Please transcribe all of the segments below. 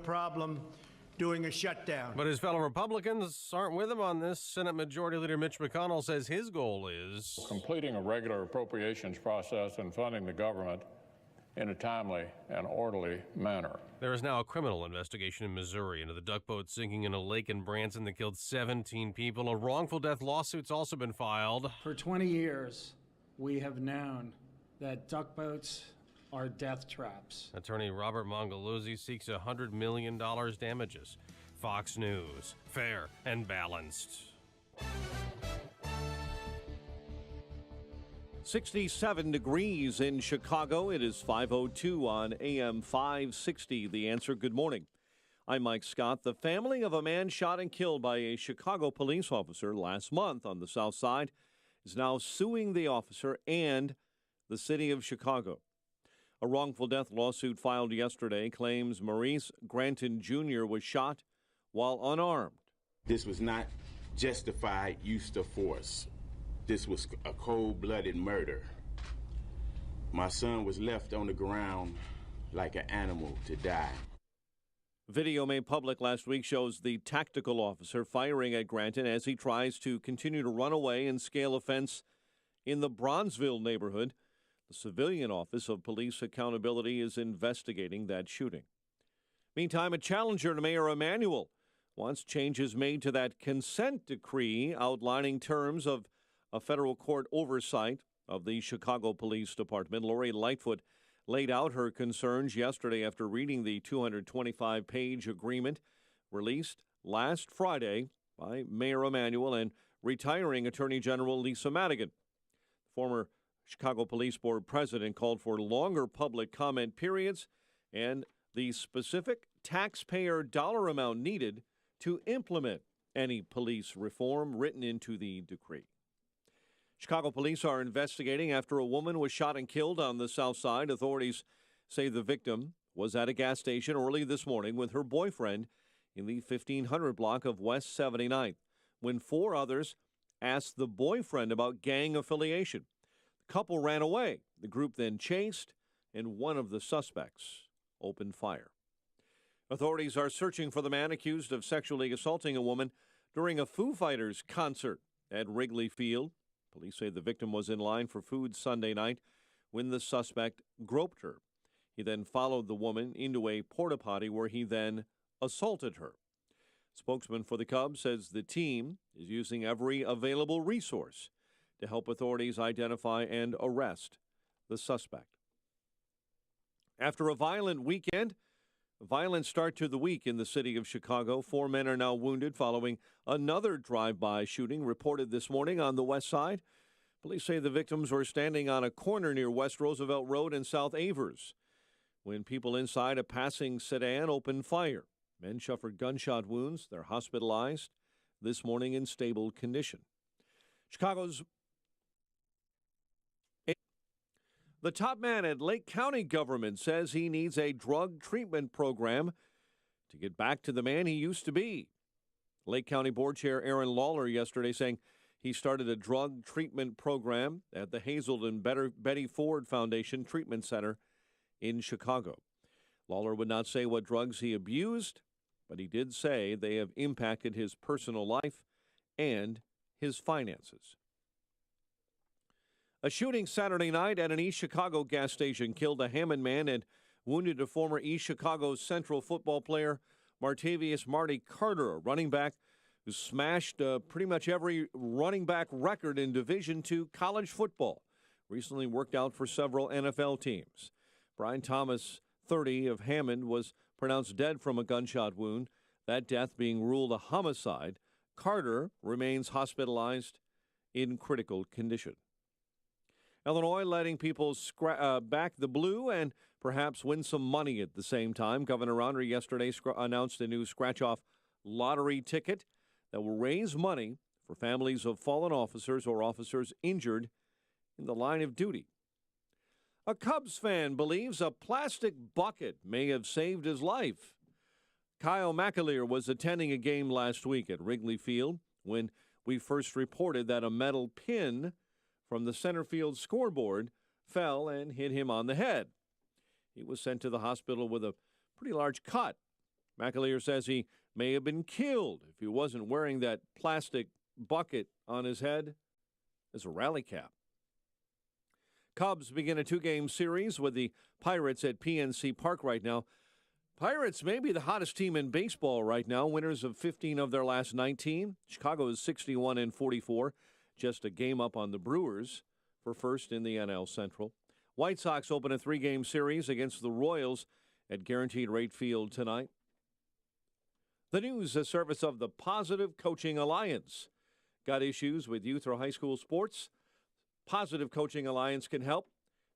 problem doing a shutdown. But his fellow Republicans aren't with him on this. Senate Majority Leader Mitch McConnell says his goal is completing a regular appropriations process and funding the government in a timely and orderly manner. There is now a criminal investigation in Missouri into the duck boat sinking in a lake in Branson that killed 17 people. A wrongful death lawsuit's also been filed. For 20 years, we have known that duck boats are death traps. Attorney Robert Mongaluzzi seeks $100 million damages. Fox News, fair and balanced. 67 degrees in Chicago. It is 5:02 on AM 560. The Answer. Good morning. I'm Mike Scott. The family of a man shot and killed by a Chicago police officer last month on the South Side is now suing the officer and the city of Chicago. A wrongful death lawsuit filed yesterday claims Maurice Granton Jr. was shot while unarmed. This was not justified use of force. This was a cold-blooded murder. My son was left on the ground like an animal to die. Video made public last week shows the tactical officer firing at Granton as he tries to continue to run away and scale a fence in the Bronzeville neighborhood. The Civilian Office of Police Accountability is investigating that shooting. Meantime, a challenger to Mayor Emanuel wants changes made to that consent decree outlining terms of a federal court oversight of the Chicago Police Department. Lori Lightfoot laid out her concerns yesterday after reading the 225-page agreement released last Friday by Mayor Emanuel and retiring Attorney General Lisa Madigan. Former Chicago Police Board president called for longer public comment periods and the specific taxpayer dollar amount needed to implement any police reform written into the decree. Chicago police are investigating after a woman was shot and killed on the South Side. Authorities say the victim was at a gas station early this morning with her boyfriend in the 1500 block of West 79th when four others asked the boyfriend about gang affiliation. The couple ran away. The group then chased, and one of the suspects opened fire. Authorities are searching for the man accused of sexually assaulting a woman during a Foo Fighters concert at Wrigley Field. Police say the victim was in line for food Sunday night when the suspect groped her. He then followed the woman into a porta potty where he then assaulted her. Spokesman for the Cubs says the team is using every available resource to help authorities identify and arrest the suspect. After a violent weekend, a violent start to the week in the city of Chicago. 4 men are now wounded following another drive-by shooting reported this morning on the west side. Police say the victims were standing on a corner near West Roosevelt Road and South Avers when people inside a passing sedan opened fire. Men suffered gunshot wounds. They're hospitalized this morning in stable condition. The top man at Lake County government says he needs a drug treatment program to get back to the man he used to be. Lake County Board Chair Aaron Lawler yesterday saying he started a drug treatment program at the Hazelden Betty Ford Foundation Treatment Center in Chicago. Lawler would not say what drugs he abused, but he did say they have impacted his personal life and his finances. A shooting Saturday night at an East Chicago gas station killed a Hammond man and wounded a former East Chicago Central football player, Martavius Marty Carter, a running back who smashed pretty much every running back record in Division II college football. Recently worked out for several NFL teams. Brian Thomas, 30, of Hammond, was pronounced dead from a gunshot wound, that death being ruled a homicide. Carter remains hospitalized in critical condition. Illinois letting people back the blue and perhaps win some money at the same time. Governor Rauner yesterday announced a new scratch-off lottery ticket that will raise money for families of fallen officers or officers injured in the line of duty. A Cubs fan believes a plastic bucket may have saved his life. Kyle McAleer was attending a game last week at Wrigley Field when we first reported that a metal pin from the center field scoreboard fell and hit him on the head. He was sent to the hospital with a pretty large cut. McAleer says he may have been killed if he wasn't wearing that plastic bucket on his head as a rally cap. Cubs begin a 2-game series with the Pirates at PNC Park right now. Pirates may be the hottest team in baseball right now, winners of 15 of their last 19. Chicago is 61-44, just a game up on the Brewers for first in the NL Central. White Sox open a 3-game series against the Royals at Guaranteed Rate Field tonight. The news, a service of the Positive Coaching Alliance. Got issues with youth or high school sports? Positive Coaching Alliance can help.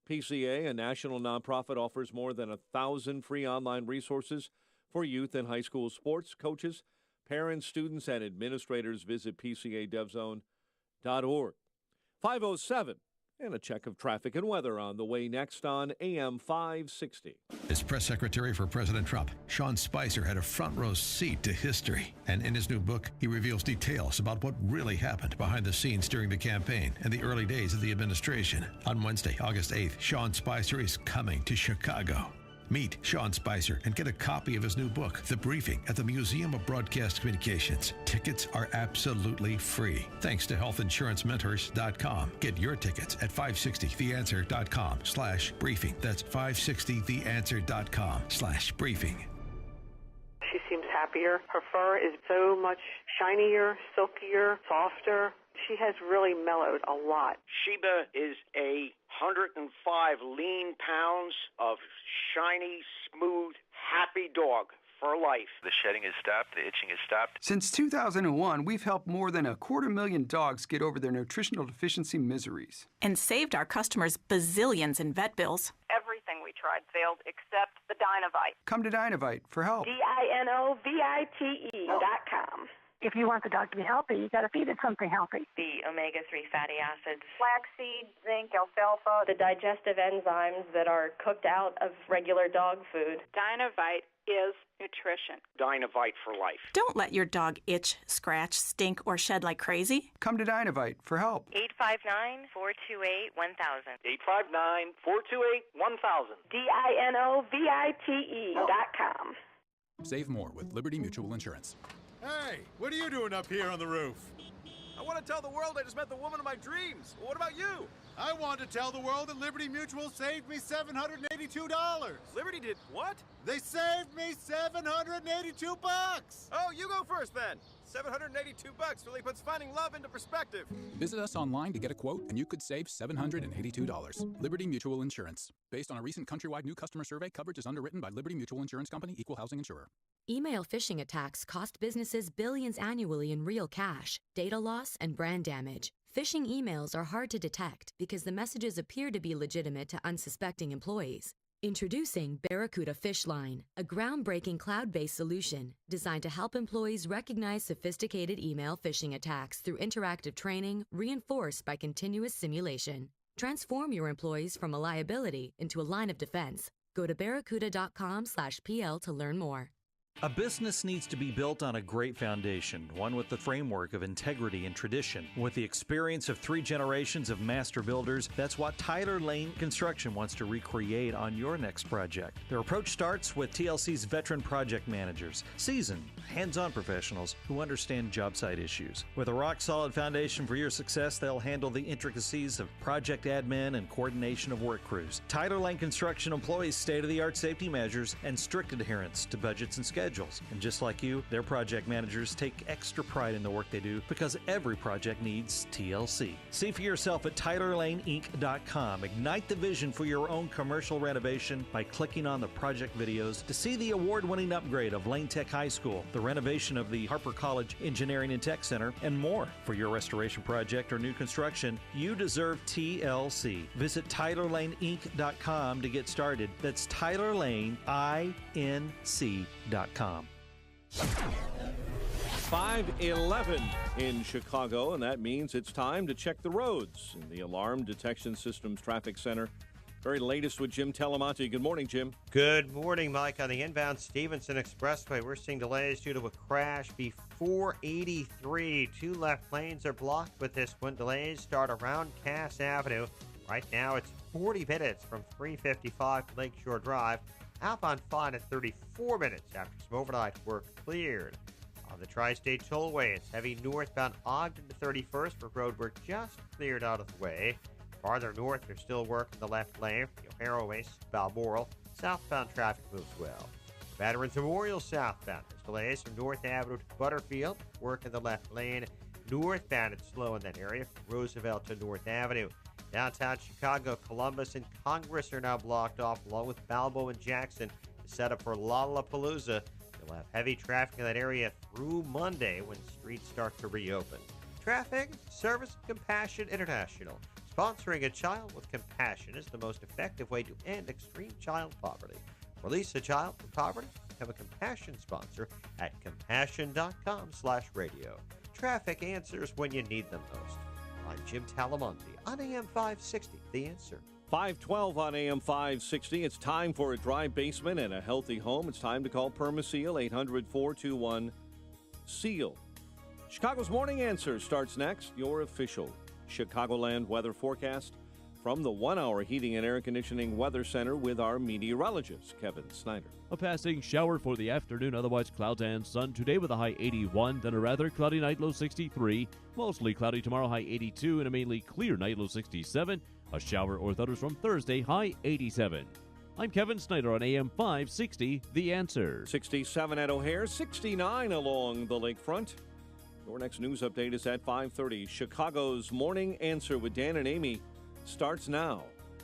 PCA, a national nonprofit, offers more than 1,000 free online resources for youth and high school sports. Coaches, parents, students, and administrators visit PCADevZone.org. 5:07, and a check of traffic and weather on the way next on AM 560. As press secretary for President Trump, Sean Spicer had a front row seat to history. And in his new book, he reveals details about what really happened behind the scenes during the campaign and the early days of the administration. On Wednesday, August 8th, Sean Spicer is coming to Chicago. Meet Sean Spicer and get a copy of his new book, The Briefing, at the Museum of Broadcast Communications. Tickets are absolutely free. Thanks to healthinsurancementors.com. Get your tickets at 560theanswer.com/briefing. That's 560theanswer.com/briefing. She seems happier. Her fur is so much shinier, silkier, softer. She has really mellowed a lot. Sheba is 105 lean pounds of shiny, smooth, happy dog for life. The shedding has stopped. The itching has stopped. Since 2001, we've helped more than 250,000 dogs get over their nutritional deficiency miseries. And saved our customers bazillions in vet bills. Everything we tried failed except the Dinovite. Come to Dinovite for help. DINOVITE.com. If you want the dog to be healthy, you got to feed it something healthy. The omega-3 fatty acids, flaxseed, zinc, alfalfa, the digestive enzymes that are cooked out of regular dog food. Dinovite is nutrition. Dinovite for life. Don't let your dog itch, scratch, stink, or shed like crazy. Come to Dinovite for help. 859-428-1000. 859-428-1000. DINOVITE.com. Save more with Liberty Mutual Insurance. Hey, what are you doing up here on the roof? I want to tell the world I just met the woman of my dreams. What about you? I want to tell the world that Liberty Mutual saved me $782. Liberty did what? They saved me $782. Oh, you go first then. $782 really puts finding love into perspective. Visit us online to get a quote, and you could save $782. Liberty Mutual Insurance. Based on a recent countrywide new customer survey, coverage is underwritten by Liberty Mutual Insurance Company, Equal Housing Insurer. Email phishing attacks cost businesses billions annually in real cash, data loss, and brand damage. Phishing emails are hard to detect because the messages appear to be legitimate to unsuspecting employees. Introducing Barracuda Phishline, a groundbreaking cloud-based solution designed to help employees recognize sophisticated email phishing attacks through interactive training reinforced by continuous simulation. Transform your employees from a liability into a line of defense. Go to barracuda.com/PL to learn more. A business needs to be built on a great foundation, one with the framework of integrity and tradition. With the experience of 3 generations of master builders, that's what Tyler Lane Construction wants to recreate on your next project. Their approach starts with TLC's veteran project managers, seasoned, hands-on professionals who understand job site issues. With a rock-solid foundation for your success, they'll handle the intricacies of project admin and coordination of work crews. Tyler Lane Construction employs state-of-the-art safety measures and strict adherence to budgets and schedules. And just like you, their project managers take extra pride in the work they do because every project needs TLC. See for yourself at TylerLaneInc.com. Ignite the vision for your own commercial renovation by clicking on the project videos to see the award-winning upgrade of Lane Tech High School, the renovation of the Harper College Engineering and Tech Center, and more. For your restoration project or new construction, you deserve TLC. Visit TylerLaneInc.com to get started. That's TylerLaneInc.com. 5:11 in Chicago, and that means it's time to check the roads in the Alarm Detection Systems Traffic Center. Very latest with Jim Telemonte. Good morning, Jim. Good morning, Mike. On the inbound Stevenson Expressway, we're seeing delays due to a crash before 83. 2 left lanes are blocked with this one. Delays start around Cass Avenue. Right now, it's 40 minutes from 355 Lakeshore Drive. Outbound fine at 34 minutes after some overnight work cleared. On the Tri-State Tollway, it's heavy northbound Ogden to 31st for road work just cleared out of the way. Farther north, there's still work in the left lane from the O'Hara Way to Balmoral. Southbound traffic moves well. Veterans Memorial southbound, there's delays from North Avenue to Butterfield. Work in the left lane. Northbound, it's slow in that area from Roosevelt to North Avenue. Downtown Chicago, Columbus, and Congress are now blocked off, along with Balboa and Jackson, to set up for Lollapalooza. You'll have heavy traffic in that area through Monday when streets start to reopen. Traffic Service Compassion International. Sponsoring a child with compassion is the most effective way to end extreme child poverty. Release a child from poverty. Become a compassion sponsor at compassion.com/radio. Traffic answers when you need them most. I'm Jim Talamonte on AM 560, The Answer. 512 on AM 560. It's time for a dry basement and a healthy home. It's time to call Permaseal, 800-421-SEAL. Chicago's Morning Answer starts next. Your official Chicagoland weather forecast from the 1-hour heating and air conditioning weather center with our meteorologist, Kevin Snyder. A passing shower for the afternoon, otherwise clouds and sun today with a high 81, then a rather cloudy night, low 63. Mostly cloudy tomorrow, high 82, and a mainly clear night, low 67. A shower or thunders from Thursday, high 87. I'm Kevin Snyder on AM 560, The Answer. 67 at O'Hare, 69 along the lakefront. Your next news update is at 5:30. Chicago's Morning Answer with Dan and Amy starts now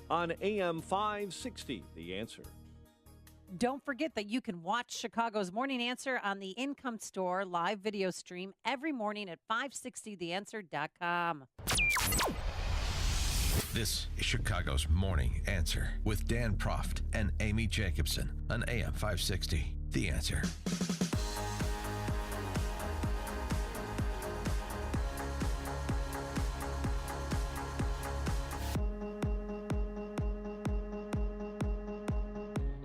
on AM 560, The Answer. Don't forget that you can watch Chicago's Morning Answer on the Income Store live video stream every morning at 560theanswer.com. This is Chicago's Morning Answer with Dan Proft and Amy Jacobson on AM 560, The Answer.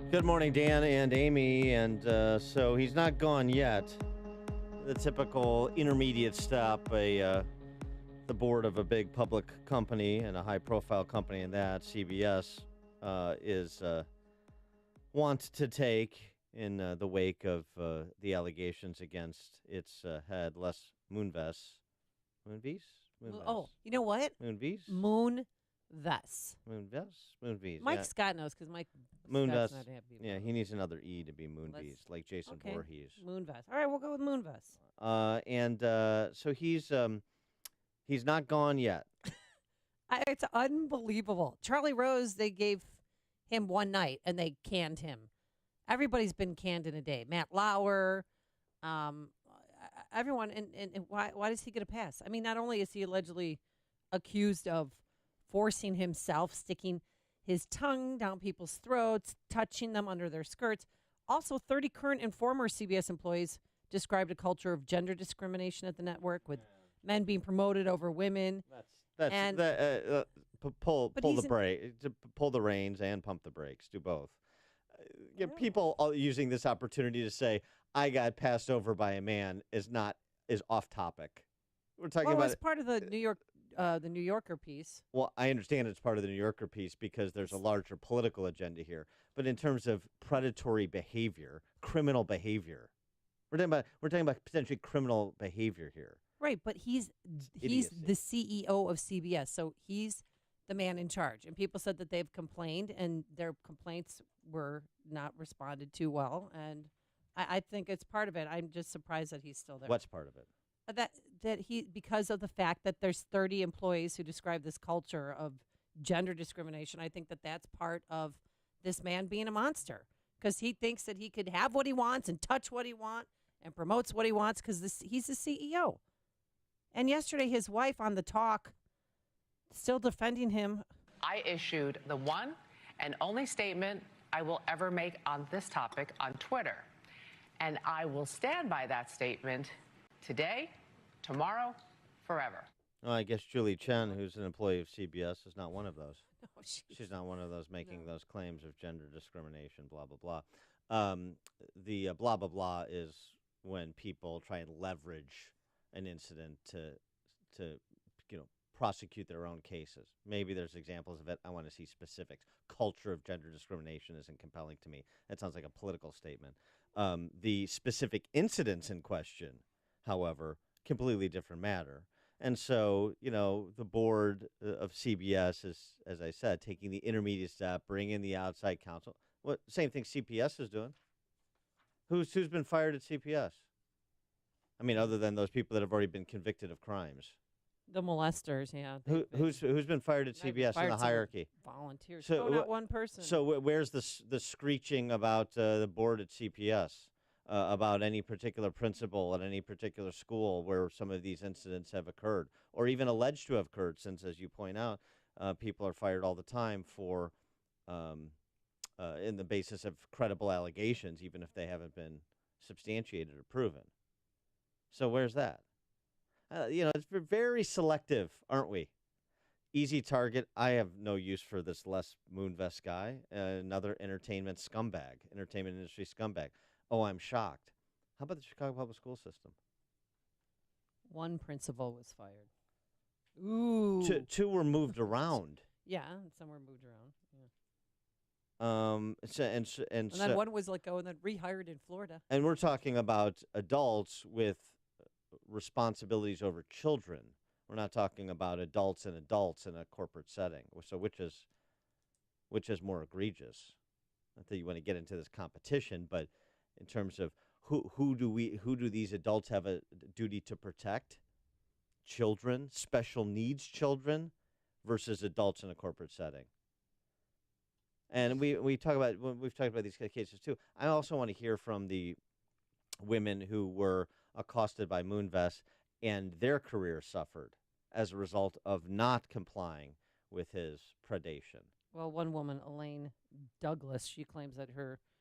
Good morning, Dan and Amy. And so he's not gone yet. The typical intermediate stop, the board of a big public company and a high-profile company, and that CBS is want to take in the wake of the allegations against its head, Les Moonves. Moonves? Oh, you know what? Moonves? Moonves. Moonves. Mike yeah. Scott knows because Mike Moonves. Scott's not happy. Yeah, he needs another E to be Moonves, like Jason Okay. Voorhees. Moonves. All right, we'll go with Moonves. So he's not gone yet. It's unbelievable. Charlie Rose, they gave him one night and they canned him. Everybody's been canned in a day. Matt Lauer, everyone. And why does he get a pass? I mean, not only is he allegedly accused of forcing himself, sticking his tongue down people's throats, touching them under their skirts. Also, 30 current and former CBS employees described a culture of gender discrimination at the network, with men being promoted over women. Pull the reins and pump the brakes. Do both. People using this opportunity to say I got passed over by a man is off topic. We're talking about it's part of the New Yorker piece. Well, I understand it's part of the New Yorker piece because there's a larger political agenda here. But in terms of predatory behavior, criminal behavior, we're talking about potentially criminal behavior here. Right, but he's the CEO of CBS, so he's the man in charge. And people said that they've complained, and their complaints were not responded to well. And I think it's part of it. I'm just surprised that he's still there. What's part of it? That he, because of the fact that there's 30 employees who describe this culture of gender discrimination, I think that that's part of this man being a monster, because he thinks that he could have what he wants and touch what he wants and promotes what he wants because he's the CEO. And yesterday, his wife on the talk, still defending him. I issued the one and only statement I will ever make on this topic on Twitter. And I will stand by that statement today, tomorrow, forever. Well, I guess Julie Chen, who's an employee of CBS, is not one of those. No, she's not one of those making those claims of gender discrimination, blah, blah, blah. The blah, blah, blah is when people try and leverage an incident to prosecute their own cases. Maybe there's examples of it. I want to see specifics. Culture of gender discrimination isn't compelling to me. That sounds like a political statement. The specific incidents in question, however, completely different matter. And so, the board of CBS is, as I said, taking the intermediate step, bringing the outside counsel. Same thing CPS is doing. Who's been fired at CPS? I mean, other than those people that have already been convicted of crimes. The molesters, yeah. Who's been fired at CBS in the hierarchy? Volunteers. So, not one person. So where's the screeching about the board at CPS, about any particular principal at any particular school where some of these incidents have occurred, or even alleged to have occurred, since, as you point out, people are fired all the time for, in the basis of credible allegations, even if they haven't been substantiated or proven. So where's that? It's very selective, aren't we? Easy target. I have no use for this Les Moonves guy, another entertainment industry scumbag. Oh, I'm shocked. How about the Chicago Public School System? One principal was fired. Ooh. Two were moved around. Yeah, some were moved around. Yeah. And then one was let go and then rehired in Florida. And we're talking about adults with responsibilities over children. We're not talking about adults in a corporate setting. So which is more egregious? Not that you want to get into this competition, but in terms of who do these adults have a duty to protect? Children, special needs children, versus adults in a corporate setting. And we've talked about these cases too. I also want to hear from the women who were accosted by Moonves and their career suffered as a result of not complying with his predation. Well, one woman, Elaine Douglas, she claims that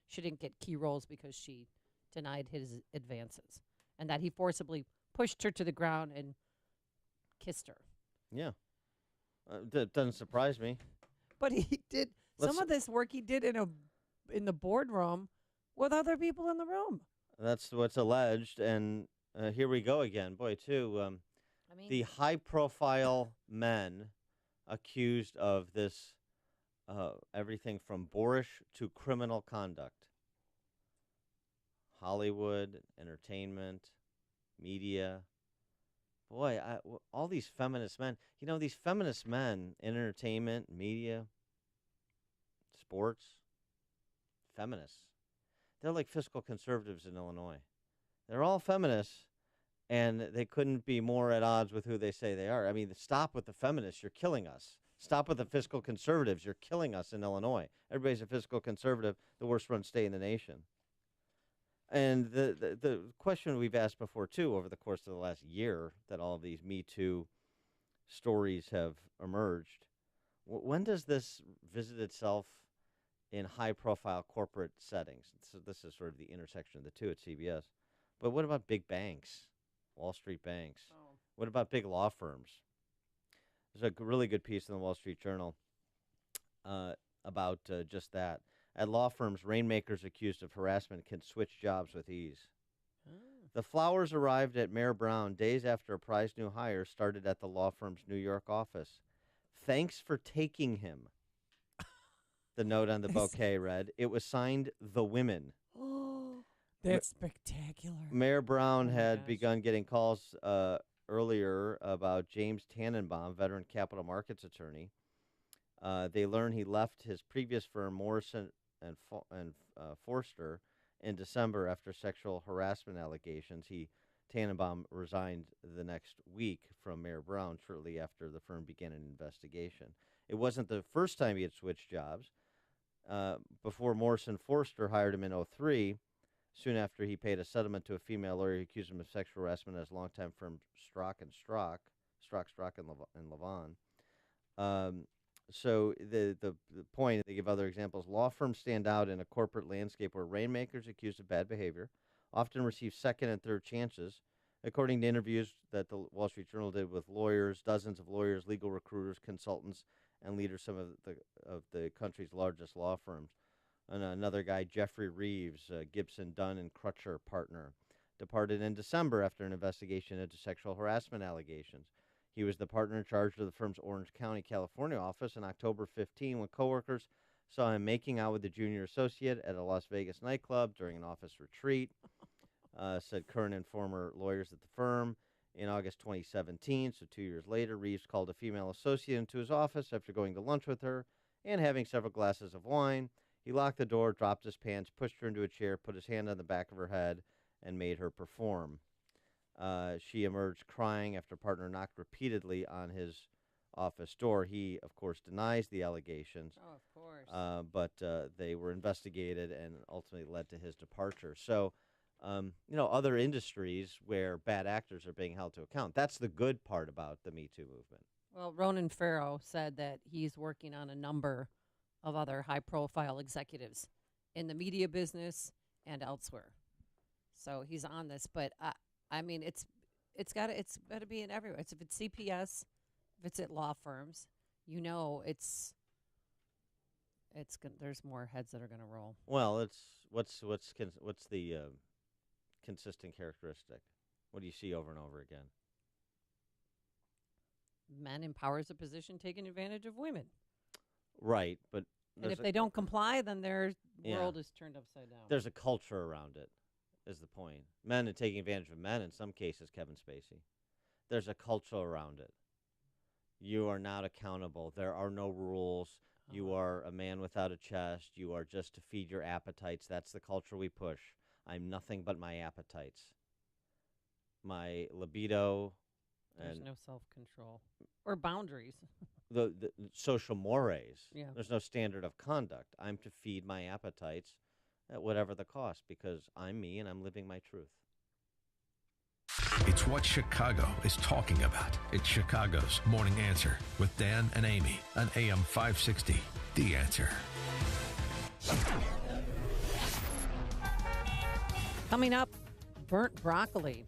she didn't get key roles because she denied his advances and that he forcibly pushed her to the ground and kissed her. Yeah. That doesn't surprise me. But he did some of this work he did in the boardroom with other people in the room. That's what's alleged, and here we go again. Boy, too, the high-profile men accused of this, everything from boorish to criminal conduct. Hollywood, entertainment, media. Boy, all these feminist men. These feminist men in entertainment, media, sports, feminists. They're like fiscal conservatives in Illinois. They're all feminists, and they couldn't be more at odds with who they say they are. I mean, stop with the feminists. You're killing us. Stop with the fiscal conservatives. You're killing us in Illinois. Everybody's a fiscal conservative, the worst-run state in the nation. And the question we've asked before, too, over the course of the last year that all of these Me Too stories have emerged, when does this visit itself in high-profile corporate settings? So this is sort of the intersection of the two at CBS. But what about big banks, Wall Street banks? Oh. What about big law firms? There's a really good piece in the Wall Street Journal about just that. At law firms, rainmakers accused of harassment can switch jobs with ease. Oh. The flowers arrived at Mayor Brown days after a prized new hire started at the law firm's New York office. Thanks for taking him. The note on the bouquet read. It was signed The Women. Oh, that's spectacular. Mayor Brown had begun getting calls earlier about James Tannenbaum, veteran capital markets attorney. They learned he left his previous firm, Morrison and Forster, in December after sexual harassment allegations. Tannenbaum resigned the next week from Mayor Brown shortly after the firm began an investigation. It wasn't the first time he had switched jobs. Before Morrison Forster hired him in 2003, soon after he paid a settlement to a female lawyer who accused him of sexual harassment as longtime firm Strzok and Levon. So the point, they give other examples, law firms stand out in a corporate landscape where rainmakers accused of bad behavior often receive second and third chances. According to interviews that the Wall Street Journal did with lawyers, dozens of lawyers, legal recruiters, consultants, and leaders some of the country's largest law firms. And another guy, Jeffrey Reeves, Gibson, Dunn, and Crutcher partner, departed in December after an investigation into sexual harassment allegations. He was the partner in charge of the firm's Orange County, California office on October 15 when coworkers saw him making out with a junior associate at a Las Vegas nightclub during an office retreat, said current and former lawyers at the firm. In August 2017, so 2 years later, Reeves called a female associate into his office after going to lunch with her and having several glasses of wine. He locked the door, dropped his pants, pushed her into a chair, put his hand on the back of her head, and made her perform. She emerged crying after partner knocked repeatedly on his office door. He, of course, denies the allegations. Oh, of course. But they were investigated and ultimately led to his departure. So, other industries where bad actors are being held to account. That's the good part about the Me Too movement. Well, Ronan Farrow said that he's working on a number of other high-profile executives in the media business and elsewhere. So he's on this, but I mean, it's got to be in everywhere. If it's CPS, if it's at law firms, there's more heads that are going to roll. Well, it's what's the consistent characteristic? What do you see over and over again? Men in powers of position taking advantage of women. Right, but and if they don't comply, then their world is turned upside down. There's a culture around it, is the point. Men are taking advantage of men, in some cases, Kevin Spacey. There's a culture around it. You are not accountable. There are no rules. You are a man without a chest. You are just to feed your appetites. That's the culture we push. I'm nothing but my appetites. My libido. There's no self-control or boundaries. The social mores. Yeah. There's no standard of conduct. I'm to feed my appetites at whatever the cost because I'm me and I'm living my truth. It's what Chicago is talking about. It's Chicago's Morning Answer with Dan and Amy on AM 560. The Answer. Coming up, burnt broccoli.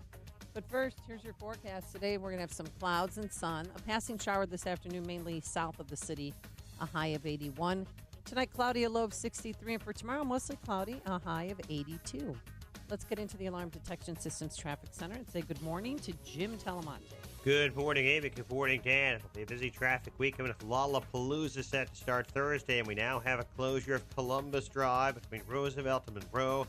But first, here's your forecast. Today, we're going to have some clouds and sun. A passing shower this afternoon, mainly south of the city, a high of 81. Tonight, cloudy, a low of 63. And for tomorrow, mostly cloudy, a high of 82. Let's get into the Alarm Detection Systems Traffic Center and say good morning to Jim Telemonte. Good morning, Amy. Good morning, Dan. It'll be a busy traffic week coming with Lollapalooza set to start Thursday, and we now have a closure of Columbus Drive between Roosevelt and Monroe.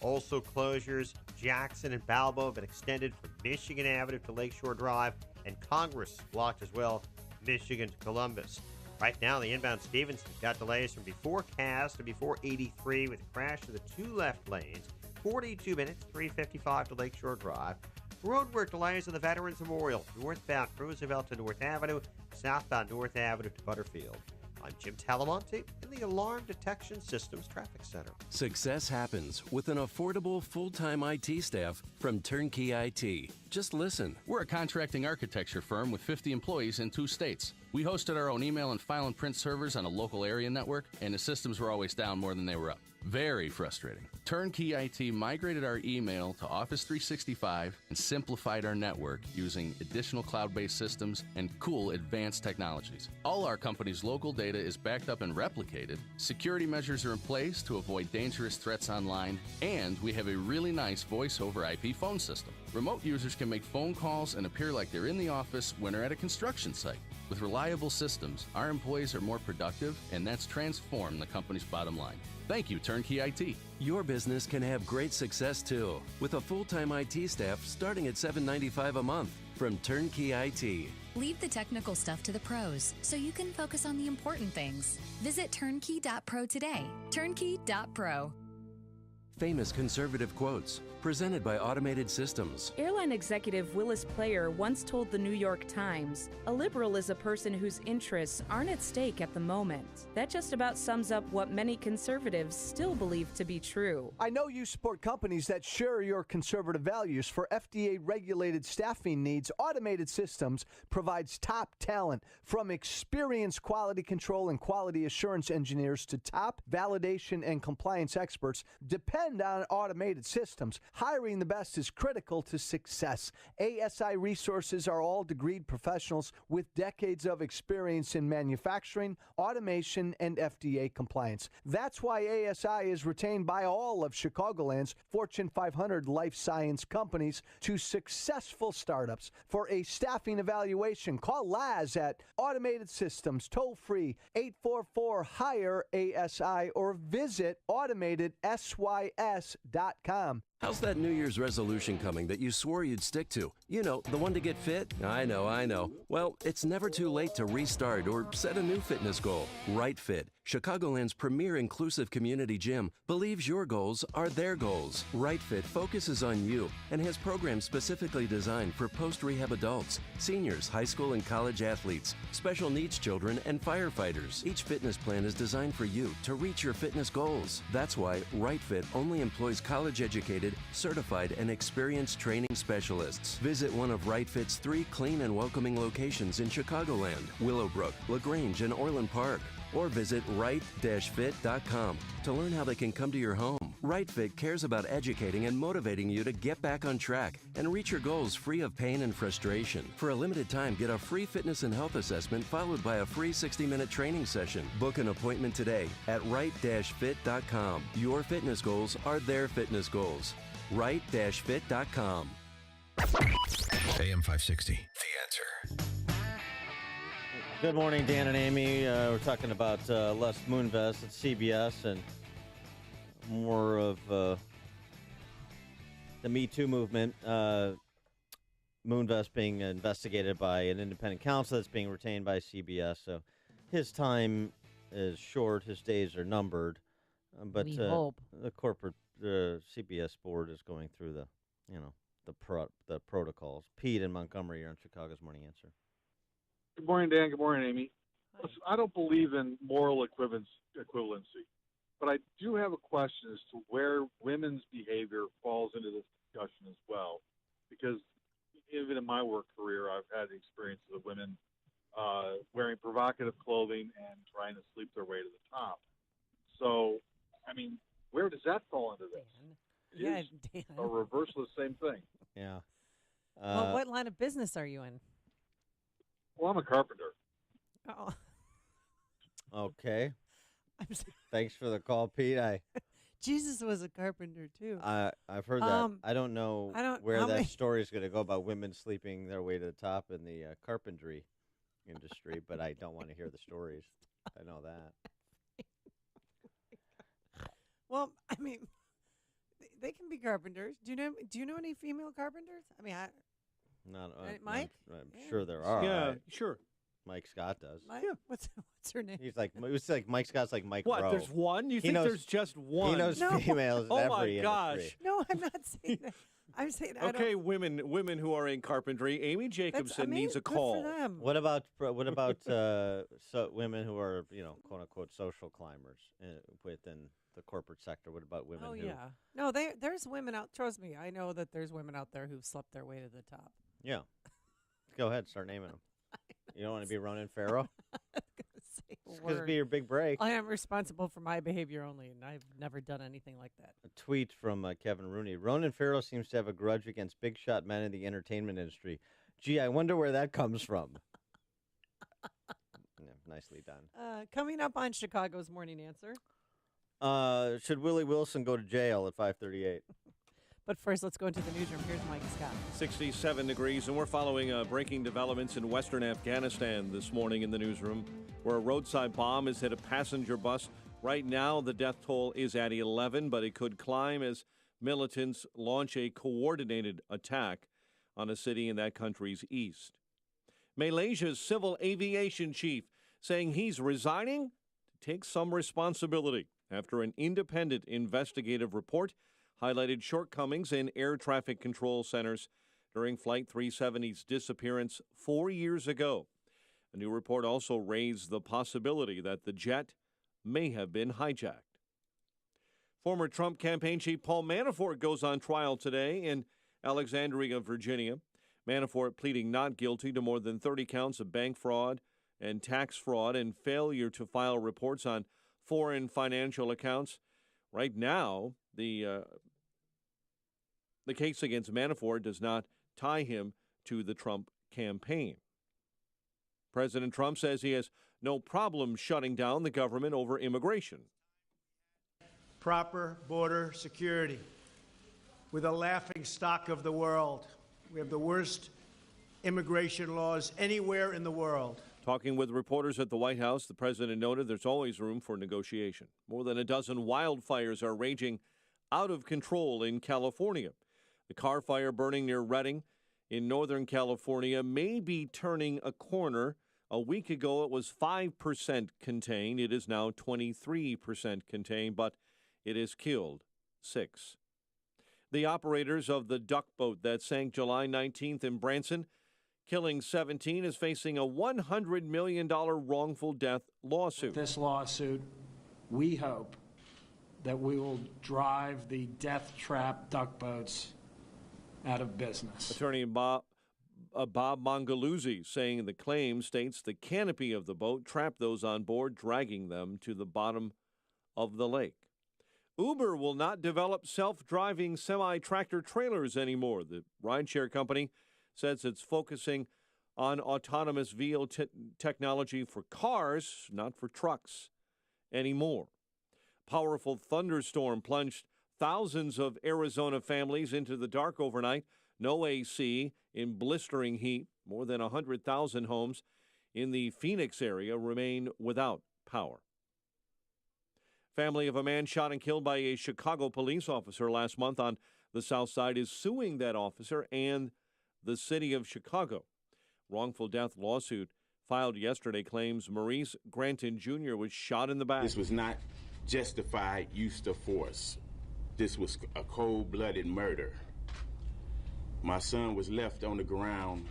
Also closures, Jackson and Balboa have been extended from Michigan Avenue to Lakeshore Drive, and Congress blocked as well, Michigan to Columbus. Right now, the inbound Stevenson got delays from before Cass to before 83 with a crash to the two left lanes. 42 minutes, 3:55 to Lakeshore Drive. Roadwork delays on the Veterans Memorial, northbound Roosevelt to North Avenue, southbound North Avenue to Butterfield. I'm Jim Talamonte in the Alarm Detection Systems Traffic Center. Success happens with an affordable full-time IT staff from Turnkey IT. Just listen. We're a contracting architecture firm with 50 employees in 2 states. We hosted our own email and file and print servers on a local area network, and the systems were always down more than they were up. Very frustrating. Turnkey IT migrated our email to Office 365 and simplified our network using additional cloud-based systems and cool advanced technologies. All our company's local data is backed up and replicated, security measures are in place to avoid dangerous threats online, and we have a really nice voice-over IP phone system. Remote users can make phone calls and appear like they're in the office when they're at a construction site. With reliable systems, our employees are more productive, and that's transformed the company's bottom line. Thank you, Turnkey IT. Your business can have great success, too, with a full-time IT staff starting at $7.95 a month from Turnkey IT. Leave the technical stuff to the pros so you can focus on the important things. Visit turnkey.pro today. Turnkey.pro. Famous conservative quotes, presented by Automated Systems. Airline executive Willis Player once told the New York Times, "A liberal is a person whose interests aren't at stake at the moment." That just about sums up what many conservatives still believe to be true. I know you support companies that share your conservative values. For FDA-regulated staffing needs, Automated Systems provides top talent, from experienced quality control and quality assurance engineers to top validation and compliance experts. Depend depend on automated systems. Hiring the best is critical to success. ASI Resources are all degreed professionals with decades of experience in manufacturing, automation, and FDA compliance. That's why ASI is retained by all of Chicagoland's Fortune 500 life science companies to successful startups. For a staffing evaluation, call Laz at Automated Systems, toll-free 844-HIRE-ASI, or visit automatedsys.com. How's that New Year's resolution coming that you swore you'd stick to? You know, the one to get fit? I know. Well, it's never too late to restart or set a new fitness goal. Right Fit, Chicagoland's premier inclusive community gym, believes your goals are their goals. Right Fit focuses on you and has programs specifically designed for post-rehab adults, seniors, high school and college athletes, special needs children, and firefighters. Each fitness plan is designed for you to reach your fitness goals. That's why Right Fit only employs college-educated, certified, and experienced training specialists. Visit one of Right Fit's 3 clean and welcoming locations in Chicagoland, Willowbrook, LaGrange, and Orland Park. Or visit right-fit.com to learn how they can come to your home. Right Fit cares about educating and motivating you to get back on track and reach your goals free of pain and frustration. For a limited time, get a free fitness and health assessment followed by a free 60-minute training session. Book an appointment today at right-fit.com. Your fitness goals are their fitness goals. Right-fit.com. AM 560, The Answer. Good morning, Dan and Amy. We're talking about Les Moonves at CBS and more of the Me Too movement. Moonves being investigated by an independent counsel that's being retained by CBS. So his time is short. His days are numbered. But we hope. The corporate CBS board is going through the protocols. Pete in Montgomery, you're on Chicago's Morning Answer. Good morning, Dan. Good morning, Amy. Listen, I don't believe in moral equivalency, but I do have a question as to where women's behavior falls into this discussion as well. Because even in my work career, I've had the experience of women wearing provocative clothing and trying to sleep their way to the top. So, I mean, where does that fall into this? Dan. A reverse of the same thing. Yeah. Well, what line of business are you in? Well, I'm a carpenter. Oh. Okay. Thanks for the call, Pete. Jesus was a carpenter too. I've heard that. I don't know where that story is going to go about women sleeping their way to the top in the carpentry industry, but I don't want to hear the stories. I know that. Well, I mean, they can be carpenters. Do you know any female carpenters? I mean, Mike? I'm sure there are. Yeah, sure. Mike Scott does. Mike? Yeah. What's her name? He's like, it was like Mike Scott's like Mike What? Rowe. There's one? You think there's just one? He knows females in every industry. No, I'm not saying that. I'm saying okay, women who are in carpentry. Amy Jacobson needs a call. Good for them. What about women who are quote unquote social climbers within the corporate sector? What about women? Oh yeah, no, there's women out. Trust me, I know that there's women out there who've slept their way to the top. Yeah, go ahead, start naming them. You don't want to be Ronan Farrow? It's going to be your big break. I am responsible for my behavior only, and I've never done anything like that. A tweet from Kevin Rooney. Ronan Farrow seems to have a grudge against big shot men in the entertainment industry. Gee, I wonder where that comes from. Yeah, nicely done. Coming up on Chicago's Morning Answer. Should Willie Wilson go to jail at 5:38? But first, let's go into the newsroom. Here's Mike Scott. 67 degrees, and we're following breaking developments in western Afghanistan this morning in the newsroom, where a roadside bomb has hit a passenger bus. Right now, the death toll is at 11, but it could climb as militants launch a coordinated attack on a city in that country's east. Malaysia's civil aviation chief saying he's resigning to take some responsibility after an independent investigative report highlighted shortcomings in air traffic control centers during Flight 370's disappearance 4 years ago. A new report also raised the possibility that the jet may have been hijacked. Former Trump campaign chief Paul Manafort goes on trial today in Alexandria, Virginia. Manafort pleading not guilty to more than 30 counts of bank fraud and tax fraud and failure to file reports on foreign financial accounts. Right now, the case against Manafort does not tie him to the Trump campaign. President Trump says he has no problem shutting down the government over immigration. Proper border security. We're the laughing stock of the world. We have the worst immigration laws anywhere in the world. Talking with reporters at the White House, the president noted there's always room for negotiation. More than a dozen wildfires are raging out of control in California. The Carr Fire burning near Redding in Northern California may be turning a corner. A week ago, it was 5% contained. It is now 23% contained, but it has killed 6. The operators of the duck boat that sank July 19th in Branson, killing 17, is facing a $100 million wrongful death lawsuit. This lawsuit, we hope that we will drive the death trap duck boats out of business. Attorney Bob Mongaluzzi saying the claim states the canopy of the boat trapped those on board, dragging them to the bottom of the lake. Uber will not develop self-driving semi-tractor trailers anymore. The rideshare company says it's focusing on autonomous vehicle technology for cars, not for trucks anymore. Powerful thunderstorm plunged thousands of Arizona families into the dark overnight. No AC in blistering heat. More than 100,000 homes in the Phoenix area remain without power. Family of a man shot and killed by a Chicago police officer last month on the South Side is suing that officer and the city of Chicago. Wrongful death lawsuit filed yesterday claims Maurice Granton Jr. was shot in the back. This was not justified use of force. This was a cold-blooded murder. My son was left on the ground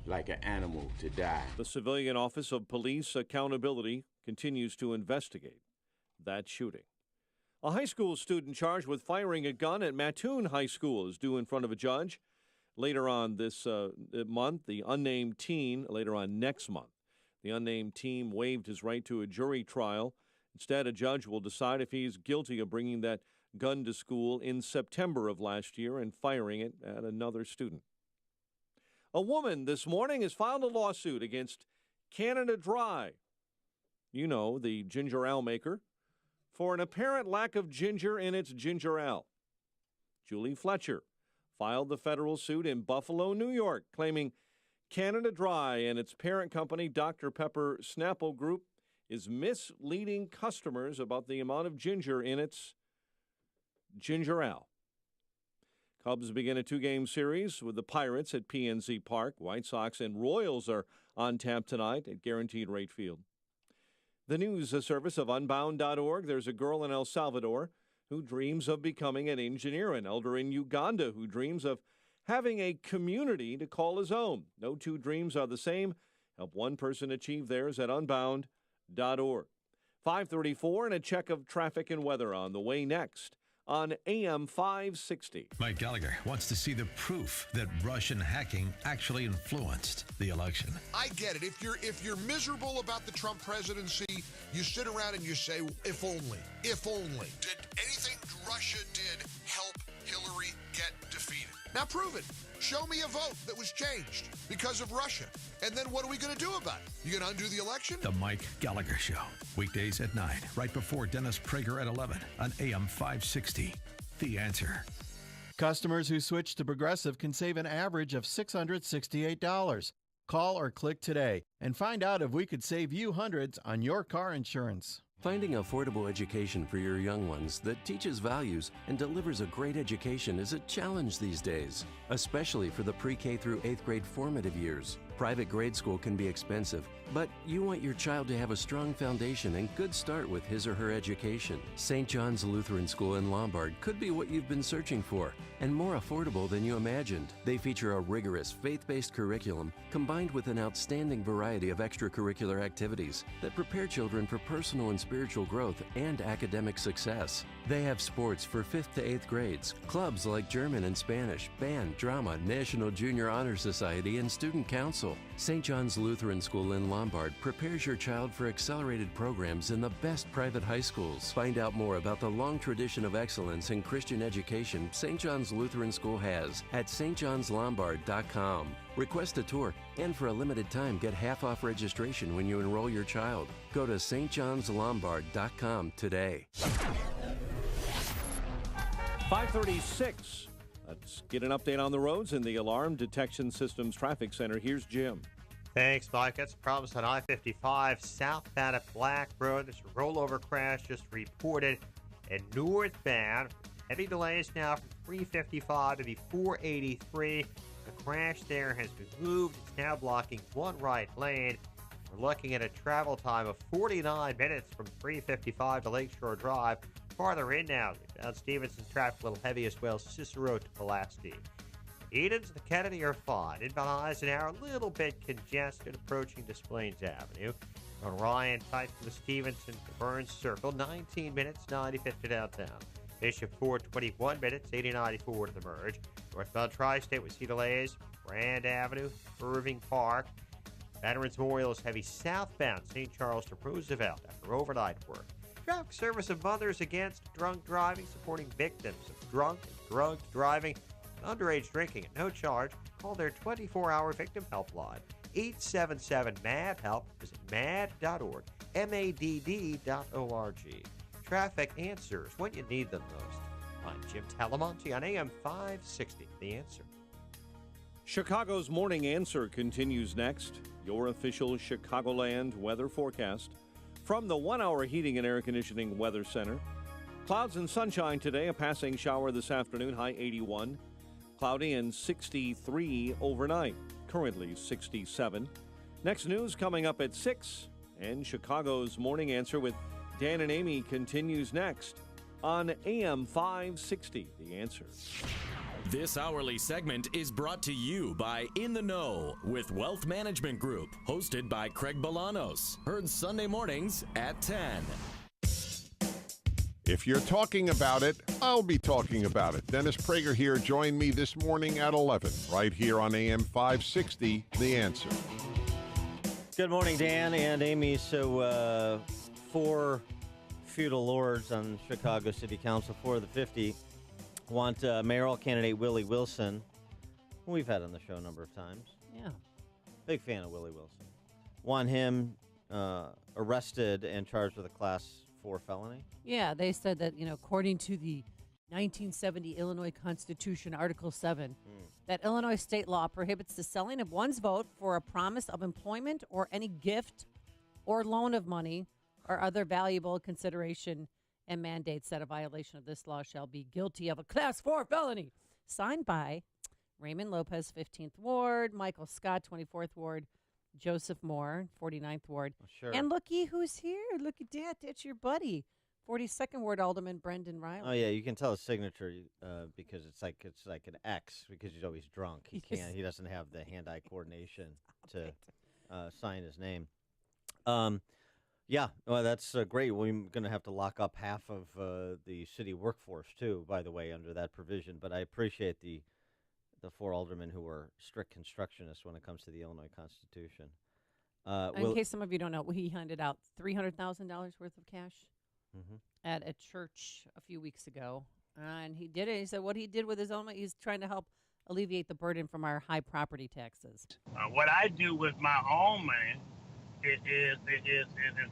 like an animal to die. The Civilian Office of Police Accountability continues to investigate that shooting. A high school student charged with firing a gun at Mattoon High School is due in front of a judge later on this month. The unnamed teen, later on next month. The unnamed teen waived his right to a jury trial. Instead, a judge will decide if he's guilty of bringing that gun to school in September of last year and firing it at another student. A woman this morning has filed a lawsuit against Canada Dry, you know, the ginger ale maker, for an apparent lack of ginger in its ginger ale. Julie Fletcher filed the federal suit in Buffalo, New York, claiming Canada Dry and its parent company, Dr. Pepper Snapple Group, is misleading customers about the amount of ginger in its ginger ale. Cubs begin a 2-game series with the Pirates at PNC Park. White Sox and Royals are on tap tonight at Guaranteed Rate Field. The news service of Unbound.org. There's a girl in El Salvador who dreams of becoming an engineer, an elder in Uganda who dreams of having a community to call his own. No two dreams are the same. Help one person achieve theirs at Unbound.org. 5:34 and a check of traffic and weather on the way next on AM 560. Mike Gallagher wants to see the proof that Russian hacking actually influenced the election. I get it. If you're miserable about the Trump presidency, you sit around and you say, if only. Did anything Russia did help Hillary get defeated? Now prove it. Show me a vote that was changed because of Russia. And then what are we going to do about it? You going to undo the election? The Mike Gallagher Show. Weekdays at 9, right before Dennis Prager at 11 on AM 560. The Answer. Customers who switch to Progressive can save an average of $668. Call or click today and find out if we could save you hundreds on your car insurance. Finding affordable education for your young ones that teaches values and delivers a great education is a challenge these days, especially for the pre-K through 8th grade formative years. Private grade school can be expensive, but you want your child to have a strong foundation and good start with his or her education. St. John's Lutheran School in Lombard could be what you've been searching for, and more affordable than you imagined. They feature a rigorous, faith-based curriculum combined with an outstanding variety of extracurricular activities that prepare children for personal and spiritual growth and academic success. They have sports for 5th to 8th grades, clubs like German and Spanish, band, drama, National Junior Honor Society, and student council. Castle. St. John's Lutheran School in Lombard prepares your child for accelerated programs in the best private high schools. Find out more about the long tradition of excellence in Christian education St. John's Lutheran School has at stjohnslombard.com. Request a tour, and for a limited time, get half off registration when you enroll your child. Go to stjohnslombard.com today. 5:36. Let's get an update on the roads in the Alarm Detection Systems Traffic Center. Here's Jim. Thanks, Mike. That's problems on I-55 southbound at Black Road. There's a rollover crash just reported. And northbound, heavy delays now from 355 to the 483. The crash there has been moved. It's now blocking one right lane. We're looking at a travel time of 49 minutes from 355 to Lakeshore Drive. Farther in now, down Stevenson's traffic a little heavy as well, Cicero to Pulaski. Edens and the Kennedy are fine. Inbound Eisenhower, a little bit congested approaching Des Plaines Avenue. On Ryan, tight from the Stevenson to Burns Circle, 19 minutes, 95th to downtown. Bishop 421 minutes, 8094 to the merge. Northbound Tri-State with see delays, Grand Avenue, Irving Park. Veterans Memorial is heavy southbound, St. Charles to Roosevelt after overnight work. Traffic Service of Mothers Against Drunk Driving, supporting victims of drunk and drugged driving and underage drinking at no charge. Call their 24-hour victim helpline, 877-MAD-HELP. Visit mad.org, MADD.org. Traffic answers when you need them most. I'm Jim Talamonte on AM 560. The Answer. Chicago's Morning Answer continues next. Your official Chicagoland weather forecast from the 1 Hour Heating and Air Conditioning Weather Center. Clouds and sunshine today, a passing shower this afternoon, high 81. Cloudy and 63 overnight, currently 67. Next news coming up at 6, and Chicago's Morning Answer with Dan and Amy continues next on AM 560. The Answer. This hourly segment is brought to you by In the Know with Wealth Management Group, hosted by Craig Bolanos. Heard Sunday mornings at 10. If you're talking about it, I'll be talking about it. Dennis Prager here. Join me this morning at 11, right here on AM 560, The Answer. Good morning, Dan and Amy. So, 4 feudal lords on Chicago City Council, 4 of the 50, want mayoral candidate Willie Wilson, who we've had on the show a number of times. Yeah. Big fan of Willie Wilson. Want him arrested and charged with a Class 4 felony. Yeah, they said that, according to the 1970 Illinois Constitution, Article 7, that Illinois state law prohibits the selling of one's vote for a promise of employment or any gift or loan of money or other valuable consideration, and mandates that a violation of this law shall be guilty of a Class 4 felony. Signed by Raymond Lopez, 15th Ward, Michael Scott, 24th Ward, Joseph Moore, 49th Ward. Oh, sure. And looky who's here. Look at that. That's your buddy, 42nd Ward Alderman Brendan Riley. Oh yeah, you can tell his signature because it's like an X because he's always drunk. He Yes. can't. He doesn't have the hand-eye coordination to sign his name. Yeah, well, that's great. We're going to have to lock up half of the city workforce, too, by the way, under that provision. But I appreciate the 4 aldermen who are strict constructionists when it comes to the Illinois Constitution. In case some of you don't know, he handed out $300,000 worth of cash at a church a few weeks ago. And he did it. He said what he did with his own money, he's trying to help alleviate the burden from our high property taxes. What I do with my own money is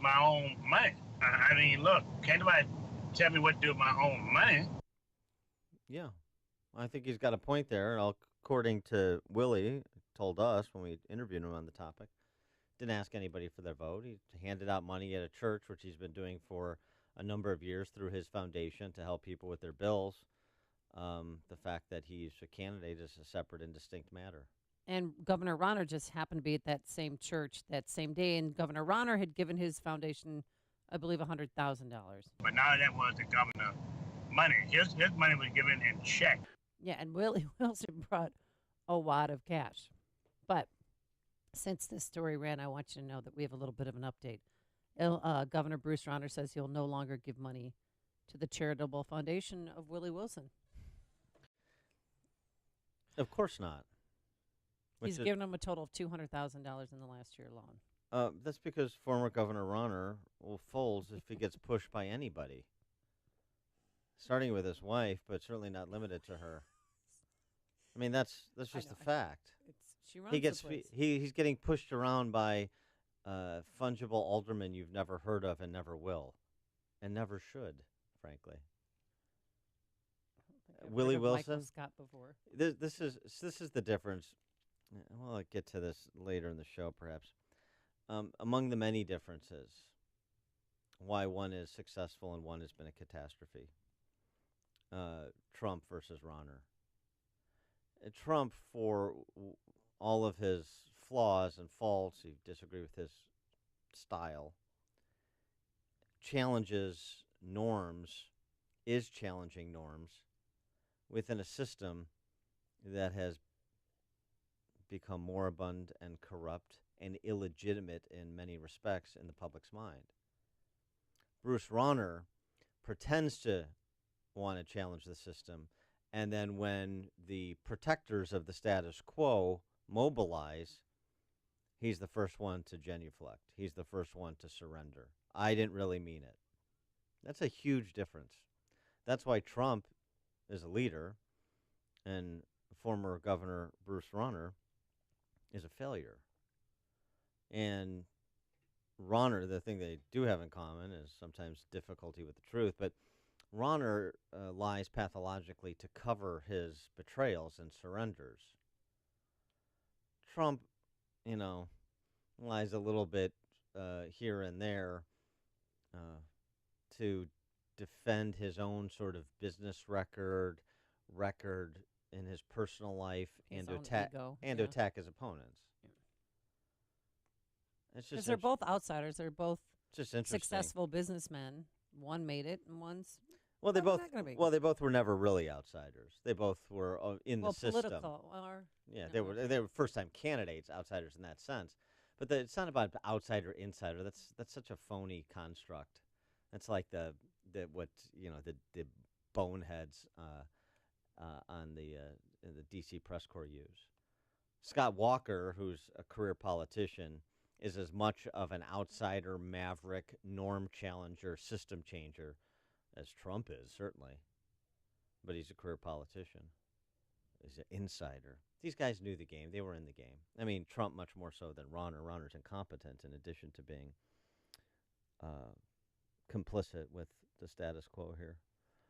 my own money. I mean, look, can't nobody tell me what to do with my own money. Yeah, I think he's got a point there. According to Willie, told us when we interviewed him on the topic, didn't ask anybody for their vote. He handed out money at a church, which he's been doing for a number of years through his foundation to help people with their bills. The fact that he's a candidate is a separate and distinct matter. And Governor Ronner just happened to be at that same church that same day, and Governor Ronner had given his foundation, I believe, $100,000. But now that was the governor money. His money was given in check. Yeah, and Willie Wilson brought a wad of cash. But since this story ran, I want you to know that we have a little bit of an update. Governor Bruce Ronner says he'll no longer give money to the charitable foundation of Willie Wilson. Of course not. He's given them a total of $200,000 in the last year alone. That's because former Governor Ronner folds if he gets pushed by anybody. Starting with his wife, but certainly not limited to her. I mean, that's just a fact. She runs the place. He's getting pushed around by fungible aldermen you've never heard of and never will, and never should, frankly. Willie Wilson. Michael Scott before. This is the difference. Well, I'll get to this later in the show, perhaps. Among the many differences, why one is successful and one has been a catastrophe. Trump versus Ronner. Trump, for all of his flaws and faults, you disagree with his style, challenges norms, is challenging norms within a system that has become moribund and corrupt and illegitimate in many respects in the public's mind. Bruce Ronner pretends to want to challenge the system, and then when the protectors of the status quo mobilize, he's the first one to genuflect. He's the first one to surrender. I didn't really mean it. That's a huge difference. That's why Trump is a leader and former Governor Bruce Ronner is a failure. And Ronner, the thing they do have in common is sometimes difficulty with the truth, but Ronner lies pathologically to cover his betrayals and surrenders. Trump, lies a little bit here and there to defend his own sort of business record in his personal life, and to attack his opponents. It's just because they're both outsiders. They're both just successful businessmen. One made it, and one's they both were never really outsiders. They both were in the system. Political, or they were first-time candidates, outsiders in that sense. But it's not about outsider insider. That's such a phony construct. That's like the boneheads on the D.C. press corps use. Scott Walker, who's a career politician, is as much of an outsider, maverick, norm challenger, system changer as Trump is, certainly. But he's a career politician. He's an insider. These guys knew the game. They were in the game. I mean, Trump much more so than Ronner. Ronner's incompetent in addition to being complicit with the status quo here.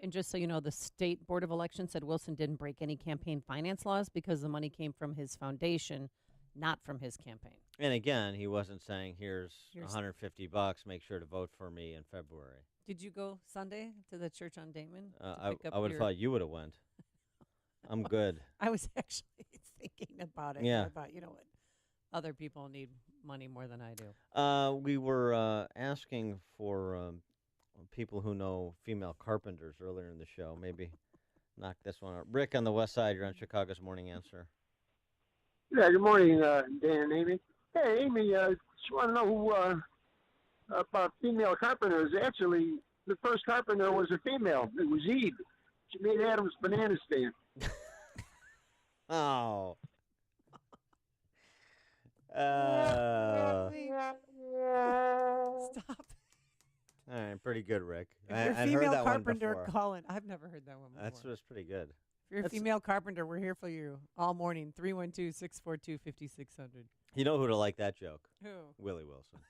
And just so you know, the State Board of Elections said Wilson didn't break any campaign finance laws because the money came from his foundation, not from his campaign. And again, he wasn't saying, here's $150, make sure to vote for me in February. Did you go Sunday to the church on Damon? I would have thought you would have went. I'm good. I was actually thinking about it. Yeah. I thought, what? Other people need money more than I do. We were asking for people who know female carpenters earlier in the show. Maybe knock this one out. Rick on the west side, you're on Chicago's Morning Answer. Yeah, good morning, Dan and Amy. Hey, Amy, just want to know about female carpenters. Actually, the first carpenter was a female. It was Eve. She made Adam's banana stand. Oh. Stop. All right, pretty good, Rick. If you're a female carpenter, call in. I've never heard that one before. That's pretty good. If you're a female carpenter, we're here for you all morning. 312-642-5600. You know who to like that joke? Who? Willie Wilson.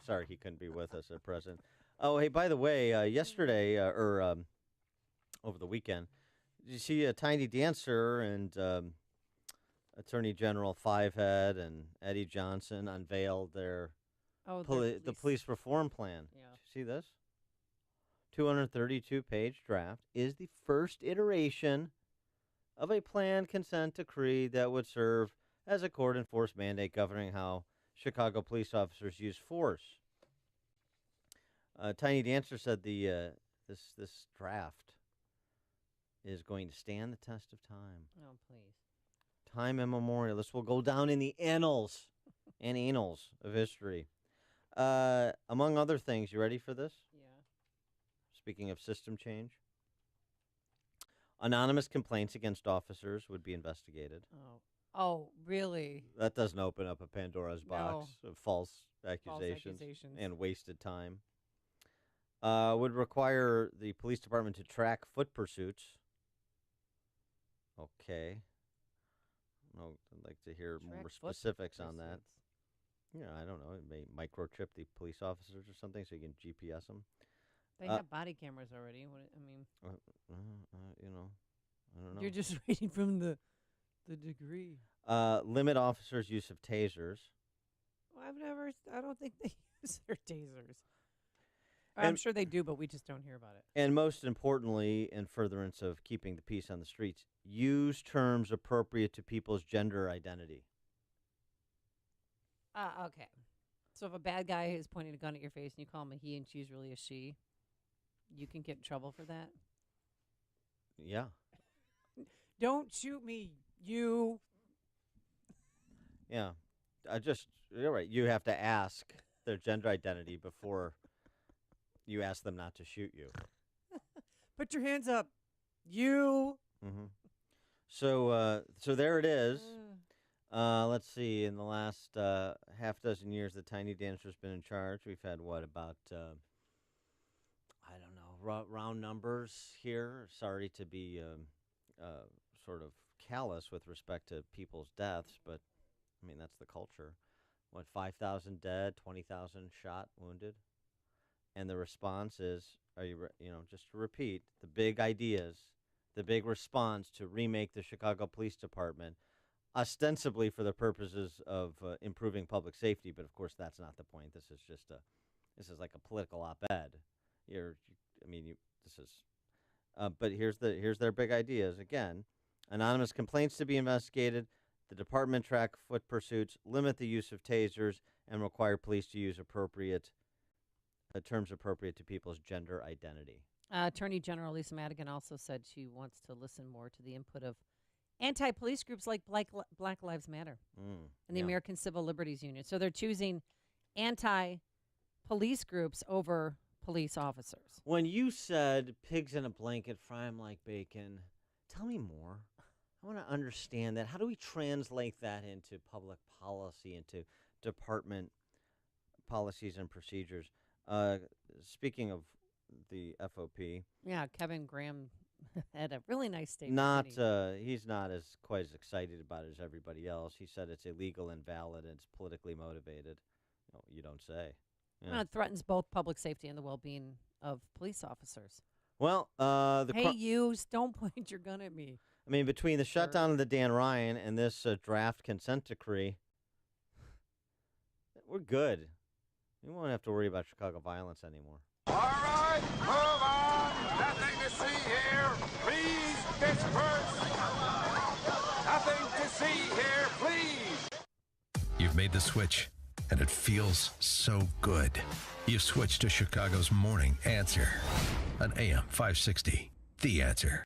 Sorry he couldn't be with us at present. Oh, hey, by the way, yesterday or over the weekend, did you see Tiny Dancer and Attorney General Fivehead and Eddie Johnson unveiled their the police reform plan? Yeah. Did you see this? 232-page draft is the first iteration of a planned consent decree that would serve as a court-enforced mandate governing how Chicago police officers use force. Tiny Dancer said this draft is going to stand the test of time. Oh, please. Time immemorial. This will go down in the annals and annals of history. Among other things, you ready for this? Yeah. Speaking of system change, anonymous complaints against officers would be investigated. Oh. Oh, really? That doesn't open up a Pandora's box of false accusations accusations. and wasted time. Would require the police department to track foot pursuits. Okay. No, I'd like to hear more specifics on that. Yeah, I don't know. It may microchip the police officers or something so you can GPS them. They have body cameras already. I don't know. You're just reading from the degree. Limit officers' use of tasers. Well, I don't think they use their tasers. I'm sure they do, but we just don't hear about it. And most importantly, in furtherance of keeping the peace on the streets, use terms appropriate to people's gender identity. Okay. So if a bad guy is pointing a gun at your face and you call him a he and she's really a she, you can get in trouble for that? Yeah. Don't shoot me, you. Yeah. You're right. You have to ask their gender identity before you ask them not to shoot you. Put your hands up, you. Mm-hmm. So there it is. Let's see. In the last half dozen years, the Tiny Dancer's been in charge. We've had about I don't know, round numbers here. Sorry to be sort of callous with respect to people's deaths, but I mean that's the culture. 5,000 dead, 20,000 shot, wounded. And the response is, just to repeat, the big ideas, the big response to remake the Chicago Police Department, ostensibly for the purposes of improving public safety, but of course that's not the point. This is like a political op-ed. But here's their big ideas again: anonymous complaints to be investigated, the department track foot pursuits, limit the use of tasers, and require police to use terms appropriate to people's gender identity. Attorney General Lisa Madigan also said she wants to listen more to the input of anti-police groups like Black Lives Matter and the American Civil Liberties Union. So they're choosing anti-police groups over police officers. When you said pigs in a blanket, fry 'em like bacon, tell me more. I want to understand that. How do we translate that into public policy, into department policies and procedures? Speaking of the FOP. Yeah, Kevin Graham had a really nice statement. He's not quite as excited about it as everybody else. He said it's illegal, invalid, and it's politically motivated. No, you don't say. Yeah. It threatens both public safety and the well-being of police officers. Well, you don't point your gun at me. I mean, between the shutdown of the Dan Ryan and this draft consent decree, we're good. We won't have to worry about Chicago violence anymore. All right, move on. Nothing to see here. Please disperse. Nothing to see here, please. You've made the switch, and it feels so good. You've switched to Chicago's Morning Answer on AM 560. The Answer.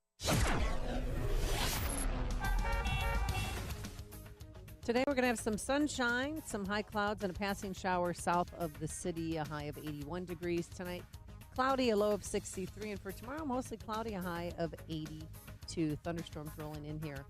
Today we're going to have some sunshine, some high clouds, and a passing shower south of the city, a high of 81 degrees. Tonight, cloudy, a low of 63. And for tomorrow, mostly cloudy, a high of 82. Thunderstorms rolling in here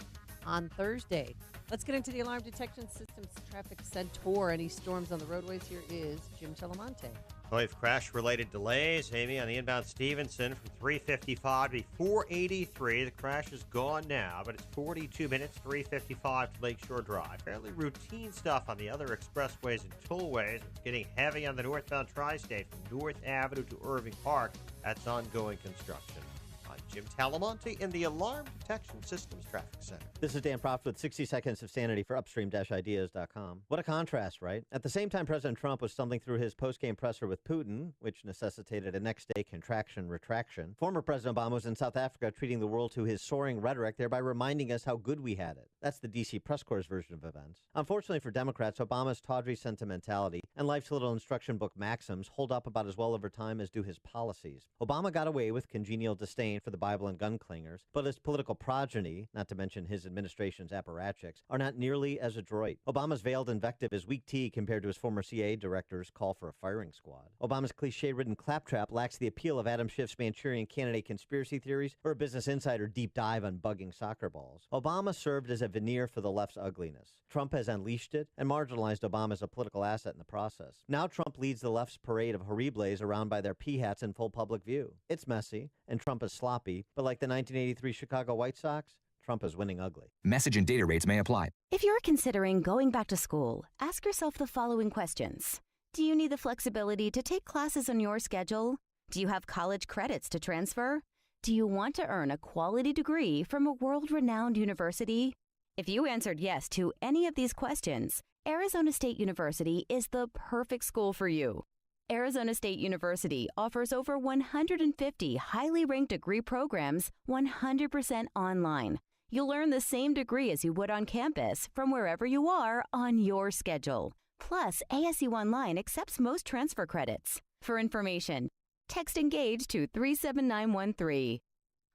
on Thursday. Let's get into the Alarm Detection Systems Traffic Center. Any storms on the roadways? Here is Jim Telemonte. We have crash-related delays, Amy, on the inbound Stevenson from 355 to 483. The crash is gone now, but it's 42 minutes, 355 to Lakeshore Drive. Fairly routine stuff on the other expressways and tollways. It's getting heavy on the northbound Tri-State from North Avenue to Irving Park. That's ongoing construction. I'm Jim Talamonte in the Alarm Detection Systems Traffic Center. This is Dan Proft with 60 Seconds of Sanity for Upstream-Ideas.com. What a contrast, right? At the same time, President Trump was stumbling through his post-game presser with Putin, which necessitated a next-day contraction-retraction. Former President Obama was in South Africa treating the world to his soaring rhetoric, thereby reminding us how good we had it. That's the D.C. press corps' version of events. Unfortunately for Democrats, Obama's tawdry sentimentality and life's little instruction book maxims hold up about as well over time as do his policies. Obama got away with congenial disdain for the the Bible and gun clingers, but his political progeny, not to mention his administration's apparatchiks, are not nearly as adroit. Obama's veiled invective is weak tea compared to his former CIA director's call for a firing squad. Obama's cliche-ridden claptrap lacks the appeal of Adam Schiff's Manchurian Candidate conspiracy theories or a Business Insider deep dive on bugging soccer balls. Obama served as a veneer for the left's ugliness. Trump has unleashed it and marginalized Obama as a political asset in the process. Now Trump leads the left's parade of horribles around by their pea hats in full public view. It's messy, and Trump is sloppy, but like the 1983 Chicago White Sox, Trump is winning ugly. Message and data rates may apply. If you're considering going back to school, ask yourself the following questions. Do you need the flexibility to take classes on your schedule? Do you have college credits to transfer? Do you want to earn a quality degree from a world-renowned university? If you answered yes to any of these questions, Arizona State University is the perfect school for you. Arizona State University offers over 150 highly ranked degree programs 100% online. You'll earn the same degree as you would on campus from wherever you are on your schedule. Plus, ASU Online accepts most transfer credits. For information, text ENGAGE to 37913.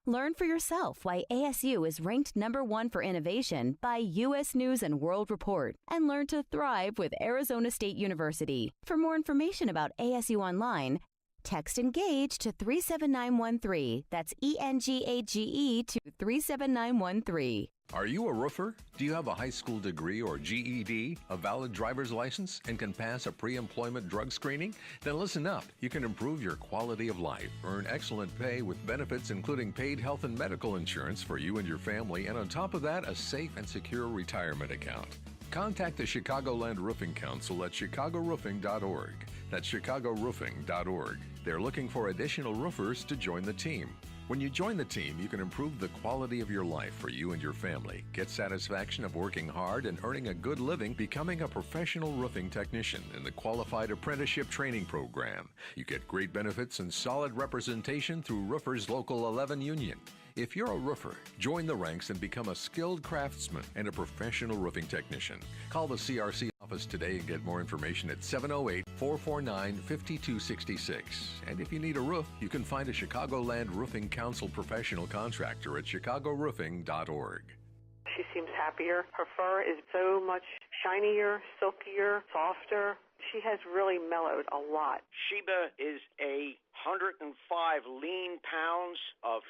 Learn for yourself why ASU is ranked #1 for innovation by U.S. News and World Report, and learn to thrive with Arizona State University. For more information about ASU Online, text ENGAGE to 37913. That's ENGAGE to 37913. Are you a roofer? Do you have a high school degree or GED, a valid driver's license, and can pass a pre-employment drug screening? Then listen up. You can improve your quality of life, earn excellent pay with benefits including paid health and medical insurance for you and your family, and on top of that, a safe and secure retirement account. Contact the Chicagoland Roofing Council at chicagoroofing.org. That's chicagoroofing.org. They're looking for additional roofers to join the team. When you join the team, you can improve the quality of your life for you and your family, get satisfaction of working hard and earning a good living, becoming a professional roofing technician in the Qualified Apprenticeship Training Program. You get great benefits and solid representation through Roofers Local 11 Union. If you're a roofer, join the ranks and become a skilled craftsman and a professional roofing technician. Call the CRC office today and get more information at 708-449-5266. And if you need a roof, you can find a Chicagoland Roofing Council professional contractor at chicagoroofing.org. She seems happier. Her fur is so much shinier, silkier, softer. She has really mellowed a lot. Sheba is a 105 lean pounds of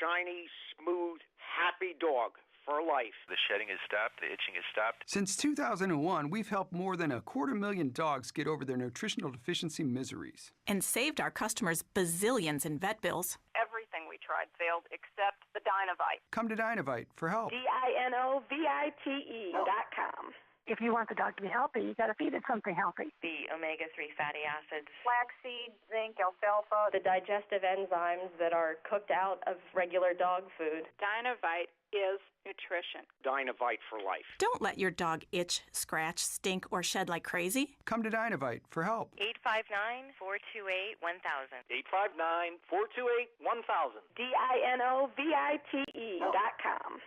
shiny, smooth, happy dog for life. The shedding has stopped. The itching has stopped. Since 2001, we've helped more than 250,000 dogs get over their nutritional deficiency miseries. And saved our customers bazillions in vet bills. Everything we tried failed except the Dinovite. Come to Dinovite for help. DINOVITE.com. If you want the dog to be healthy, you got to feed it something healthy. The omega-3 fatty acids, flaxseed, zinc, alfalfa, the digestive enzymes that are cooked out of regular dog food. Dinovite is nutrition. Dinovite for life. Don't let your dog itch, scratch, stink, or shed like crazy. Come to Dinovite for help. 859-428-1000. 859-428-1000. DINOVITE.com.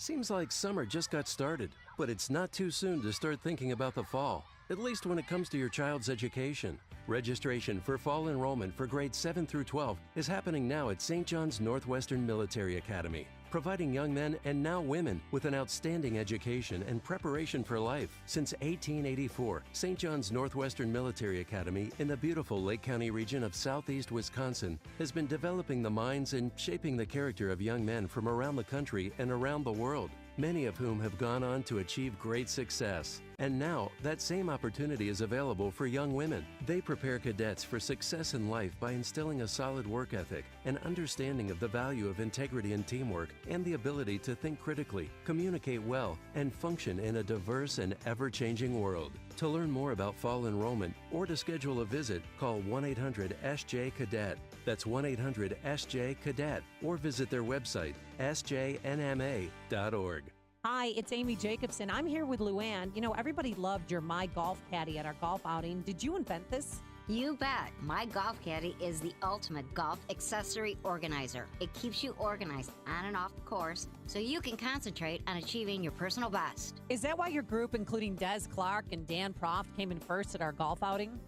Seems like summer just got started, but it's not too soon to start thinking about the fall, at least when it comes to your child's education. Registration for fall enrollment for grades 7 through 12 is happening now at St. John's Northwestern Military Academy, providing young men and now women with an outstanding education and preparation for life. Since 1884, St. John's Northwestern Military Academy in the beautiful Lake County region of southeast Wisconsin has been developing the minds and shaping the character of young men from around the country and around the world, many of whom have gone on to achieve great success. And now, that same opportunity is available for young women. They prepare cadets for success in life by instilling a solid work ethic, an understanding of the value of integrity and teamwork, and the ability to think critically, communicate well, and function in a diverse and ever-changing world. To learn more about fall enrollment or to schedule a visit, call 1-800-SJ-CADET. That's 1-800-SJ-CADET, or visit their website, sjnma.org. Hi, it's Amy Jacobson. I'm here with Luann. You know, everybody loved your My Golf Caddy at our golf outing. Did you invent this? You bet. My Golf Caddy is the ultimate golf accessory organizer. It keeps you organized on and off the course so you can concentrate on achieving your personal best. Is that why your group, including Des Clark and Dan Proft, came in first at our golf outing?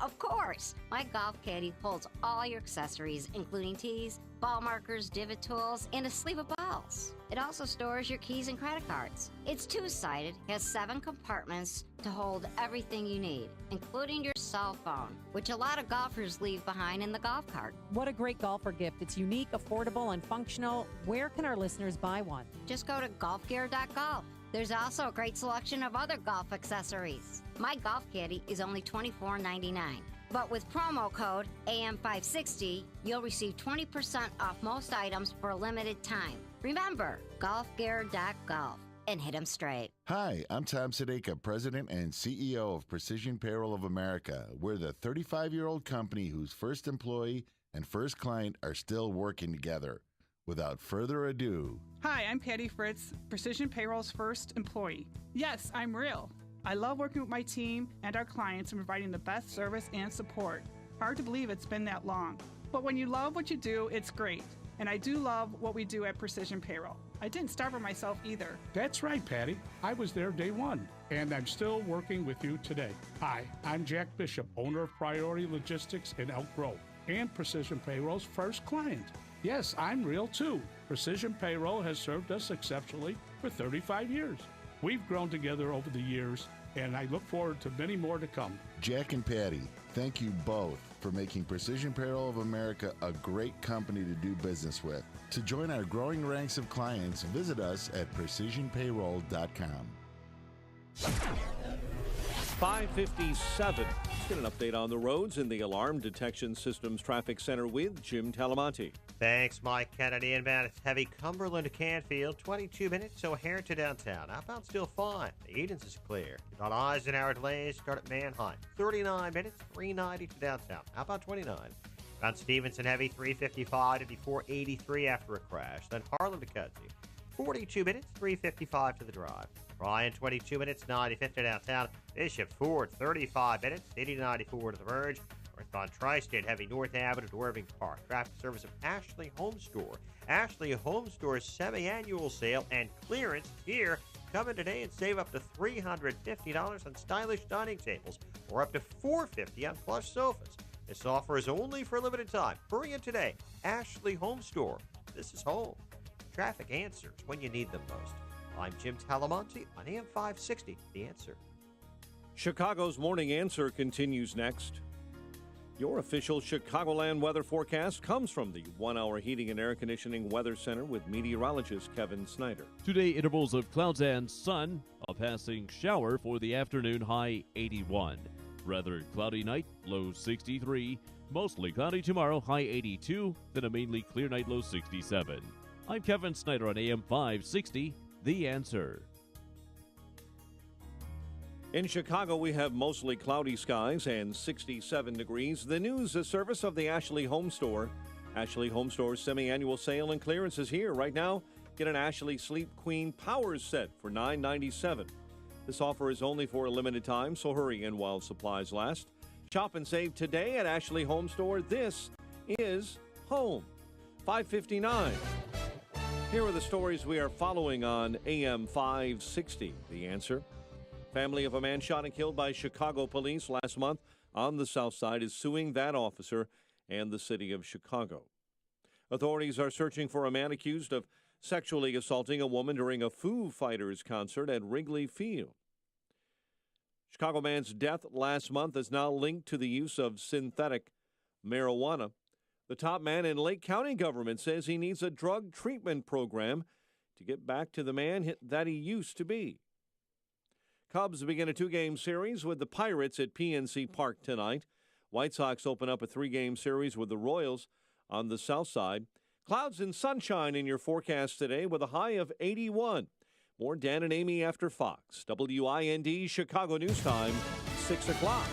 Of course. My Golf Caddy holds all your accessories, including tees, ball markers, divot tools, and a sleeve of balls. It also stores your keys and credit cards. It's two-sided, has 7 compartments to hold everything you need, including your cell phone, which a lot of golfers leave behind in the golf cart. What a great golfer gift. It's unique, affordable, and functional. Where can our listeners buy one? Just go to golfgear.golf. There's also a great selection of other golf accessories. My golf caddy is only $24.99. But with promo code AM560, you'll receive 20% off most items for a limited time. Remember, golfgear.golf and hit 'em straight. Hi, I'm Tom Sadeka, President and CEO of Precision Payroll of America. We're the 35-year-old company whose first employee and first client are still working together. Without further ado. Hi, I'm Patty Fritz, Precision Payroll's first employee. Yes, I'm real. I love working with my team and our clients and providing the best service and support. Hard to believe it's been that long. But when you love what you do, it's great. And I do love what we do at Precision Payroll. I didn't start for myself either. That's right, Patty. I was there day one, and I'm still working with you today. Hi, I'm Jack Bishop, owner of Priority Logistics in Elk Grove and Precision Payroll's first client. Yes, I'm real too. Precision Payroll has served us exceptionally for 35 years. We've grown together over the years, and I look forward to many more to come. Jack and Patty, thank you both for making Precision Payroll of America a great company to do business with. To join our growing ranks of clients, visit us at precisionpayroll.com. 5:57. Let's get an update on the roads in the Alarm Detection Systems Traffic Center with Jim Talamonte. Thanks, Mike Kennedy. Inbound, it's heavy Cumberland to Canfield, 22 minutes, O'Hare to downtown. Outbound still fine. The Edens is clear. On Eisenhower delays, start at Manheim. 39 minutes, 390 to downtown. Outbound 29. On Stevenson, heavy 355 to 483 after a crash. Then Harlem to Cudsey. 42 minutes, 355 to the drive. Ryan, 22 minutes, 95 to downtown. Bishop Ford, 35 minutes, 80-94 to the merge. On Tri-State, heavy North Avenue to Irving Park. Traffic service of Ashley Home Store. Ashley Home Store's semi-annual sale and clearance here. Come in today and save up to $350 on stylish dining tables or up to $450 on plush sofas. This offer is only for a limited time. Hurry in today. Ashley Home Store. This is home. Traffic answers when you need them most. I'm Jim Talamonte on AM 560, The Answer. Chicago's Morning Answer continues next. Your official Chicagoland weather forecast comes from the 1-hour heating and air conditioning weather center with meteorologist Kevin Snyder. Today, intervals of clouds and sun, a passing shower for the afternoon, high 81. Rather cloudy night, low 63. Mostly cloudy tomorrow, high 82. Then a mainly clear night, low 67. I'm Kevin Snyder on AM 560, The Answer. In Chicago, we have mostly cloudy skies and 67 degrees. The news, a service of the Ashley Home Store. Ashley Home Store's semi-annual sale and clearance is here. Right now, get an Ashley Sleep Queen Power Set for $9.97. This offer is only for a limited time, so hurry in while supplies last. Shop and save today at Ashley Home Store. This is home. 5:59. Here are the stories we are following on AM 560. The Answer. Family of a man shot and killed by Chicago police last month on the South Side is suing that officer and the city of Chicago. Authorities are searching for a man accused of sexually assaulting a woman during a Foo Fighters concert at Wrigley Field. Chicago man's death last month is now linked to the use of synthetic marijuana. The top man in Lake County government says he needs a drug treatment program to get back to the man that he used to be. Cubs begin a 2-game series with the Pirates at PNC Park tonight. White Sox open up a 3-game series with the Royals on the south side. Clouds and sunshine in your forecast today with a high of 81. More Dan and Amy after Fox. WIND Chicago News Time, 6 o'clock.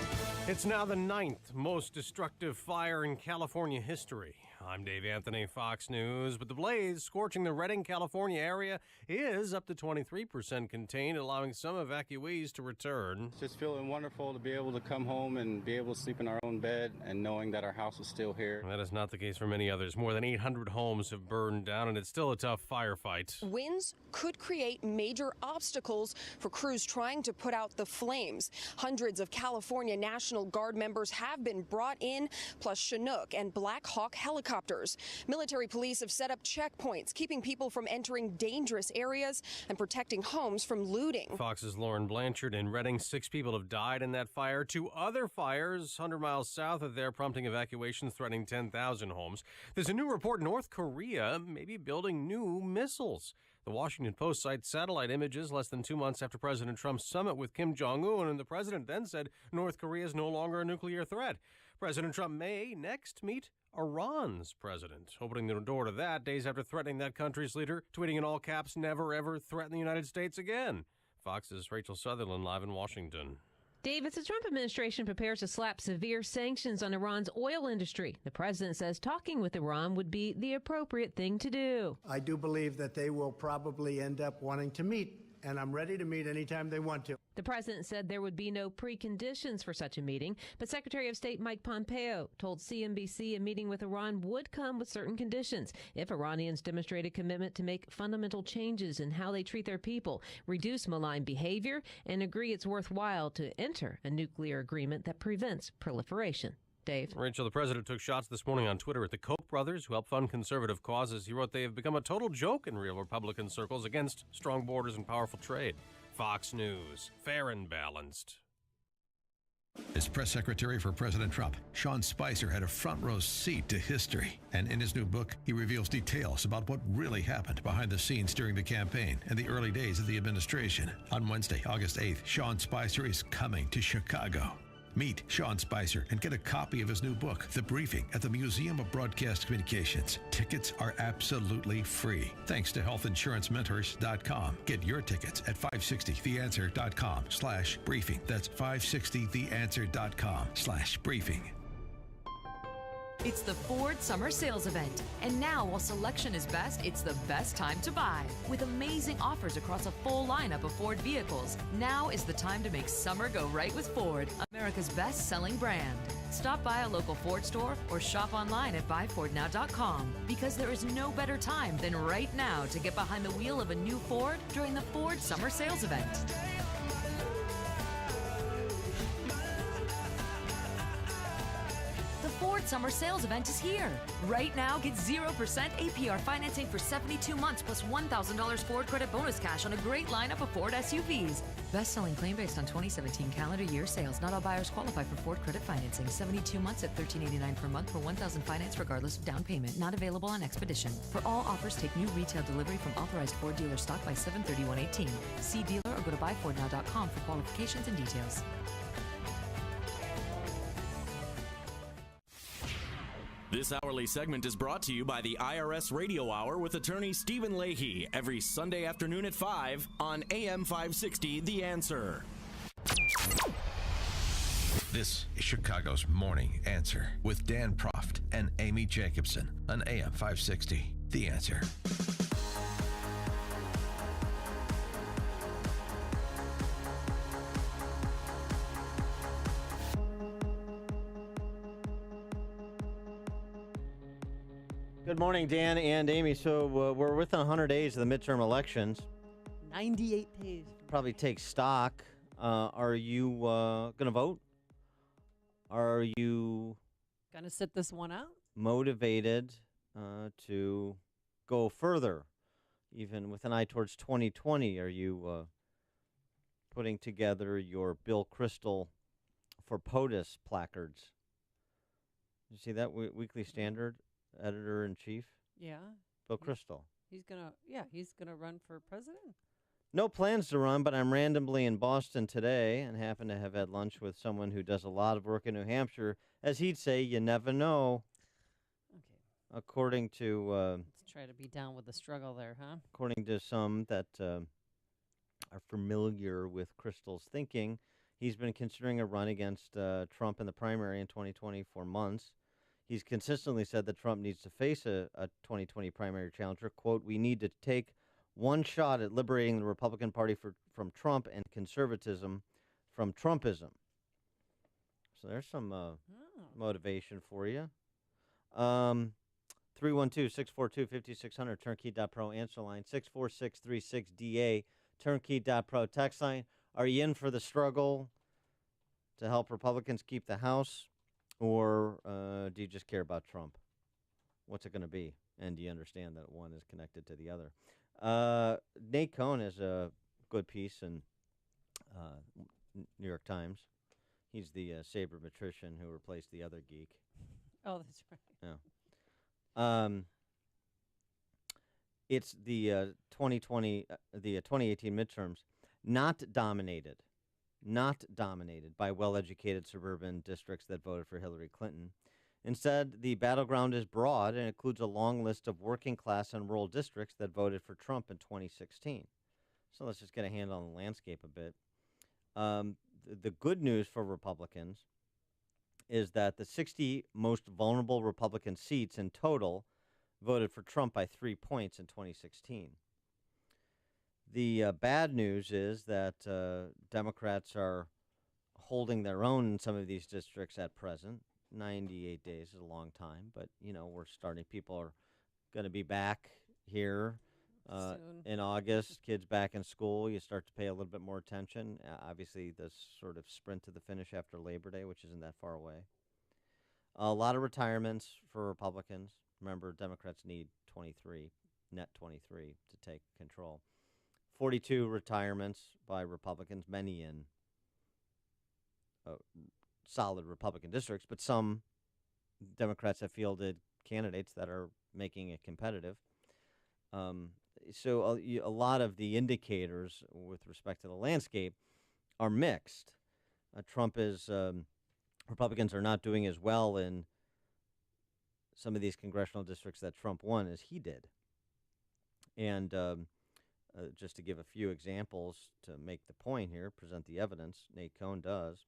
It's now the 9th most destructive fire in California history. I'm Dave Anthony, Fox News. But the blaze scorching the Redding, California area is up to 23% contained, allowing some evacuees to return. It's just feeling wonderful to be able to come home and be able to sleep in our own bed and knowing that our house is still here. That is not the case for many others. More than 800 homes have burned down, and it's still a tough firefight. Winds could create major obstacles for crews trying to put out the flames. Hundreds of California National Guard members have been brought in, plus Chinook and Black Hawk helicopters helicopters. Military police have set up checkpoints, keeping people from entering dangerous areas and protecting homes from looting. Fox's Lauren Blanchard in Reading. 6 people have died in that fire. 2 other fires 100 miles south of there, prompting evacuations, threatening 10,000 homes. There's a new report North Korea may be building new missiles. The Washington Post cites satellite images less than 2 months after President Trump's summit with Kim Jong-un, and the president then said North Korea is no longer a nuclear threat. President Trump may next meet Iran's president, opening the door to that days after threatening that country's leader, tweeting in all caps, "Never ever threaten the United States again." Fox's Rachel Sutherland live in Washington. Dave, as the Trump administration prepares to slap severe sanctions on Iran's oil industry, the president says talking with Iran would be the appropriate thing to do. I do believe that they will probably end up wanting to meet, and I'm ready to meet anytime they want to. The president said there would be no preconditions for such a meeting, but Secretary of State Mike Pompeo told CNBC a meeting with Iran would come with certain conditions if Iranians demonstrate a commitment to make fundamental changes in how they treat their people, reduce malign behavior, and agree it's worthwhile to enter a nuclear agreement that prevents proliferation. Dave. Rachel, the president took shots this morning on Twitter at the Koch brothers, who help fund conservative causes. He wrote they have become a total joke in real Republican circles against strong borders and powerful trade. Fox News, fair and balanced. As press secretary for President Trump, Sean Spicer had a front row seat to history. And in his new book, he reveals details about what really happened behind the scenes during the campaign and the early days of the administration. On Wednesday, August 8th, Sean Spicer is coming to Chicago. Meet Sean Spicer and get a copy of his new book, The Briefing, at the Museum of Broadcast Communications. Tickets are absolutely free. Thanks to healthinsurancementors.com. Get your tickets at 560theanswer.com/briefing. That's 560theanswer.com/briefing. It's the Ford Summer Sales Event. And now, while selection is best, it's the best time to buy. With amazing offers across a full lineup of Ford vehicles, now is the time to make summer go right with Ford, America's best-selling brand. Stop by a local Ford store or shop online at buyfordnow.com, because there is no better time than right now to get behind the wheel of a new Ford during the Ford Summer Sales Event. Ford Summer Sales Event is here. Right now, get 0% APR financing for 72 months plus $1,000 Ford credit bonus cash on a great lineup of Ford SUVs. Best-selling claim based on 2017 calendar year sales. Not all buyers qualify for Ford credit financing. 72 months at $1,389 per month for $1,000 finance regardless of down payment. Not available on Expedition. For all offers, take new retail delivery from authorized Ford dealer stock by 7/31/18. See dealer or go to buyfordnow.com for qualifications and details. This hourly segment is brought to you by the IRS Radio Hour with attorney Stephen Leahy every Sunday afternoon at 5 on AM 560 The Answer. This is Chicago's Morning Answer with Dan Proft and Amy Jacobson on AM 560 The Answer. Good morning, Dan and Amy. So we're within 100 days of the midterm elections. 98 days. Probably take stock. Are you going to vote? Are you going to sit this one out? Motivated to go further, even with an eye towards 2020? Are you putting together your Bill Kristol for POTUS placards? You see that Weekly Standard? Editor-in-chief? Yeah. Bill Kristol. He's gonna run for president? No plans to run, but I'm randomly in Boston today and happen to have had lunch with someone who does a lot of work in New Hampshire. As he'd say, you never know. Okay. According to... let's try to be down with the struggle there, huh? According to some that are familiar with Kristol's thinking, he's been considering a run against Trump in the primary in 2020 for months. He's consistently said that Trump needs to face a 2020 primary challenger. Quote, "We need to take one shot at liberating the Republican Party from Trump and conservatism from Trumpism." So there's some motivation for you. 312-642-5600, turnkey.pro, answer line, 64636DA, turnkey.pro, text line. Are you in for the struggle to help Republicans keep the House? Or do you just care about Trump? What's it going to be? And do you understand that one is connected to the other? Nate Cohn has a good piece in New York Times. He's the sabermetrician who replaced the other geek. Oh, that's right. Yeah. It's the 2018 midterms, not dominated by well-educated suburban districts that voted for Hillary Clinton. Instead, the battleground is broad and includes a long list of working-class and rural districts that voted for Trump in 2016. So let's just get a handle on the landscape a bit. The good news for Republicans is that the 60 most vulnerable Republican seats in total voted for Trump by 3 points in 2016. The bad news is that Democrats are holding their own in some of these districts at present. 98 days is a long time, but, we're starting. People are going to be back here in August. Kids back in school. You start to pay a little bit more attention. Obviously, the sort of sprint to the finish after Labor Day, which isn't that far away. A lot of retirements for Republicans. Remember, Democrats need 23 to take control. 42 retirements by Republicans, many in solid Republican districts, but some Democrats have fielded candidates that are making it competitive. So a lot of the indicators with respect to the landscape are mixed. Republicans are not doing as well in some of these congressional districts that Trump won as he did. And just to give a few examples to make the point here, present the evidence, Nate Cohn does.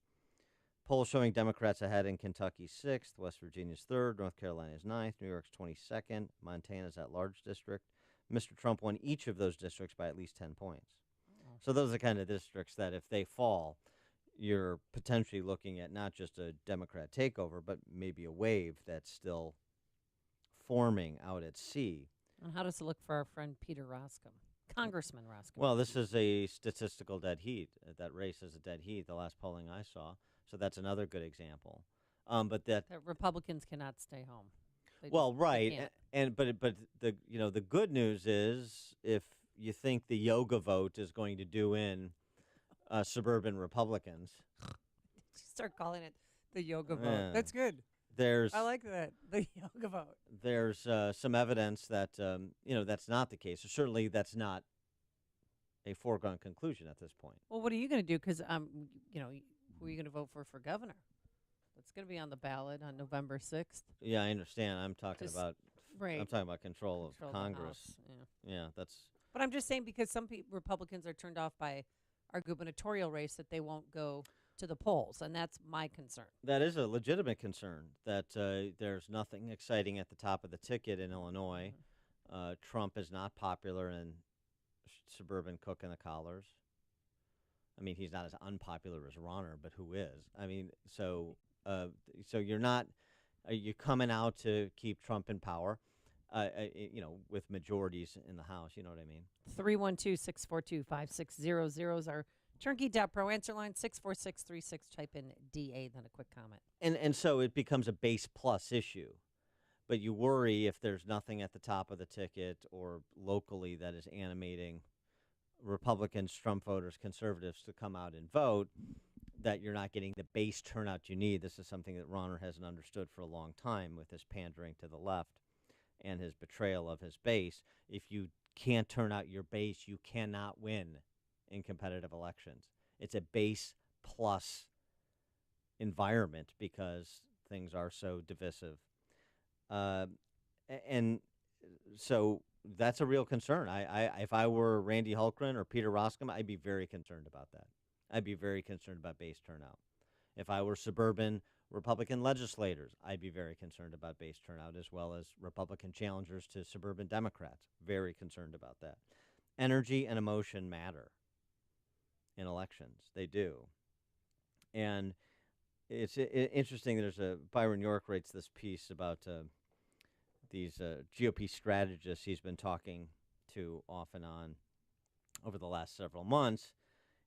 Polls showing Democrats ahead in Kentucky 6th, West Virginia's 3rd, North Carolina's 9th, New York's 22nd, Montana's at-large district. Mr. Trump won each of those districts by at least 10 points. Oh. So those are the kind of districts that if they fall, you're potentially looking at not just a Democrat takeover, but maybe a wave that's still forming out at sea. And how does it look for our friend Peter Roskam, Congressman Roskam? Well, this is a statistical dead heat. That race is a dead heat, the last polling I saw. So that's another good example. But that Republicans cannot stay home. Right, but the good news is if you think the yoga vote is going to do in suburban Republicans, start calling it the yoga vote. That's good. I like that, the yoga vote. There's some evidence that that's not the case. Certainly, that's not a foregone conclusion at this point. Well, what are you going to do? Because who are you going to vote for governor? It's going to be on the ballot on November 6th. Yeah, I understand. I'm talking about control of Congress. Yeah, that's. But I'm just saying because some Republicans are turned off by our gubernatorial race that they won't go to the polls, and that's my concern. That is a legitimate concern that there's nothing exciting at the top of the ticket in Illinois. Mm-hmm. Trump is not popular in suburban cook and the collars. I mean, he's not as unpopular as Rauner, but who is? I mean, so you're not. Are you coming out to keep Trump in power? With majorities in the House, you know what I mean? 312-642-5600 is our Turnkey.pro answer line, 64636. Type in DA, then a quick comment. And so it becomes a base plus issue. But you worry if there's nothing at the top of the ticket or locally that is animating Republicans, Trump voters, conservatives to come out and vote, that you're not getting the base turnout you need. This is something that Rauner hasn't understood for a long time with his pandering to the left and his betrayal of his base. If you can't turn out your base, you cannot win in competitive elections. It's a base plus environment because things are so divisive. And so that's a real concern. If I were Randy Hultgren or Peter Roskam, I'd be very concerned about that. I'd be very concerned about base turnout. If I were suburban Republican legislators, I'd be very concerned about base turnout, as well as Republican challengers to suburban Democrats. Very concerned about that. Energy and emotion matter in elections. They do. And it's interesting. There's Byron York writes this piece about these GOP strategists he's been talking to off and on over the last several months,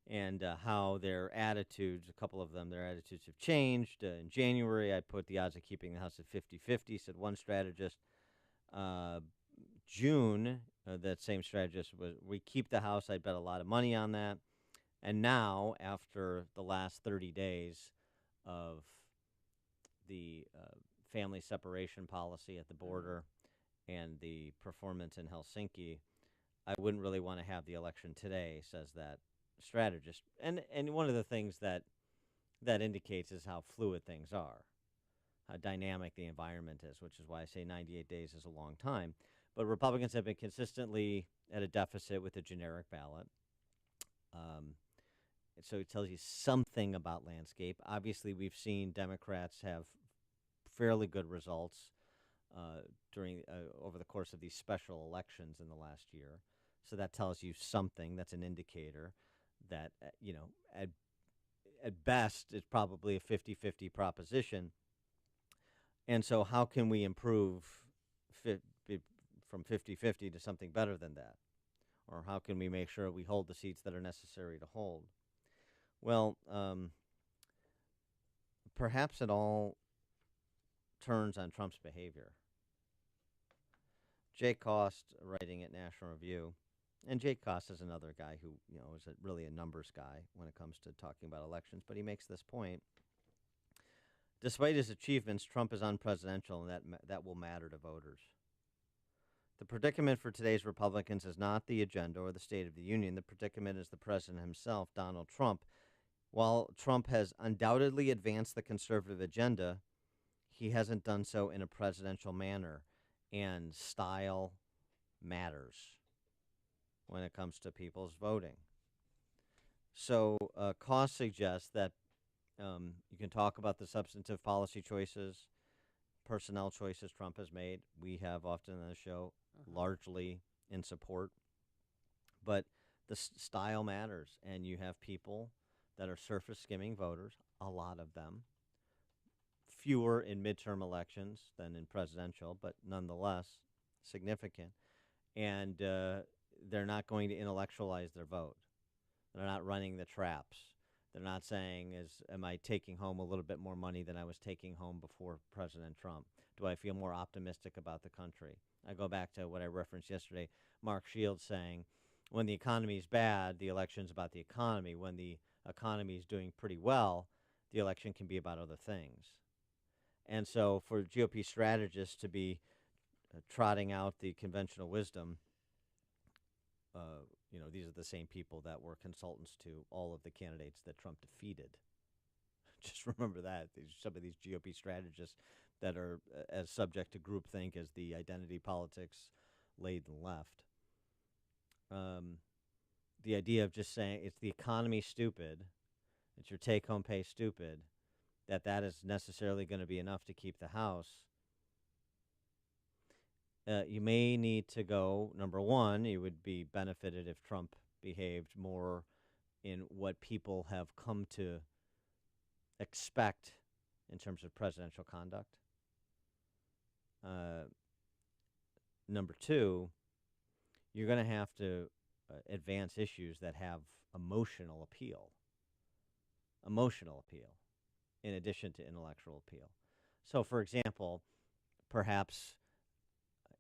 and how their attitudes, a couple of them, their attitudes have changed. In January, I put the odds of keeping the House at 50-50, said one strategist. June, that same strategist was, we keep the house. I'd bet a lot of money on that. And now, after the last 30 days of the family separation policy at the border and the performance in Helsinki, I wouldn't really want to have the election today, says that strategist. And one of the things that indicates is how fluid things are, how dynamic the environment is, which is why I say 98 days is a long time. But Republicans have been consistently at a deficit with the generic ballot. So it tells you something about landscape. Obviously, we've seen Democrats have fairly good results over the course of these special elections in the last year. So that tells you something. That's an indicator that, at best, it's probably a 50-50 proposition. And so how can we improve from 50-50 to something better than that? Or how can we make sure we hold the seats that are necessary to hold? Well, perhaps it all turns on Trump's behavior. Jay Cost, writing at National Review, and Jay Cost is another guy who, is really a numbers guy when it comes to talking about elections, but he makes this point. Despite his achievements, Trump is unpresidential, and that will matter to voters. The predicament for today's Republicans is not the agenda or the State of the Union. The predicament is the president himself, Donald Trump. While Trump has undoubtedly advanced the conservative agenda, he hasn't done so in a presidential manner, and style matters when it comes to people's voting. So Cost suggests that you can talk about the substantive policy choices, personnel choices Trump has made. We have often on the show, largely in support. But the style matters, and you have people that are surface skimming voters, a lot of them, fewer in midterm elections than in presidential, but nonetheless significant. And they're not going to intellectualize their vote. They're not running the traps. They're not saying, am I taking home a little bit more money than I was taking home before President Trump? Do I feel more optimistic about the country? I go back to what I referenced yesterday, Mark Shields saying, when the economy is bad, the election's about the economy. When the economy is doing pretty well, the election can be about other things. And so for GOP strategists to be trotting out the conventional wisdom, these are the same people that were consultants to all of the candidates that Trump defeated. Just remember that. Some of these GOP strategists that are as subject to groupthink as the identity politics laden left. The idea of just saying it's the economy stupid, it's your take-home pay stupid, that is necessarily going to be enough to keep the House. You may need to go, number one, you would be benefited if Trump behaved more in what people have come to expect in terms of presidential conduct. Number two, you're going to have to advance issues that have emotional appeal in addition to intellectual appeal. So, for example, perhaps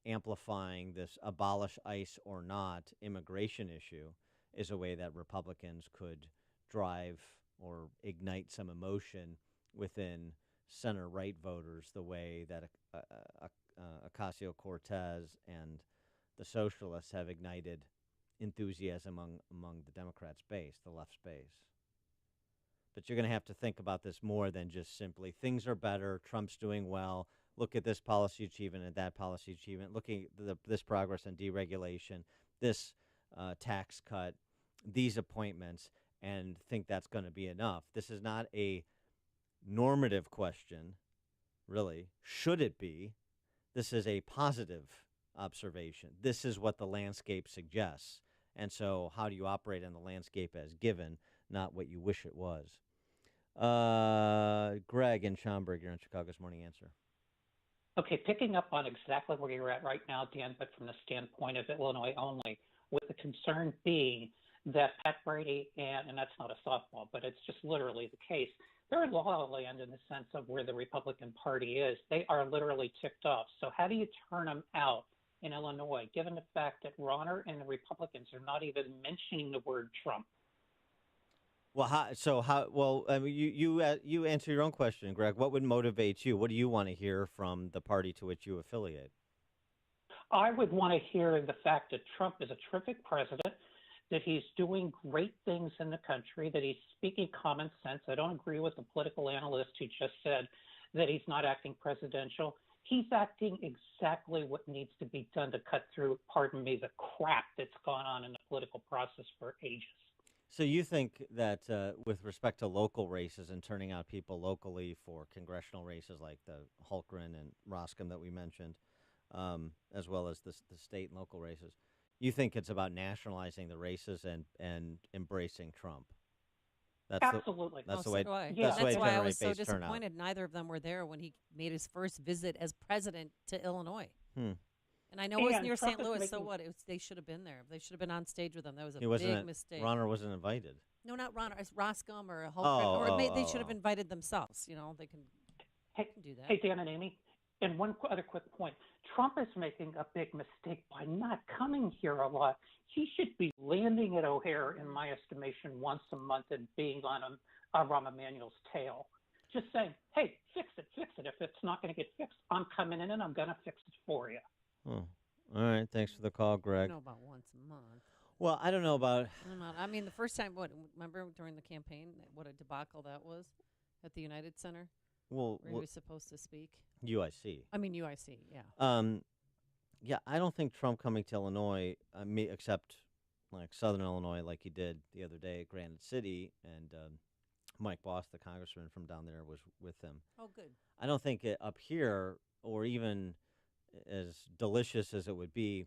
amplifying this abolish ICE or not immigration issue is a way that Republicans could drive or ignite some emotion within center-right voters the way that Ocasio-Cortez and the socialists have ignited enthusiasm among the Democrats' base, the left's base. But you're going to have to think about this more than just simply things are better, Trump's doing well, look at this policy achievement and that policy achievement, looking at this progress on deregulation, this tax cut, these appointments, and think that's going to be enough. This is not a normative question, really. Should it be? This is a positive observation. This is what the landscape suggests. And so how do you operate in the landscape as given, not what you wish it was? Greg in Schaumburg, you're on Chicago's Morning Answer. Okay, picking up on exactly where you're at right now, Dan, but from the standpoint of Illinois only, with the concern being that Pat Brady, and that's not a softball, but it's just literally the case, they're in La La Land in the sense of where the Republican Party is. They are literally ticked off. So how do you turn them out in Illinois, given the fact that Ronner and the Republicans are not even mentioning the word Trump? Well, you answer your own question, Greg. What would motivate you? What do you want to hear from the party to which you affiliate? I would want to hear the fact that Trump is a terrific president, that he's doing great things in the country, that he's speaking common sense. I don't agree with the political analyst who just said that he's not acting presidential. He's acting exactly what needs to be done to cut through, pardon me, the crap that's gone on in the political process for ages. So you think that with respect to local races and turning out people locally for congressional races like the Hultgren and Roscom that we mentioned, as well as the state and local races, you think it's about nationalizing the races and embracing Trump? Absolutely. That's the way I was so disappointed. Neither of them were there when he made his first visit as president to Illinois. And I know it was near St. Louis, so what? They should have been there. They should have been on stage with them. That was a big mistake. Ronner wasn't invited. No, not Ronner. It's Roscom or Hultgren. They should have invited themselves. You know, they can do that. Hey, Dan and Amy, and one other quick point. Trump is making a big mistake by not coming here a lot. He should be landing at O'Hare, in my estimation, once a month and being on Rahm Emanuel's tail. Just saying, hey, fix it. If it's not going to get fixed, I'm coming in and I'm going to fix it for you. Oh, all right. Thanks for the call, Greg. I don't know about once a month. Well, I don't know about. I mean, the first time, remember during the campaign, what a debacle that was at the United Center? Where he was supposed to speak? UIC. I mean, UIC, yeah. Yeah, I don't think Trump coming to Illinois, except like Southern Illinois, like he did the other day at Granite City, and Mike Boss, the congressman from down there, was with him. Oh, good. I don't think up here, or even as delicious as it would be,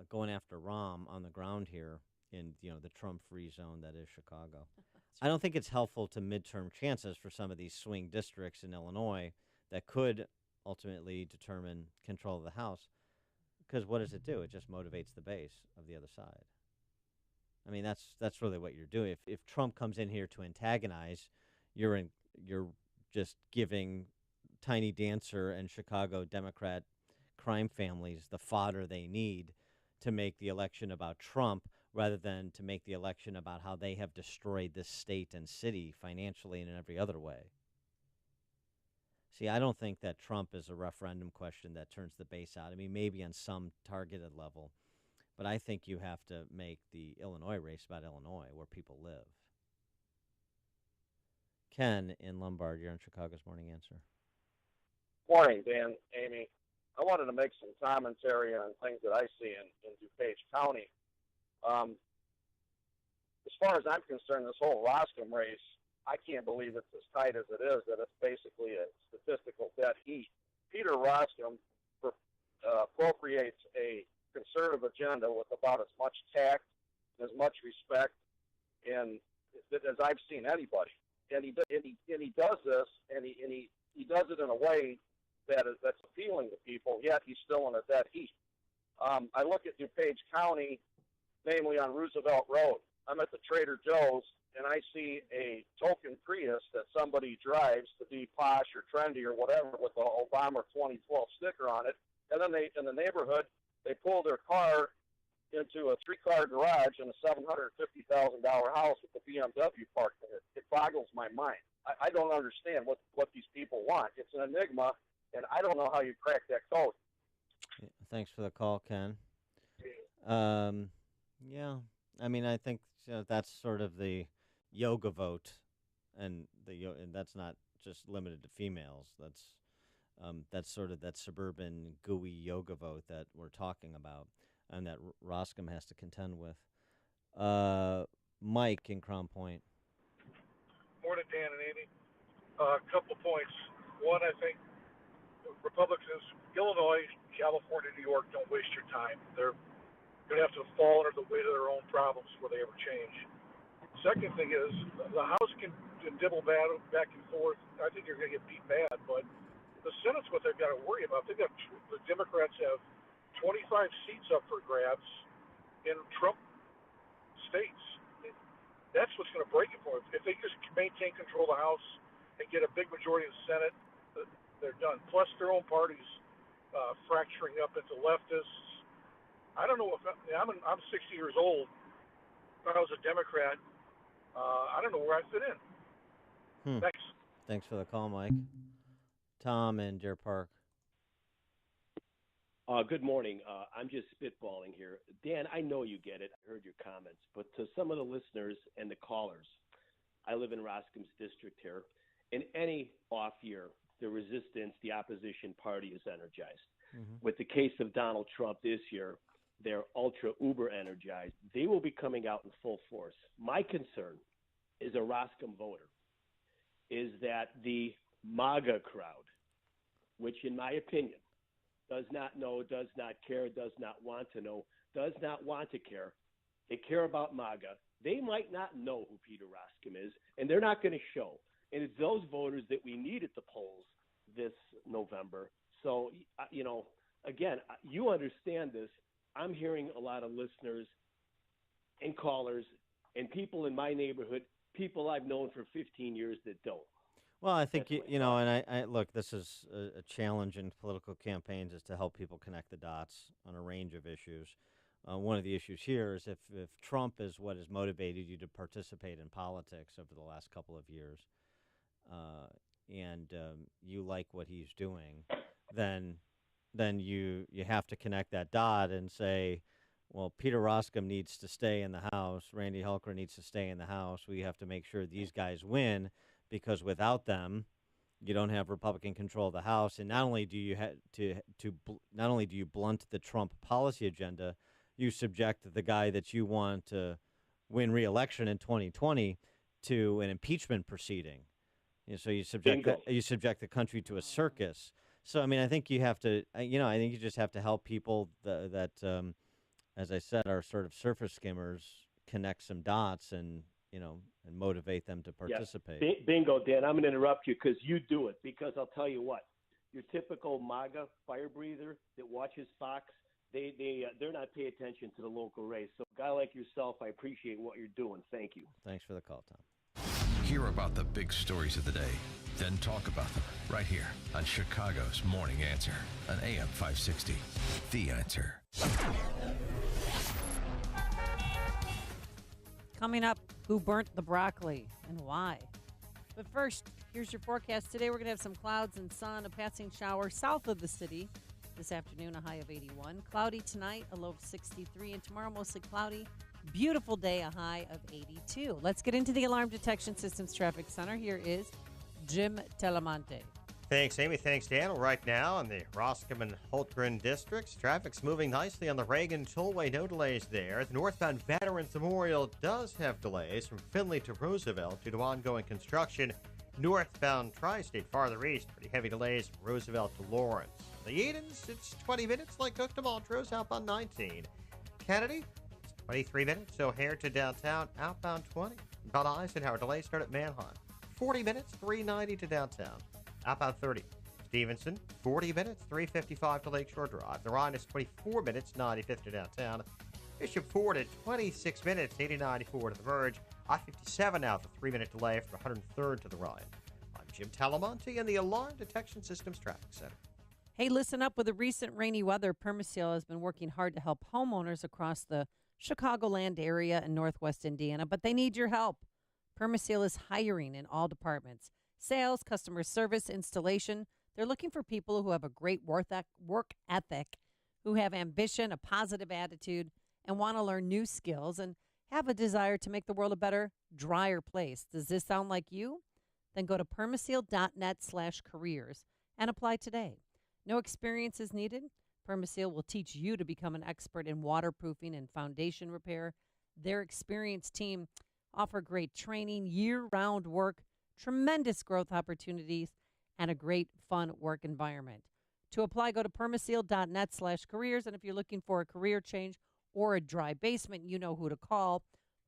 going after Rahm on the ground here in the Trump-free zone that is Chicago. I don't think it's helpful to midterm chances for some of these swing districts in Illinois that could ultimately determine control of the House. Because what does it do? It just motivates the base of the other side. I mean, that's really what you're doing. If Trump comes in here to antagonize, you're just giving Tiny Dancer and Chicago Democrat crime families the fodder they need to make the election about Trump, rather than to make the election about how they have destroyed this state and city financially and in every other way. See, I don't think that Trump is a referendum question that turns the base out. I mean, maybe on some targeted level, but I think you have to make the Illinois race about Illinois, where people live. Ken in Lombard, you're on Chicago's Morning Answer. Morning, Dan, Amy. I wanted to make some commentary on things that I see in DuPage County. As far as I'm concerned, this whole Roscom race, I can't believe it's as tight as it is, that it's basically a statistical dead heat. Peter Roscom appropriates a conservative agenda with about as much tact and as much respect as I've seen anybody. And he does this, and he does it in a way that's appealing to people, yet he's still in a dead heat. I look at DuPage County, namely on Roosevelt Road. I'm at the Trader Joe's, and I see a token Prius that somebody drives to be posh or trendy or whatever with the Obama 2012 sticker on it. And then in the neighborhood, they pull their car into a 3-car garage in a $750,000 house with the BMW parked in it. It boggles my mind. I don't understand what these people want. It's an enigma, and I don't know how you crack that code. Thanks for the call, Ken. Yeah, I mean, I think that's sort of the yoga vote, and that's not just limited to females. That's sort of that suburban gooey yoga vote that we're talking about, and that Roscom has to contend with. Mike in Crown Point. Morning, Dan and Amy. A couple points. One, I think Republicans, Illinois, California, New York, don't waste your time. They're going to have to fall under the weight of their own problems before they ever change. Second thing is, the House can dibble back and forth. I think they're going to get beat bad, but the Senate's what they've got to worry about. The Democrats have 25 seats up for grabs in Trump states. That's what's going to break it for them. If they just maintain control of the House get a big majority in the Senate, they're done. Plus, their own party's fracturing up into leftists. I don't know if I'm 60 years old. If I was a Democrat, I don't know where I'd fit in. Thanks. Thanks for the call, Mike. Tom in Deer Park. Good morning. I'm just spitballing here. Dan, I know you get it. I heard your comments. But to some of the listeners and the callers, I live in Roscom's district here. In any off year, the resistance, the opposition party is energized. With the case of Donald Trump this year, they're ultra uber energized. They will be coming out in full force. My concern is a Roscom voter is that the MAGA crowd, which in my opinion does not know, does not care, does not want to know, does not want to care. They care about MAGA. They might not know who Peter Roscom is, and they're not going to show. And it's those voters that we need at the polls this November. So, again, you understand this. I'm hearing a lot of listeners and callers and people in my neighborhood, people I've known for 15 years that don't. Well, I think, and I look, this is a challenge in political campaigns is to help people connect the dots on a range of issues. One of the issues here is if Trump is what has motivated you to participate in politics over the last couple of years, and you like what he's doing, then you have to connect that dot and say, well, Peter Roscom needs to stay in the House. Randy Hulker needs to stay in the House. We have to make sure these guys win, because without them, you don't have Republican control of the House. And not only do you not only do you blunt the Trump policy agenda, you subject the guy that you want to win re-election in 2020 to an impeachment proceeding. So you subject the country to a circus. So I mean, I think you have to. I think you just have to help people that as I said, are sort of surface skimmers connect some dots and motivate them to participate. Yeah. Bingo, Dan. I'm going to interrupt you because you do it. Because I'll tell you what, your typical MAGA fire breather that watches Fox, they're not paying attention to the local race. So a guy like yourself, I appreciate what you're doing. Thank you. Thanks for the call, Tom. Hear about the big stories of the day, then talk about them right here on Chicago's Morning Answer on AM 560. The Answer. Coming up, who burnt the broccoli and why? But first, here's your forecast. Today we're going to have some clouds and sun, a passing shower south of the city. This afternoon, a high of 81. Cloudy tonight, a low of 63. And tomorrow, mostly cloudy. Beautiful day, a high of 82. Let's get into the Alarm Detection Systems Traffic Center. Here is Jim Telemonte. Thanks, Amy. Thanks, Dan. Well, right now in the Roscom and Hultgren districts, traffic's moving nicely on the Reagan Tollway. No delays there. The northbound Veterans Memorial does have delays from Finley to Roosevelt due to ongoing construction. Northbound Tri-State farther east, pretty heavy delays from Roosevelt to Lawrence. The Edens, it's 20 minutes like Cook to Montrose, outbound 19. Kennedy, it's 23 minutes. O'Hare to downtown, outbound 20. About Eisenhower, delays start at Manheim. 40 minutes, 390 to downtown. Outbound 30. Stevenson, 40 minutes, 355 to Lakeshore Drive. The Rhine is 24 minutes, 95th to downtown. Bishop Ford at 26 minutes, 8094 to the Verge. I-57 now with a 3-minute delay from 103rd to the Rhine. I'm Jim Talamonte in the Alarm Detection Systems Traffic Center. Hey, listen up. With the recent rainy weather, Permaseal has been working hard to help homeowners across the Chicagoland area and Northwest Indiana, but they need your help. Permaseal is hiring in all departments. Sales, customer service, installation. They're looking for people who have a great work ethic, who have ambition, a positive attitude, and want to learn new skills and have a desire to make the world a better, drier place. Does this sound like you? Then go to permaseal.net/careers and apply today. No experience is needed. Permaseal will teach you to become an expert in waterproofing and foundation repair. Their experienced team offer great training, year-round work, tremendous growth opportunities, and a great fun work environment. To apply, go to permaseal.net/careers. And if you're looking for a career change or a dry basement, you know who to call.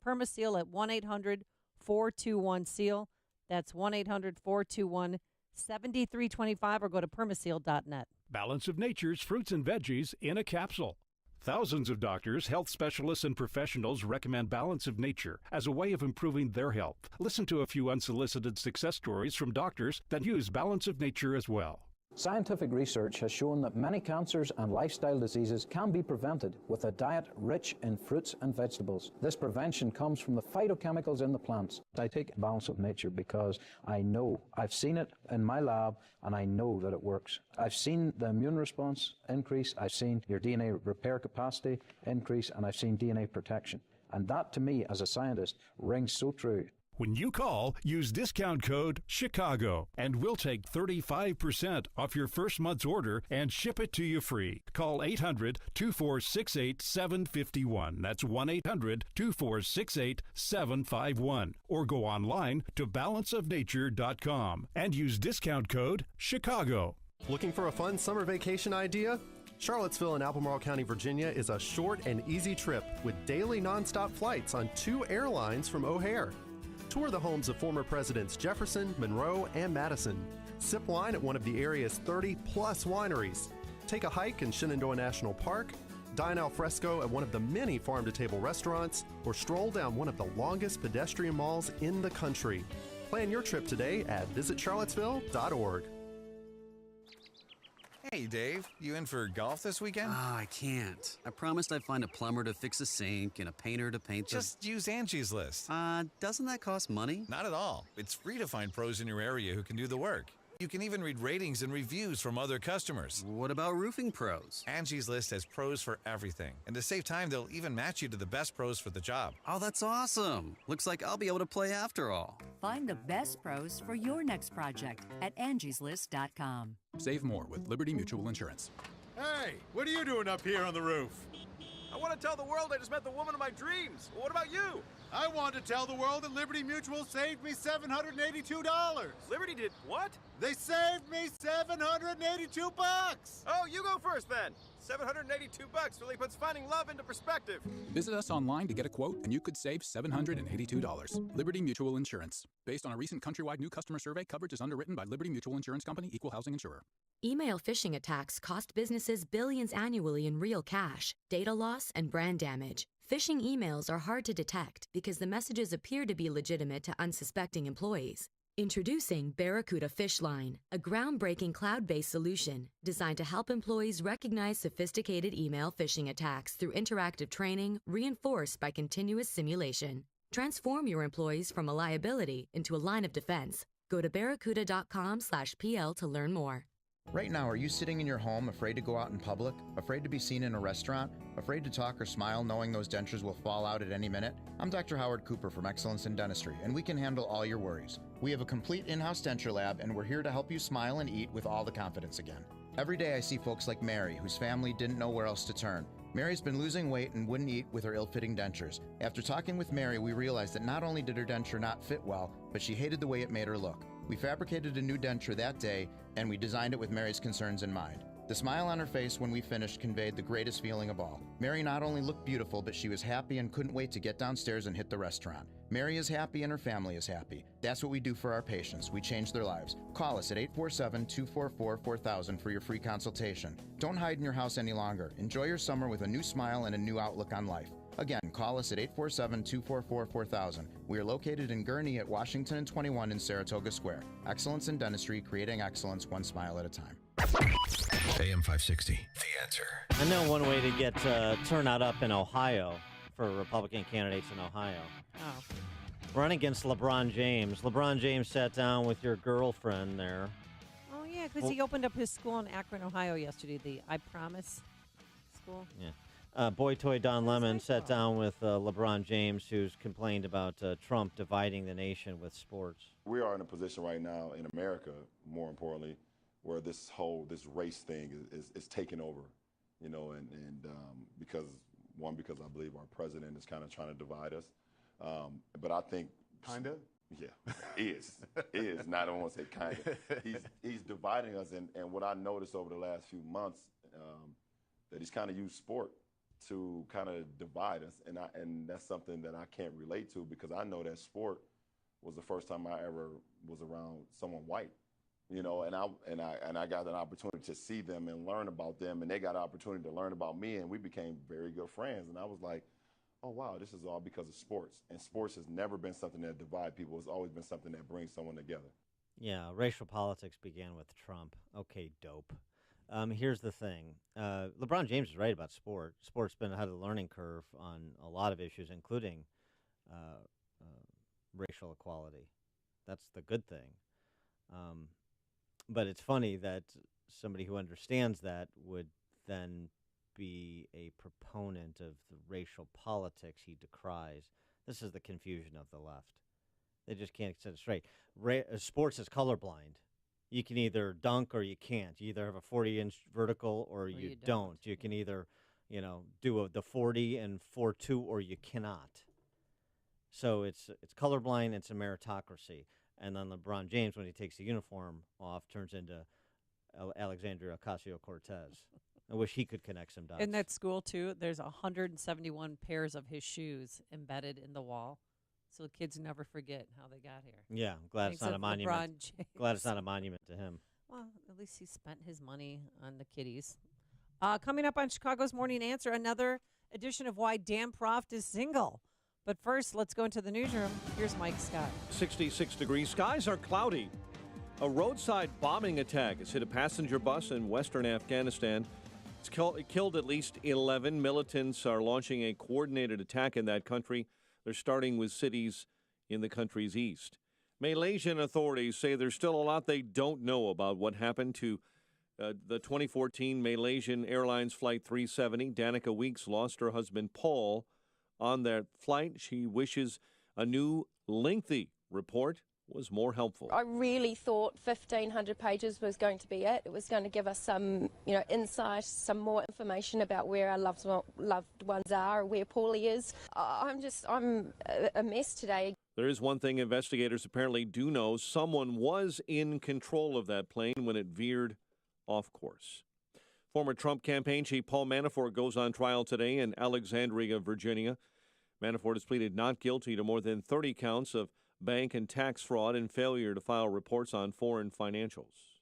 Permaseal at 1-800-421-SEAL. That's 1-800-421-7325, or go to permaseal.net. Balance of Nature's fruits and veggies in a capsule. Thousands of doctors, health specialists, and professionals recommend Balance of Nature as a way of improving their health. Listen to a few unsolicited success stories from doctors that use Balance of Nature as well. Scientific research has shown that many cancers and lifestyle diseases can be prevented with a diet rich in fruits and vegetables. This prevention comes from the phytochemicals in the plants. I take Balance of Nature because I know, I've seen it in my lab, and I know that it works. I've seen the immune response increase, I've seen your DNA repair capacity increase, and I've seen DNA protection. And that, to me, as a scientist, rings so true. When you call, use discount code CHICAGO, and we'll take 35% off your first month's order and ship it to you free. Call 800-2468-751. That's 1-800-2468-751. Or go online to balanceofnature.com and use discount code CHICAGO. Looking for a fun summer vacation idea? Charlottesville in Albemarle County, Virginia is a short and easy trip with daily nonstop flights on 2 airlines from O'Hare. Tour the homes of former presidents Jefferson, Monroe, and Madison. Sip wine at one of the area's 30-plus wineries. Take a hike in Shenandoah National Park. Dine al fresco at one of the many farm-to-table restaurants. Or stroll down one of the longest pedestrian malls in the country. Plan your trip today at visitcharlottesville.org. Hey, Dave, you in for golf this weekend? I can't. I promised I'd find a plumber to fix a sink and a painter to paint the... Just use Angie's List. Doesn't that cost money? Not at all. It's free to find pros in your area who can do the work. You can even read ratings and reviews from other customers. What about roofing pros? Angie's List has pros for everything. And to save time, they'll even match you to the best pros for the job. Oh, that's awesome. Looks like I'll be able to play after all. Find the best pros for your next project at angieslist.com. Save more with Liberty Mutual Insurance. Hey, what are you doing up here on the roof? I want to tell the world I just met the woman of my dreams. What about you? I want to tell the world that Liberty Mutual saved me $782. Liberty did what? They saved me $782. Oh, you go first then. $782 really puts finding love into perspective. Visit us online to get a quote, and you could save $782. Liberty Mutual Insurance. Based on a recent countrywide new customer survey, coverage is underwritten by Liberty Mutual Insurance Company, Equal Housing Insurer. Email phishing attacks cost businesses billions annually in real cash, data loss, and brand damage. Phishing emails are hard to detect because the messages appear to be legitimate to unsuspecting employees. Introducing Barracuda Phishline, a groundbreaking cloud-based solution designed to help employees recognize sophisticated email phishing attacks through interactive training reinforced by continuous simulation. Transform your employees from a liability into a line of defense. Go to barracuda.com/PL to learn more. Right now, are you sitting in your home afraid to go out in public? Afraid to be seen in a restaurant? Afraid to talk or smile knowing those dentures will fall out at any minute? I'm Dr. Howard Cooper from Excellence in Dentistry, and we can handle all your worries. We have a complete in-house denture lab, and we're here to help you smile and eat with all the confidence again. Every day I see folks like Mary, whose family didn't know where else to turn. Mary's been losing weight and wouldn't eat with her ill-fitting dentures. After talking with Mary, we realized that not only did her denture not fit well, but she hated the way it made her look. We fabricated a new denture that day, and we designed it with Mary's concerns in mind. The smile on her face when we finished conveyed the greatest feeling of all. Mary not only looked beautiful, but she was happy and couldn't wait to get downstairs and hit the restaurant. Mary is happy and her family is happy. That's what we do for our patients. We change their lives. Call us at 847-244-4000 for your free consultation. Don't hide in your house any longer. Enjoy your summer with a new smile and a new outlook on life. Again, call us at 847-244-4000. We are located in Gurnee at Washington and 21 in Saratoga Square. Excellence in dentistry, creating excellence one smile at a time. AM 560, The Answer. I know one way to get turnout up in Ohio for Republican candidates in Ohio. Oh. Run against LeBron James. LeBron James sat down with your girlfriend there. Oh, yeah, because he opened up his school in Akron, Ohio yesterday, the I Promise school. Yeah. Boy Toy Don Lemon sat down with LeBron James, who's complained about Trump dividing the nation with sports. We are in a position right now in America, more importantly, where this race thing is taking over, you know, and because I believe our president is kind of trying to divide us. But I think kind of. Yeah, is. Not I don't want to say kind of. He's dividing us, and what I noticed over the last few months that he's kind of used sport to kind of divide us, and that's something that I can't relate to because I know that sport was the first time I ever was around someone white, you know, and I got an opportunity to see them and learn about them, and they got an opportunity to learn about me, and we became very good friends. And I was like, oh, wow, this is all because of sports. And sports has never been something that divides people. It's always been something that brings someone together. Yeah, racial politics began with Trump. Okay, dope. Here's the thing. LeBron James is right about sport. Sport's been ahead of the learning curve on a lot of issues, including racial equality. That's the good thing. But it's funny that somebody who understands that would then be a proponent of the racial politics he decries. This is the confusion of the left. They just can't set it straight. Sports is colorblind. You can either dunk or you can't. You either have a 40-inch vertical or you don't. You can either, do the 40 and 4.2 or you cannot. So it's colorblind. It's a meritocracy. And then LeBron James, when he takes the uniform off, turns into Alexandria Ocasio-Cortez. I wish he could connect some dots. In that school, too, there's 171 pairs of his shoes embedded in the wall. So kids never forget how they got here. Yeah, I'm glad it's not a monument. Glad it's not a monument to him. Well, at least he spent his money on the kiddies. Coming up on Chicago's Morning Answer, another edition of Why Dan Proft is Single. But first, let's go into the newsroom. Here's Mike Scott. 66 degrees. Skies are cloudy. A roadside bombing attack has hit a passenger bus in western Afghanistan. It's killed at least 11. Militants are launching a coordinated attack in that country. They're starting with cities in the country's east. Malaysian authorities say there's still a lot they don't know about what happened to the 2014 Malaysian Airlines Flight 370. Danica Weeks lost her husband, Paul, on that flight. She wishes a new lengthy report was more helpful. I really thought 1,500 pages was going to be it. It was going to give us some, insight, some more information about where our loved ones are, where Paulie is. I'm a mess today. There is one thing investigators apparently do know. Someone was in control of that plane when it veered off course. Former Trump campaign chief Paul Manafort goes on trial today in Alexandria, Virginia. Manafort has pleaded not guilty to more than 30 counts of bank and tax fraud and failure to file reports on foreign financials.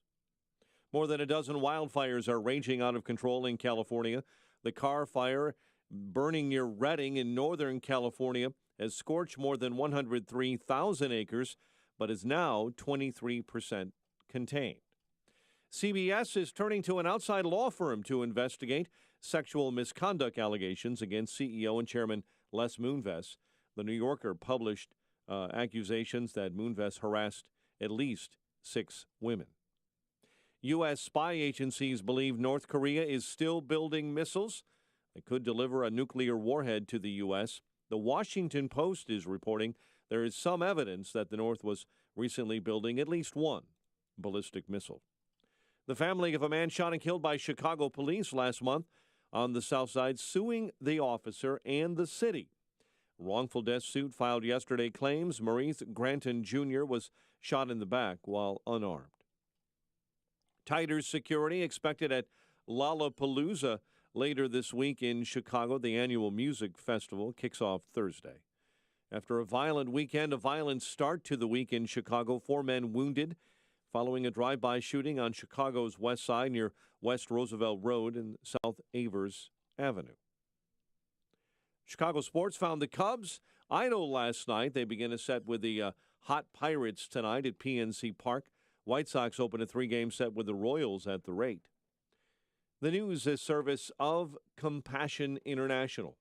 More than a dozen wildfires are raging out of control in California. The Carr Fire, burning near Redding in Northern California, has scorched more than 103,000 acres, but is now 23% contained. CBS is turning to an outside law firm to investigate sexual misconduct allegations against CEO and Chairman Les Moonves. The New Yorker published accusations that Moonves harassed at least 6 women. U.S. spy agencies believe North Korea is still building missiles that could deliver a nuclear warhead to the U.S. The Washington Post is reporting there is some evidence that the North was recently building at least one ballistic missile. The family of a man shot and killed by Chicago police last month on the South Side suing the officer and the city. Wrongful death suit filed yesterday claims Maurice Granton Jr. was shot in the back while unarmed. Tighter security expected at Lollapalooza later this week in Chicago. The annual music festival kicks off Thursday. After a violent weekend, a violent start to the week in Chicago. 4 men wounded following a drive-by shooting on Chicago's west side near West Roosevelt Road and South Avers Avenue. Chicago sports found the Cubs idle last night. They begin a set with the Hot Pirates tonight at PNC Park. White Sox open a 3-game set with the Royals at the rate. The news is service of Compassion International.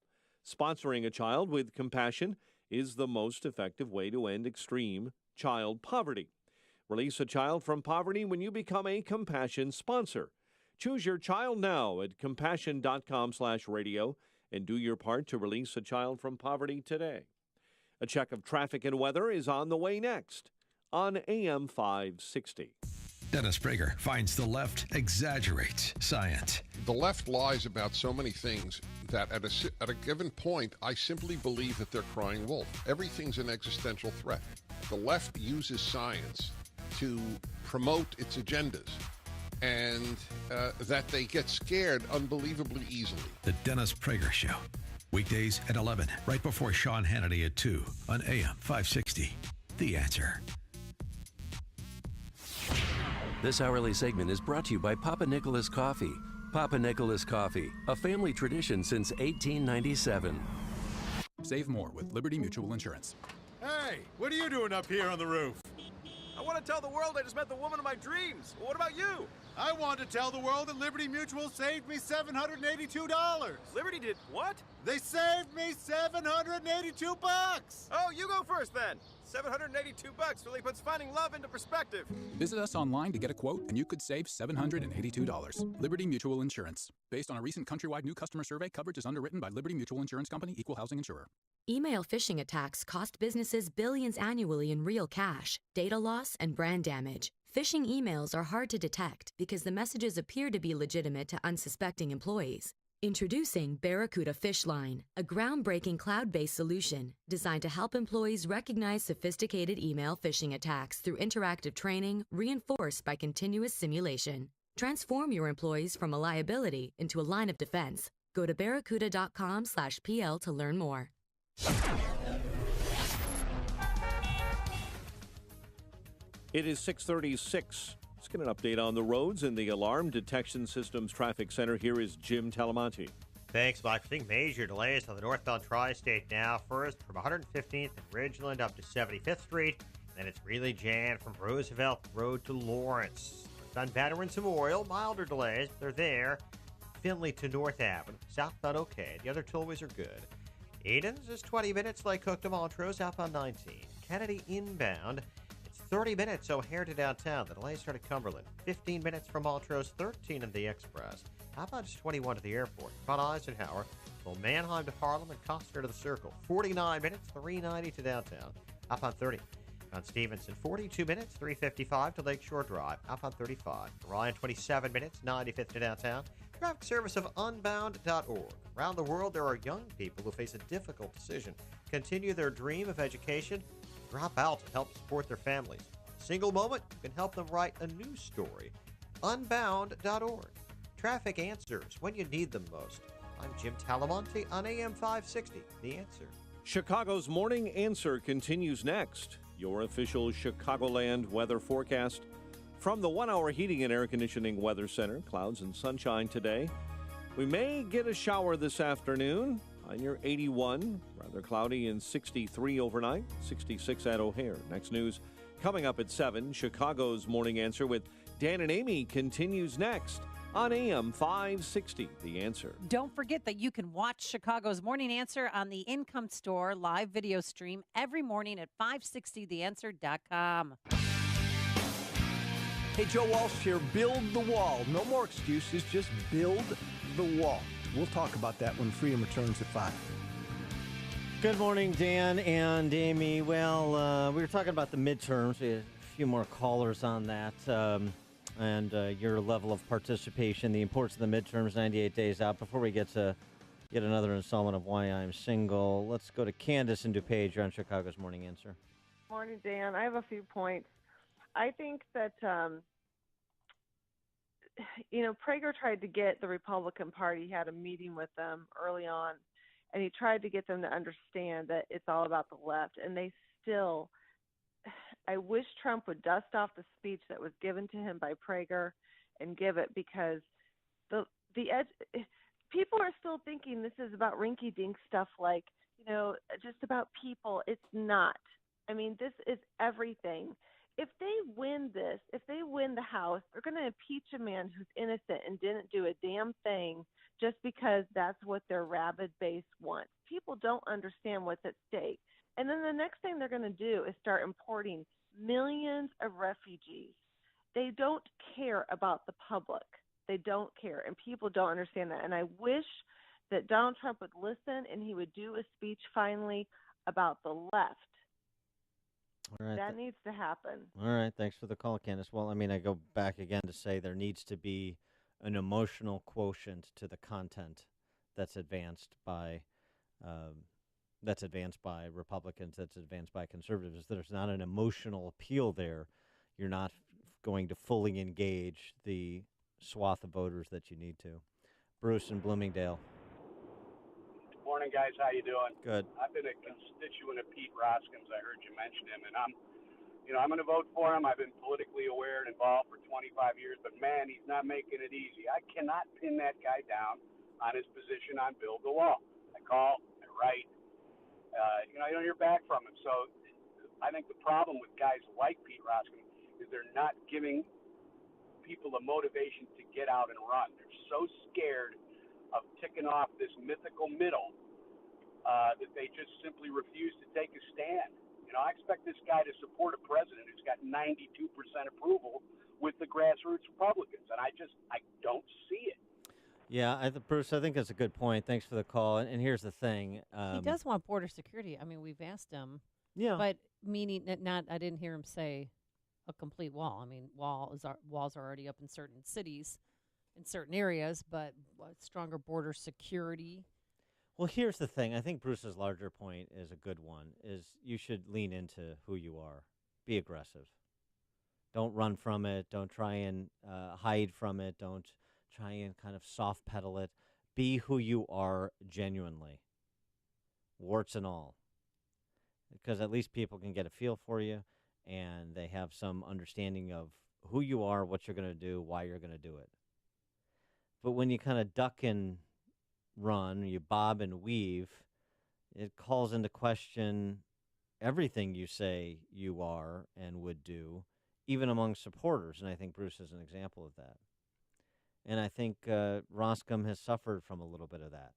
Sponsoring a child with compassion is the most effective way to end extreme child poverty. Release a child from poverty when you become a Compassion sponsor. Choose your child now at compassion.com/radio. and do your part to release a child from poverty today. A check of traffic and weather is on the way next on AM 560. Dennis Prager finds the left exaggerates science. The left lies about so many things that at a given point, I simply believe that they're crying wolf. Everything's an existential threat. The left uses science to promote its agendas, and that they get scared unbelievably easily. The Dennis Prager Show. Weekdays at 11, right before Sean Hannity at 2 on AM 560. The Answer. This hourly segment is brought to you by Papa Nicholas Coffee. Papa Nicholas Coffee, a family tradition since 1897. Save more with Liberty Mutual Insurance. Hey, what are you doing up here on the roof? I want to tell the world I just met the woman of my dreams. What about you? I want to tell the world that Liberty Mutual saved me $782. Liberty did what? They saved me $782. Oh, you go first then. $782 really puts finding love into perspective. Visit us online to get a quote, and you could save $782. Liberty Mutual Insurance. Based on a recent countrywide new customer survey, coverage is underwritten by Liberty Mutual Insurance Company, Equal Housing Insurer. Email phishing attacks cost businesses billions annually in real cash, data loss, and brand damage. Phishing emails are hard to detect because the messages appear to be legitimate to unsuspecting employees. Introducing Barracuda Phishline, a groundbreaking cloud-based solution designed to help employees recognize sophisticated email phishing attacks through interactive training reinforced by continuous simulation. Transform your employees from a liability into a line of defense. Go to barracuda.com/PL to learn more. It is 6:36. Let's get an update on the roads in the Alarm Detection Systems Traffic Center. Here is Jim Talamonte. Thanks, Mike. We're seeing major delays on the northbound tri-state now. First, from 115th and Ridgeland up to 75th Street. Then it's really jammed from Roosevelt Road to Lawrence. Northbound Veterans Memorial, milder delays. They're there. Finley to North Avenue. Southbound okay. The other tollways are good. Eden's is 20 minutes. Lake Cook to Montrose, outbound 19. Kennedy inbound. 30 minutes O'Hare to downtown. The delay started at Cumberland. 15 minutes from Montrose, 13 in the Express. How about just 21 to the airport? Von Eisenhower, from Mannheim to Harlem and Coster to the Circle. 49 minutes, 390 to downtown. Up on 30. On Stevenson, 42 minutes, 355 to Lakeshore Drive. Up on 35. Ryan, 27 minutes, 95th to downtown. Traffic service of unbound.org. Around the world, there are young people who face a difficult decision. Continue their dream of education, drop out to help support their families. Single moment, you can help them write a news story. Unbound.org. Traffic answers when you need them most. I'm Jim Talamonte on AM 560, The Answer. Chicago's Morning Answer continues next. Your official Chicagoland weather forecast from the 1 Hour Heating and Air Conditioning Weather Center. Clouds and sunshine today. We may get a shower this afternoon. On your 81, rather cloudy and 63 overnight, 66 at O'Hare. Next news coming up at 7. Chicago's Morning Answer with Dan and Amy continues next on AM 560, The Answer. Don't forget that you can watch Chicago's Morning Answer on the Income Store live video stream every morning at 560theanswer.com. Hey, Joe Walsh here. Build the wall. No more excuses. Just build the wall. We'll talk about that when Freedom returns at 5. Good morning, Dan and Amy. Well, we were talking about the midterms. We had a few more callers on that, and your level of participation, the importance of the midterms 98 days out. Before we get to yet another installment of Why I'm Single, let's go to Candace in DuPage. You're on Chicago's Morning Answer. Morning, Dan. I have a few points. I think that Prager tried to get the Republican Party. He had a meeting with them early on, and he tried to get them to understand that it's all about the left. And they still, I wish Trump would dust off the speech that was given to him by Prager and give it, because people are still thinking this is about rinky-dink stuff like, just about people. It's not. I mean, this is everything. If they win this, if they win the House, they're going to impeach a man who's innocent and didn't do a damn thing just because that's what their rabid base wants. People don't understand what's at stake. And then the next thing they're going to do is start importing millions of refugees. They don't care about the public. They don't care, and people don't understand that. And I wish that Donald Trump would listen and he would do a speech finally about the left. All right. That needs to happen. All right. Thanks for the call, Candace. Well, I mean, I go back again to say there needs to be an emotional quotient to the content that's advanced by Republicans, that's advanced by conservatives. There's not an emotional appeal there. You're not going to fully engage the swath of voters that you need to. Bruce in Bloomingdale. Morning, guys. How you doing? Good. I've been a constituent of Pete Roskins. I heard you mention him, and I'm I'm going to vote for him. I've been politically aware and involved for 25 years, but man, he's not making it easy. I cannot pin that guy down on his position on build the wall. I call, I write, you don't hear back from him. So I think the problem with guys like Pete Roskam is they're not giving people the motivation to get out and run. They're so scared of ticking off this mythical middle that they just simply refuse to take a stand. I expect this guy to support a president who's got 92% approval with the grassroots Republicans, and I don't see it. Yeah, Bruce, I think that's a good point. Thanks for the call. And here's the thing. He does want border security. I mean, we've asked him. Yeah. But meaning not, I didn't hear him say a complete wall. I mean, walls are already up in certain cities, in certain areas, but stronger border security. Well, here's the thing. I think Bruce's larger point is a good one, is you should lean into who you are. Be aggressive. Don't run from it. Don't try and hide from it. Don't try and kind of soft pedal it. Be who you are genuinely, warts and all, because at least people can get a feel for you, and they have some understanding of who you are, what you're going to do, why you're going to do it. But when you kind of duck and run, you bob and weave, it calls into question everything you say you are and would do, even among supporters. And I think Bruce is an example of that. And I think Roskam has suffered from a little bit of that,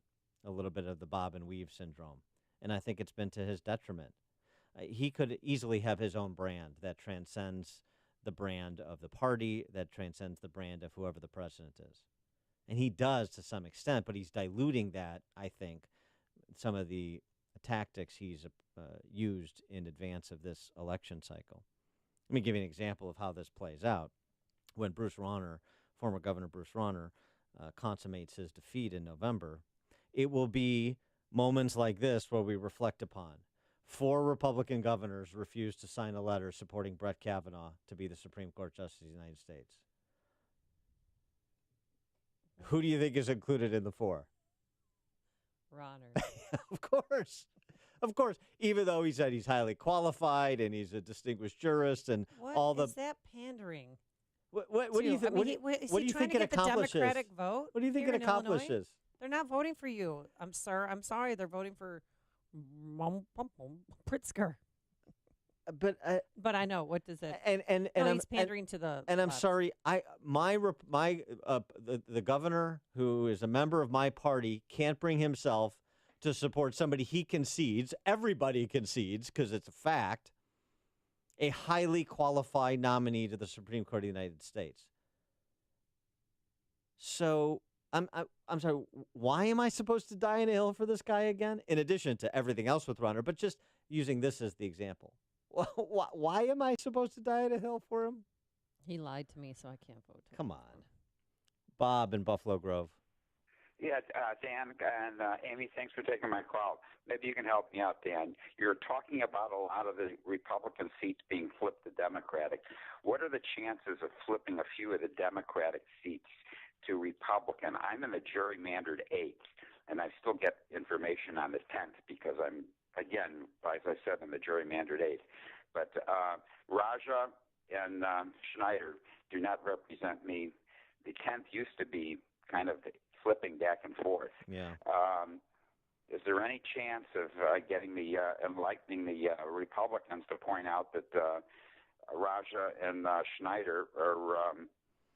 a little bit of the bob and weave syndrome. And I think it's been to his detriment. He could easily have his own brand that transcends the brand of the party, that transcends the brand of whoever the president is. And he does to some extent, but he's diluting that, I think, some of the tactics he's used in advance of this election cycle. Let me give you an example of how this plays out. When Bruce Rauner, former Governor Bruce Rauner, consummates his defeat in November, it will be moments like this where we reflect upon. 4 Republican governors refused to sign a letter supporting Brett Kavanaugh to be the Supreme Court Justice of the United States. Who do you think is included in the 4? Rauner. Of course. Of course. Even though he said he's highly qualified and he's a distinguished jurist and all the... Is that pandering? What do you think? What do you think it accomplishes? The Democratic vote? What do you think it accomplishes? Illinois? They're not voting for you. I'm sorry. They're voting for Pritzker. But I know, what does it? And he's pandering to the. And I'm sorry. The governor, who is a member of my party, can't bring himself to support somebody he concedes. Everybody concedes because it's a fact. A highly qualified nominee to the Supreme Court of the United States. So I'm sorry. Why am I supposed to die on a hill for this guy again? In addition to everything else with Rauner, but just using this as the example. Why am I supposed to die on a hill for him? He lied to me, so I can't vote. Come on, Bob in Buffalo Grove. Yeah, Dan and Amy, thanks for taking my call. Maybe you can help me out, Dan. You're talking about a lot of the Republican seats being flipped to Democratic. What are the chances of flipping a few of the Democratic seats to Republican? I'm in the gerrymandered 8th, and I still get information on the 10th because I'm, again, as I said, in the gerrymandered 8th. But Raja and Schneider do not represent me. The 10th used to be kind of flipping back and forth. Yeah. Is there any chance of getting the enlightening the Republicans to point out that Raja and Schneider are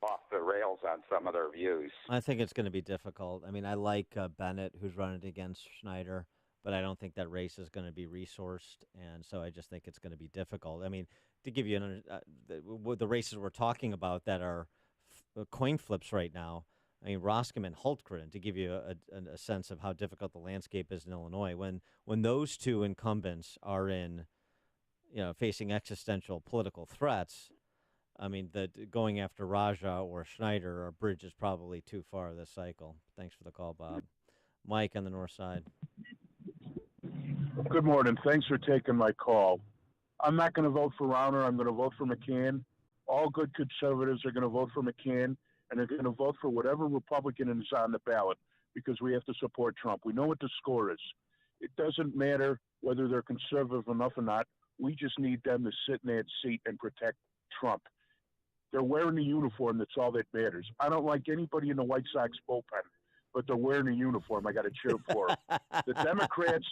off the rails on some of their views? I think it's going to be difficult. I mean, I like Bennett, who's running against Schneider, but I don't think that race is going to be resourced, and so I just think it's going to be difficult. I mean, to give you the races we're talking about that are coin flips right now, I mean, Roskam and Hultgren, to give you a sense of how difficult the landscape is in Illinois. When those two incumbents are facing existential political threats, I mean, going after Raja or Schneider or Bridge is probably too far this cycle. Thanks for the call, Bob. Mike on the north side. Good morning. Thanks for taking my call. I'm not going to vote for Rauner. I'm going to vote for McCann. All good conservatives are going to vote for McCann, and they're going to vote for whatever Republican is on the ballot because we have to support Trump. We know what the score is. It doesn't matter whether they're conservative enough or not. We just need them to sit in that seat and protect Trump. They're wearing the uniform. That's all that matters. I don't like anybody in the White Sox bullpen, but they're wearing a uniform. I got to cheer for them. The Democrats,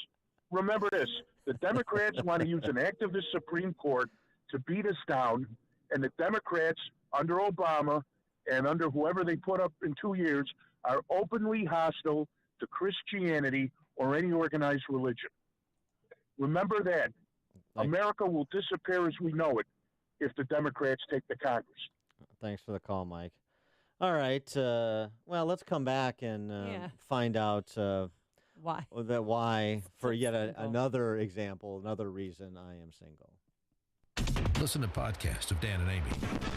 remember this, the Democrats want to use an act of the Supreme Court to beat us down, and the Democrats under Obama and under whoever they put up in 2 years are openly hostile to Christianity or any organized religion. Remember that. America will disappear as we know it if the Democrats take the Congress. Thanks for the call, Mike. All right. Well, let's come back and find out why for yet another example, another reason I am single. Listen to podcasts of Dan and Amy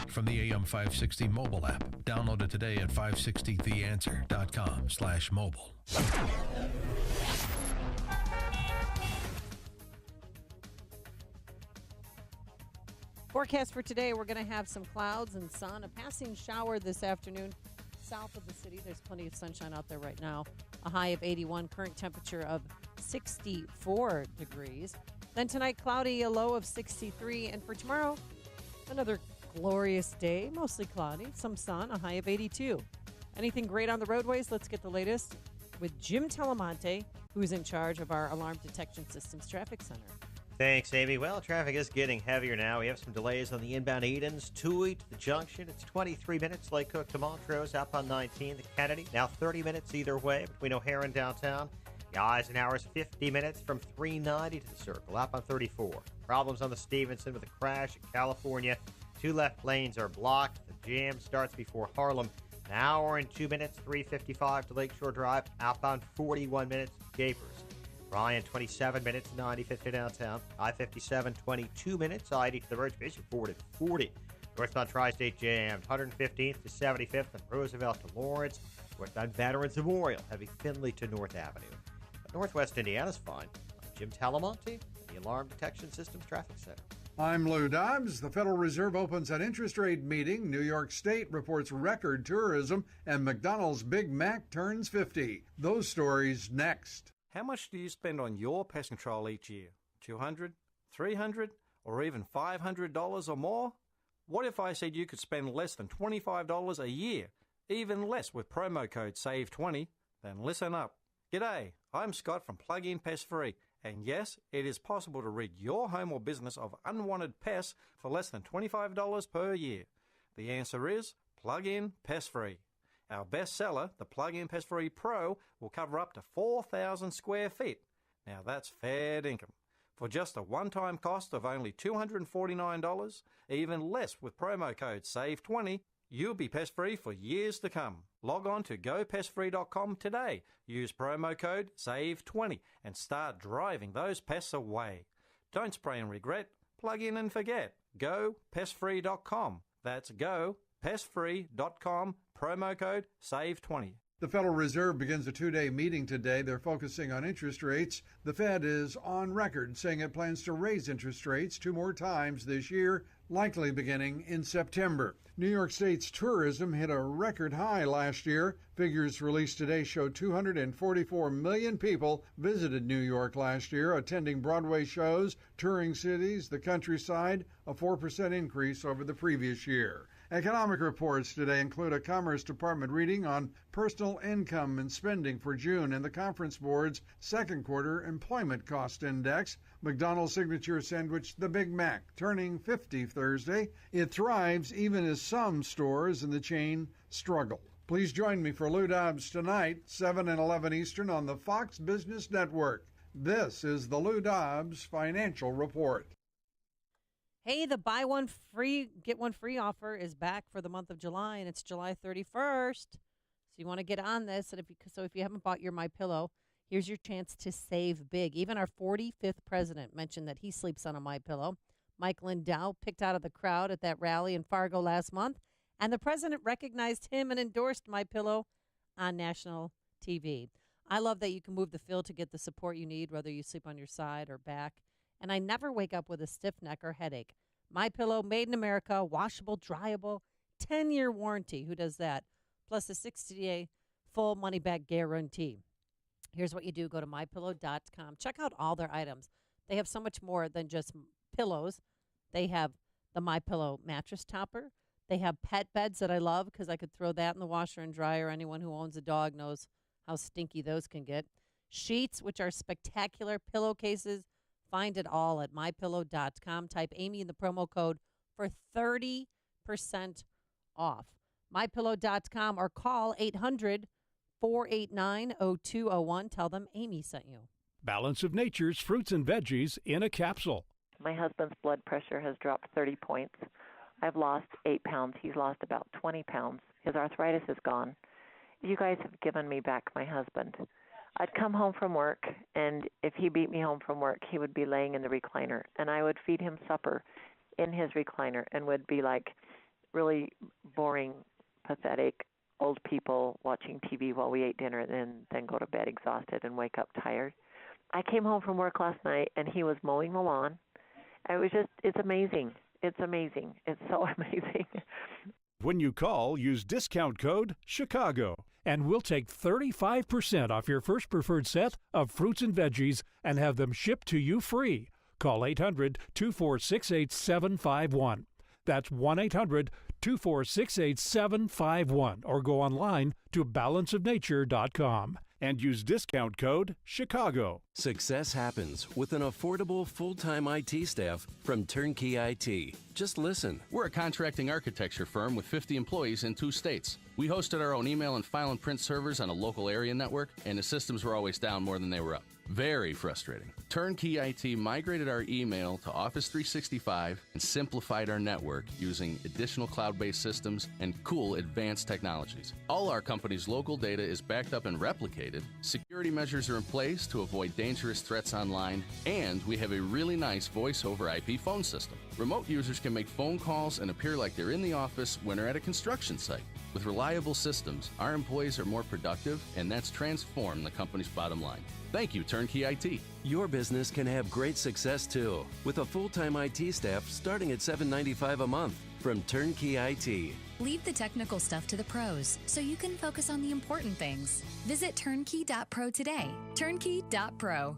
from the AM 560 mobile app. Download it today at 560theanswer.com/mobile. Forecast for today, we're going to have some clouds and sun. A passing shower this afternoon south of the city. There's plenty of sunshine out there right now. A high of 81, current temperature of 64 degrees. Then tonight, cloudy, a low of 63. And for tomorrow, another glorious day, mostly cloudy, some sun, a high of 82. Anything great on the roadways? Let's get the latest with Jim Telemonte, who's in charge of our Alarm Detection Systems Traffic Center. Thanks, Amy. Well, traffic is getting heavier now. We have some delays on the inbound Edens, Tui to the junction. It's 23 minutes, Lake Cook to Montrose, outbound 19 to Kennedy. Now 30 minutes either way between O'Hare and downtown. The Eisenhower's 50 minutes from 390 to the Circle, outbound 34. Problems on the Stevenson with a crash in California. 2 left lanes are blocked. The jam starts before Harlem. An hour and 2 minutes, 355 to Lakeshore Drive, outbound 41 minutes, Gapers. Bryan, 27 minutes, 95th to downtown. I-57, 22 minutes, I-80 to the Birch Bishop, forward at 40. Northbound Tri-State jammed, 115th to 75th, and Roosevelt to Lawrence. Northbound Veterans Memorial, heavy Finley to North Avenue. But Northwest Indiana's fine. I'm Jim Talamonte, the Alarm Detection Systems Traffic Center. I'm Lou Dobbs. The Federal Reserve opens an interest rate meeting. New York State reports record tourism, and McDonald's Big Mac turns 50. Those stories next. How much do you spend on your pest control each year? $200, $300, or even $500 or more? What if I said you could spend less than $25 a year, even less with promo code SAVE20? Then listen up. G'day, I'm Scott from Plug-in Pest Free, and yes, it is possible to rid your home or business of unwanted pests for less than $25 per year. The answer is Plug-in Pest Free. Our best seller, the Plug-in Pest Free Pro, will cover up to 4,000 square feet. Now that's fair income. For just a one-time cost of only $249, even less with promo code SAVE20, you'll be pest-free for years to come. Log on to gopestfree.com today. Use promo code SAVE20 and start driving those pests away. Don't spray and regret. Plug in and forget. Gopestfree.com. That's gopestfree.com. Promo code SAVE20. The Federal Reserve begins a 2-day meeting today. They're focusing on interest rates. The Fed is on record saying it plans to raise interest rates 2 more times this year, likely beginning in September. New York State's tourism hit a record high last year. Figures released today show 244 million people visited New York last year, attending Broadway shows, touring cities, the countryside, a 4% increase over the previous year. Economic reports today include a Commerce Department reading on personal income and spending for June and the Conference Board's second quarter employment cost index. McDonald's signature sandwich, the Big Mac, turning 50 Thursday. It thrives even as some stores in the chain struggle. Please join me for Lou Dobbs tonight, 7 and 11 Eastern on the Fox Business Network. This is the Lou Dobbs Financial Report. Hey, the buy one free, get one free offer is back for the month of July, and it's July 31st. So you want to get on this. And if you haven't bought your MyPillow, here's your chance to save big. Even our 45th president mentioned that he sleeps on a MyPillow. Mike Lindell picked out of the crowd at that rally in Fargo last month, and the president recognized him and endorsed MyPillow on national TV. I love that you can move the fill to get the support you need, whether you sleep on your side or back. And I never wake up with a stiff neck or headache. MyPillow, made in America, washable, dryable, 10-year warranty. Who does that? Plus a 60-day full money-back guarantee. Here's what you do. Go to MyPillow.com. Check out all their items. They have so much more than just pillows. They have the MyPillow mattress topper. They have pet beds that I love because I could throw that in the washer and dryer. Anyone who owns a dog knows how stinky those can get. Sheets, which are spectacular. Pillowcases. Find it all at MyPillow.com. Type Amy in the promo code for 30% off. MyPillow.com or call 800-489-0201. Tell them Amy sent you. Balance of Nature's fruits and veggies in a capsule. My husband's blood pressure has dropped 30 points. I've lost 8 pounds. He's lost about 20 pounds. His arthritis is gone. You guys have given me back my husband. I'd come home from work, and if he beat me home from work, he would be laying in the recliner, and I would feed him supper in his recliner and would be like really boring, pathetic old people watching TV while we ate dinner and then go to bed exhausted and wake up tired. I came home from work last night, and he was mowing the lawn. It's amazing. It's amazing. It's so amazing. When you call, use discount code CHICAGO, and we'll take 35% off your first preferred set of fruits and veggies and have them shipped to you free. Call 800-246-8751. That's 1-800-246-8751, or go online to balanceofnature.com and use discount code CHICAGO. Success happens with an affordable full-time IT staff from Turnkey IT. Just listen. We're a contracting architecture firm with 50 employees in 2 states. We hosted our own email and file and print servers on a local area network, and the systems were always down more than they were up. Very frustrating. Turnkey IT migrated our email to Office 365 and simplified our network using additional cloud-based systems and cool advanced technologies. All our company's local data is backed up and replicated. Security measures are in place to avoid dangerous threats online, and we have a really nice voice-over IP phone system. Remote users can make phone calls and appear like they're in the office when they're at a construction site. With reliable systems, our employees are more productive, and that's transformed the company's bottom line. Thank you, Turnkey IT. Your business can have great success too, with a full-time IT staff starting at $7.95 a month from Turnkey IT. Leave the technical stuff to the pros so you can focus on the important things. Visit turnkey.pro today. Turnkey.pro.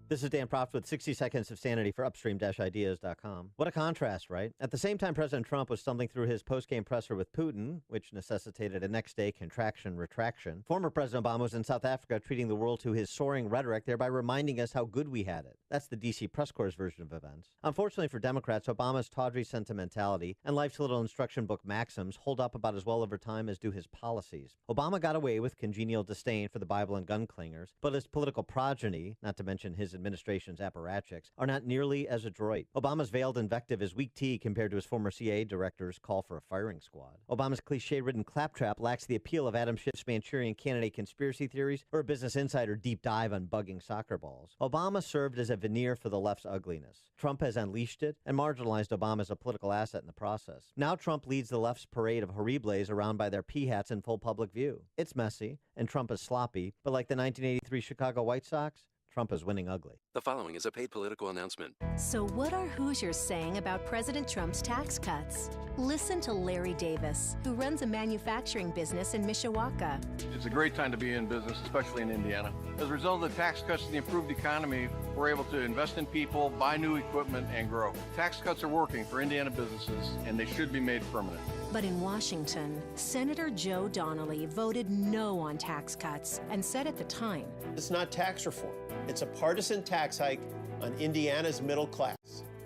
This is Dan Proft with 60 Seconds of Sanity for Upstream-Ideas.com. What a contrast, right? At the same time, President Trump was stumbling through his post-game presser with Putin, which necessitated a next-day contraction-retraction. Former President Obama was in South Africa treating the world to his soaring rhetoric, thereby reminding us how good we had it. That's the D.C. press corps' version of events. Unfortunately for Democrats, Obama's tawdry sentimentality and life's little instruction book maxims hold up about as well over time as do his policies. Obama got away with congenial disdain for the Bible and gun clingers, but his political progeny, not to mention his administration's apparatchiks, are not nearly as adroit. Obama's veiled invective is weak tea compared to his former CIA director's call for a firing squad. Obama's cliche-ridden claptrap lacks the appeal of Adam Schiff's Manchurian Candidate conspiracy theories or a Business Insider deep dive on bugging soccer balls. Obama served as a veneer for the left's ugliness. Trump has unleashed it and marginalized Obama as a political asset in the process. Now Trump leads the left's parade of horribles around by their pea hats in full public view. It's messy, and Trump is sloppy, but like the 1983 Chicago White Sox, Trump is winning ugly. The following is a paid political announcement. So what are Hoosiers saying about President Trump's tax cuts? Listen to Larry Davis, who runs a manufacturing business in Mishawaka. It's a great time to be in business, especially in Indiana. As a result of the tax cuts and the improved economy, we're able to invest in people, buy new equipment, and grow. Tax cuts are working for Indiana businesses, and they should be made permanent. But in Washington, Senator Joe Donnelly voted no on tax cuts and said at the time, "It's not tax reform. It's a partisan tax hike on Indiana's middle class."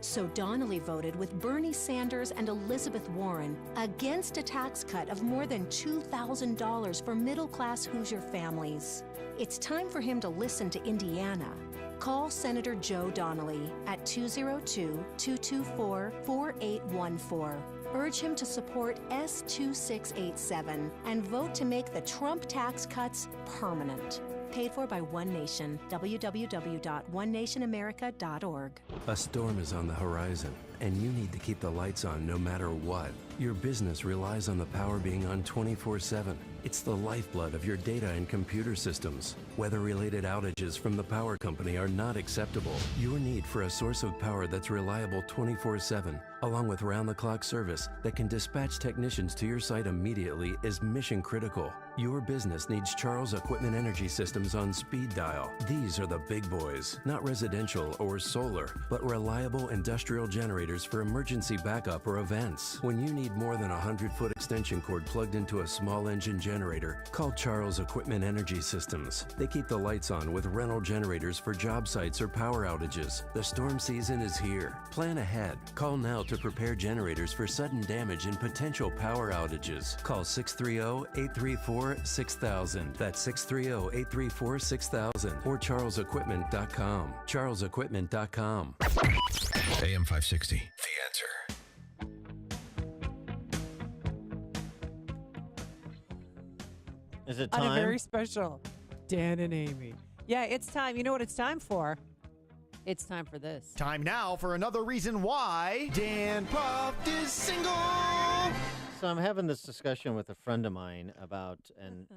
So Donnelly voted with Bernie Sanders and Elizabeth Warren against a tax cut of more than $2,000 for middle-class Hoosier families. It's time for him to listen to Indiana. Call Senator Joe Donnelly at 202-224-4814. Urge him to support S2687 and vote to make the Trump tax cuts permanent. Paid for by One Nation. www.onenationamerica.org. A storm is on the horizon, and you need to keep the lights on no matter what. Your business relies on the power being on 24/7. It's the lifeblood of your data and computer systems. Weather-related outages from the power company are not acceptable. Your need for a source of power that's reliable 24/7, along with round-the-clock service that can dispatch technicians to your site immediately, is mission critical. Your business needs Charles Equipment Energy Systems on speed dial. These are the big boys, not residential or solar, but reliable industrial generators for emergency backup or events. When you need more than a 100-foot extension cord plugged into a small engine generator, call Charles Equipment Energy Systems. They keep the lights on with rental generators for job sites or power outages. The storm season is here. Plan ahead. Call now to prepare generators for sudden damage and potential power outages. Call 630-834-6000. That's 630-834-6000 or charlesequipment.com. charlesequipment.com. AM 560, The Answer. Is it On time? a very special Dan and Amy. Yeah, it's time. You know what it's time for? It's time for this. Time now for another reason why Dan Proft is single. So I'm having this discussion with a friend of mine about, and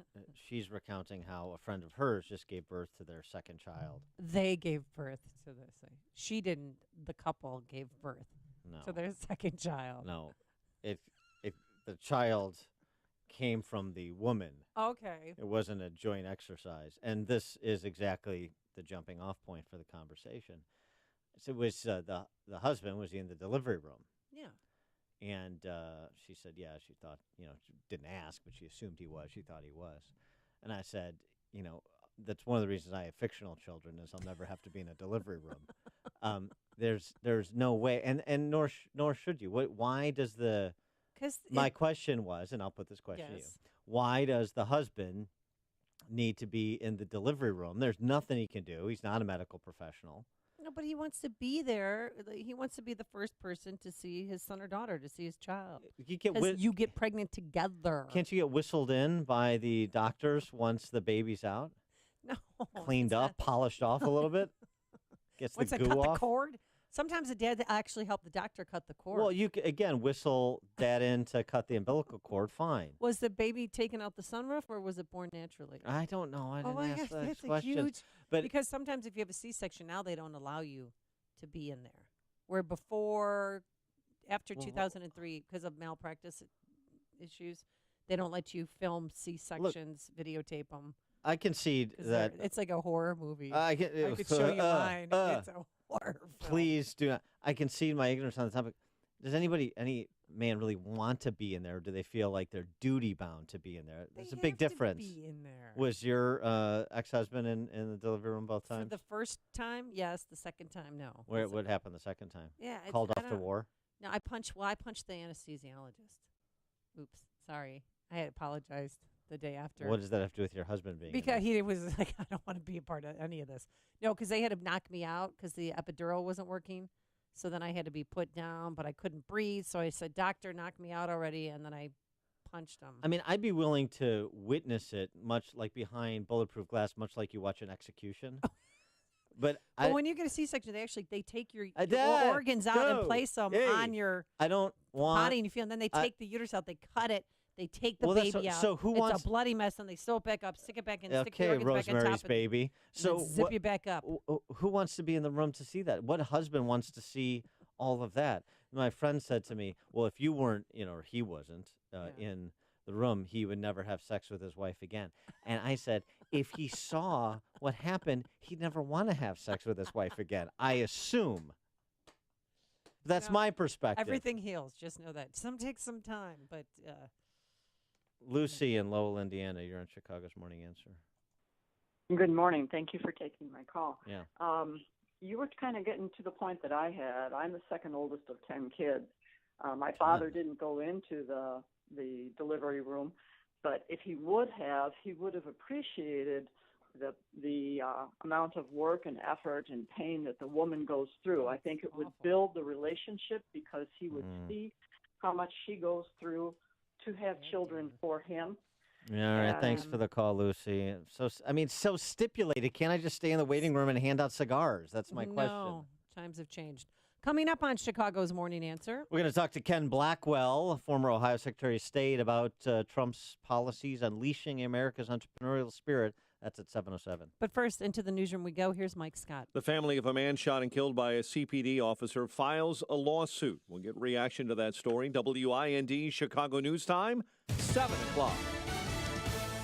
she's recounting how a friend of hers just gave birth to their second child. They gave birth to this thing. She didn't. The couple gave birth to their second child. No, if the child came from the woman. Okay. It wasn't a joint exercise, and this is exactly the jumping off point for the conversation. So it was the husband was in the delivery room. Yeah. And she said, yeah, she thought, she didn't ask, but she assumed he was. She thought he was. And I said, that's one of the reasons I have fictional children is I'll never have to be in a delivery room. There's no way, and nor should you. Why does my question was, and I'll put this question to you. Why does the husband need to be in the delivery room? There's nothing he can do. He's not a medical professional. No, but he wants to be there. He wants to be the first person to see his son or daughter, to see his child. You get pregnant together. Can't you get whistled in by the doctors once the baby's out? No. Cleaned up, polished off a little bit? Gets Once the I goo cut off? the cord? Sometimes the dad actually helped the doctor cut the cord. Well, you again whistle dad in to cut the umbilical cord. Fine. Was the baby taken out the sunroof, or was it born naturally? I don't know. I didn't ask that that's question. a huge. But because sometimes if you have a C-section now, they don't allow you to be in there. Where before, after 2003, because of malpractice issues, they don't let you film C-sections, videotape them. I concede that it's like a horror movie. I could show you mine. It's a horror film. Please do not. I concede my ignorance on the topic. Does any man really want to be in there? Or do they feel like they're duty bound to be in there? There's a big difference. Be in there. Was your ex-husband in the delivery room both times? For the first time, yes. The second time, no. What happened the second time? Yeah, called off to war. No, I punched the anesthesiologist. Oops, sorry. I had apologized the day after. What does that have to do with your husband being? Because he was like, I don't want to be a part of any of this. No, because they had to knock me out because the epidural wasn't working. So then I had to be put down, but I couldn't breathe. So I said, "Doctor, knock me out already," and then I punched him. I mean, I'd be willing to witness it, much like behind bulletproof glass, much like you watch an execution. But when you get a C-section, they take your organs out and place them on your body, and you feel. And then they take the uterus out, they cut it. They take the baby out. So it's a bloody mess, and they sew it back up, stick it back in, stick the organs back on top. Rosemary's Baby. So zip you back up. Who wants to be in the room to see that? What husband wants to see all of that? My friend said to me, "Well, if you weren't, or he wasn't in the room, he would never have sex with his wife again." And I said, if he saw what happened, he'd never want to have sex with his wife again. I assume. That's my perspective. Everything heals. Just know that. Some takes some time, but. Lucy in Lowell, Indiana, you're on Chicago's Morning Answer. Good morning. Thank you for taking my call. Yeah. You were kind of getting to the point that I had. I'm the second oldest of 10 kids. My father didn't go into the delivery room, but if he would have appreciated the amount of work and effort and pain that the woman goes through. I think it would build the relationship because he would see how much she goes through to have children for him. Yeah, all right. Thanks for the call, Lucy. So stipulated. Can't I just stay in the waiting room and hand out cigars? That's my question. No, times have changed. Coming up on Chicago's Morning Answer. We're going to talk to Ken Blackwell, former Ohio Secretary of State, about Trump's policies unleashing America's entrepreneurial spirit. That's at 7:07. But first, into the newsroom we go. Here's Mike Scott. The family of a man shot and killed by a CPD officer files a lawsuit. We'll get reaction to that story. WIND Chicago News Time, 7 o'clock.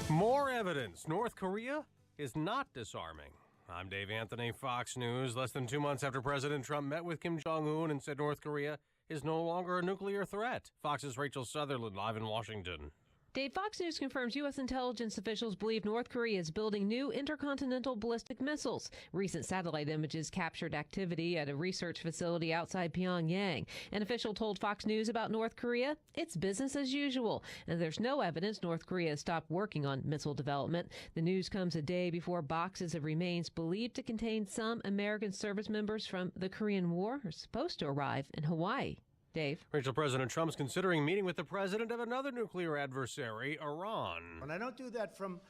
More evidence. North Korea is not disarming. I'm Dave Anthony, Fox News. Less than 2 months after President Trump met with Kim Jong-un and said North Korea is no longer a nuclear threat. Fox's Rachel Sutherland live in Washington. Dave, Fox News confirms U.S. intelligence officials believe North Korea is building new intercontinental ballistic missiles. Recent satellite images captured activity at a research facility outside Pyongyang. An official told Fox News about North Korea, it's business as usual, and there's no evidence North Korea has stopped working on missile development. The news comes a day before boxes of remains believed to contain some American service members from the Korean War are supposed to arrive in Hawaii. Dave. Rachel, President Trump's considering meeting with the president of another nuclear adversary, Iran. And I don't do that from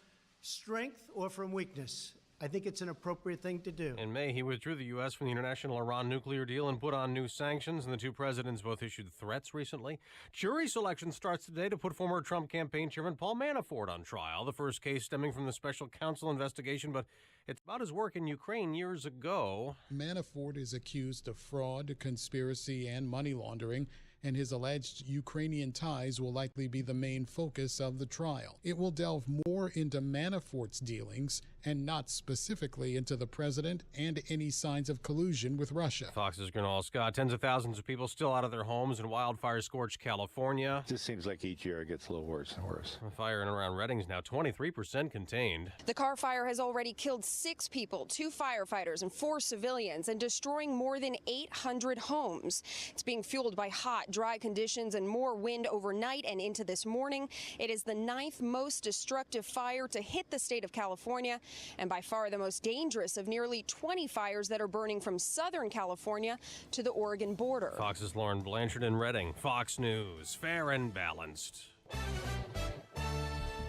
strength or from weakness. I think it's an appropriate thing to do. In May, he withdrew the U.S. from the international Iran nuclear deal and put on new sanctions, and the two presidents both issued threats recently. Jury selection starts today to put former Trump campaign chairman Paul Manafort on trial. The first case stemming from the special counsel investigation, but it's about his work in Ukraine years ago. Manafort is accused of fraud, conspiracy, and money laundering, and his alleged Ukrainian ties will likely be the main focus of the trial. It will delve more into Manafort's dealings and not specifically into the president and any signs of collusion with Russia. Fox's Gernal Scott. Tens of thousands of people still out of their homes in wildfire-scorched California. It just seems like each year it gets a little worse and worse. The fire in and around Redding is now 23% contained. The Carr fire has already killed 6 people, 2 firefighters and 4 civilians, and destroying more than 800 homes. It's being fueled by hot, dry conditions and more wind overnight and into this morning. It is the 9th most destructive fire to hit the state of California, and by far the most dangerous of nearly 20 fires that are burning from Southern California to the Oregon border. Fox's Lauren Blanchard in Redding. Fox News, fair and balanced.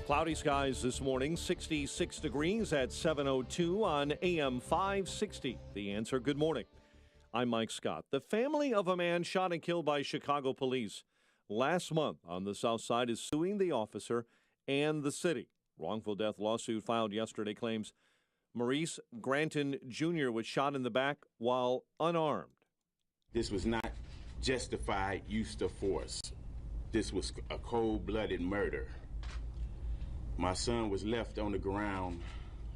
Cloudy skies this morning, 66 degrees at 7:02 on AM 560. The Answer. Good morning. I'm Mike Scott. The family of a man shot and killed by Chicago police last month on the south side is suing the officer and the city. Wrongful death lawsuit filed yesterday claims Maurice Granton Jr. was shot in the back while unarmed. This was not justified use of force. This was a cold-blooded murder. My son was left on the ground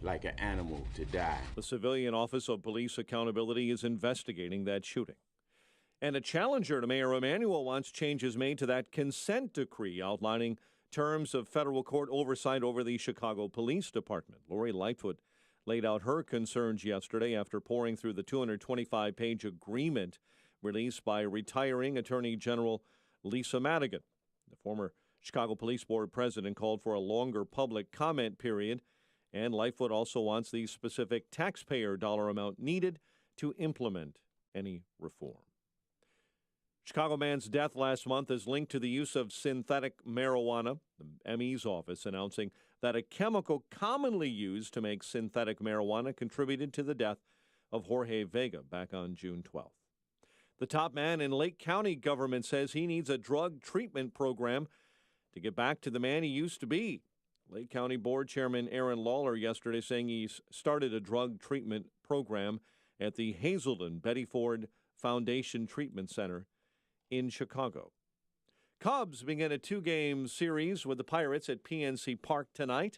like an animal to die. The Civilian Office of Police Accountability is investigating that shooting. And a challenger to Mayor Emanuel wants changes made to that consent decree outlining terms of federal court oversight over the Chicago Police Department. Lori Lightfoot laid out her concerns yesterday after poring through the 225-page agreement released by retiring Attorney General Lisa Madigan. The former Chicago Police Board president called for a longer public comment period, and Lightfoot also wants the specific taxpayer dollar amount needed to implement any reform. Chicago man's death last month is linked to the use of synthetic marijuana. The ME's office announcing that a chemical commonly used to make synthetic marijuana contributed to the death of Jorge Vega back on June 12th. The top man in Lake County government says he needs a drug treatment program to get back to the man he used to be. Lake County Board Chairman Aaron Lawler yesterday saying he's started a drug treatment program at the Hazelden Betty Ford Foundation Treatment Center in Chicago. Cubs begin a 2-game series with the Pirates at PNC Park tonight.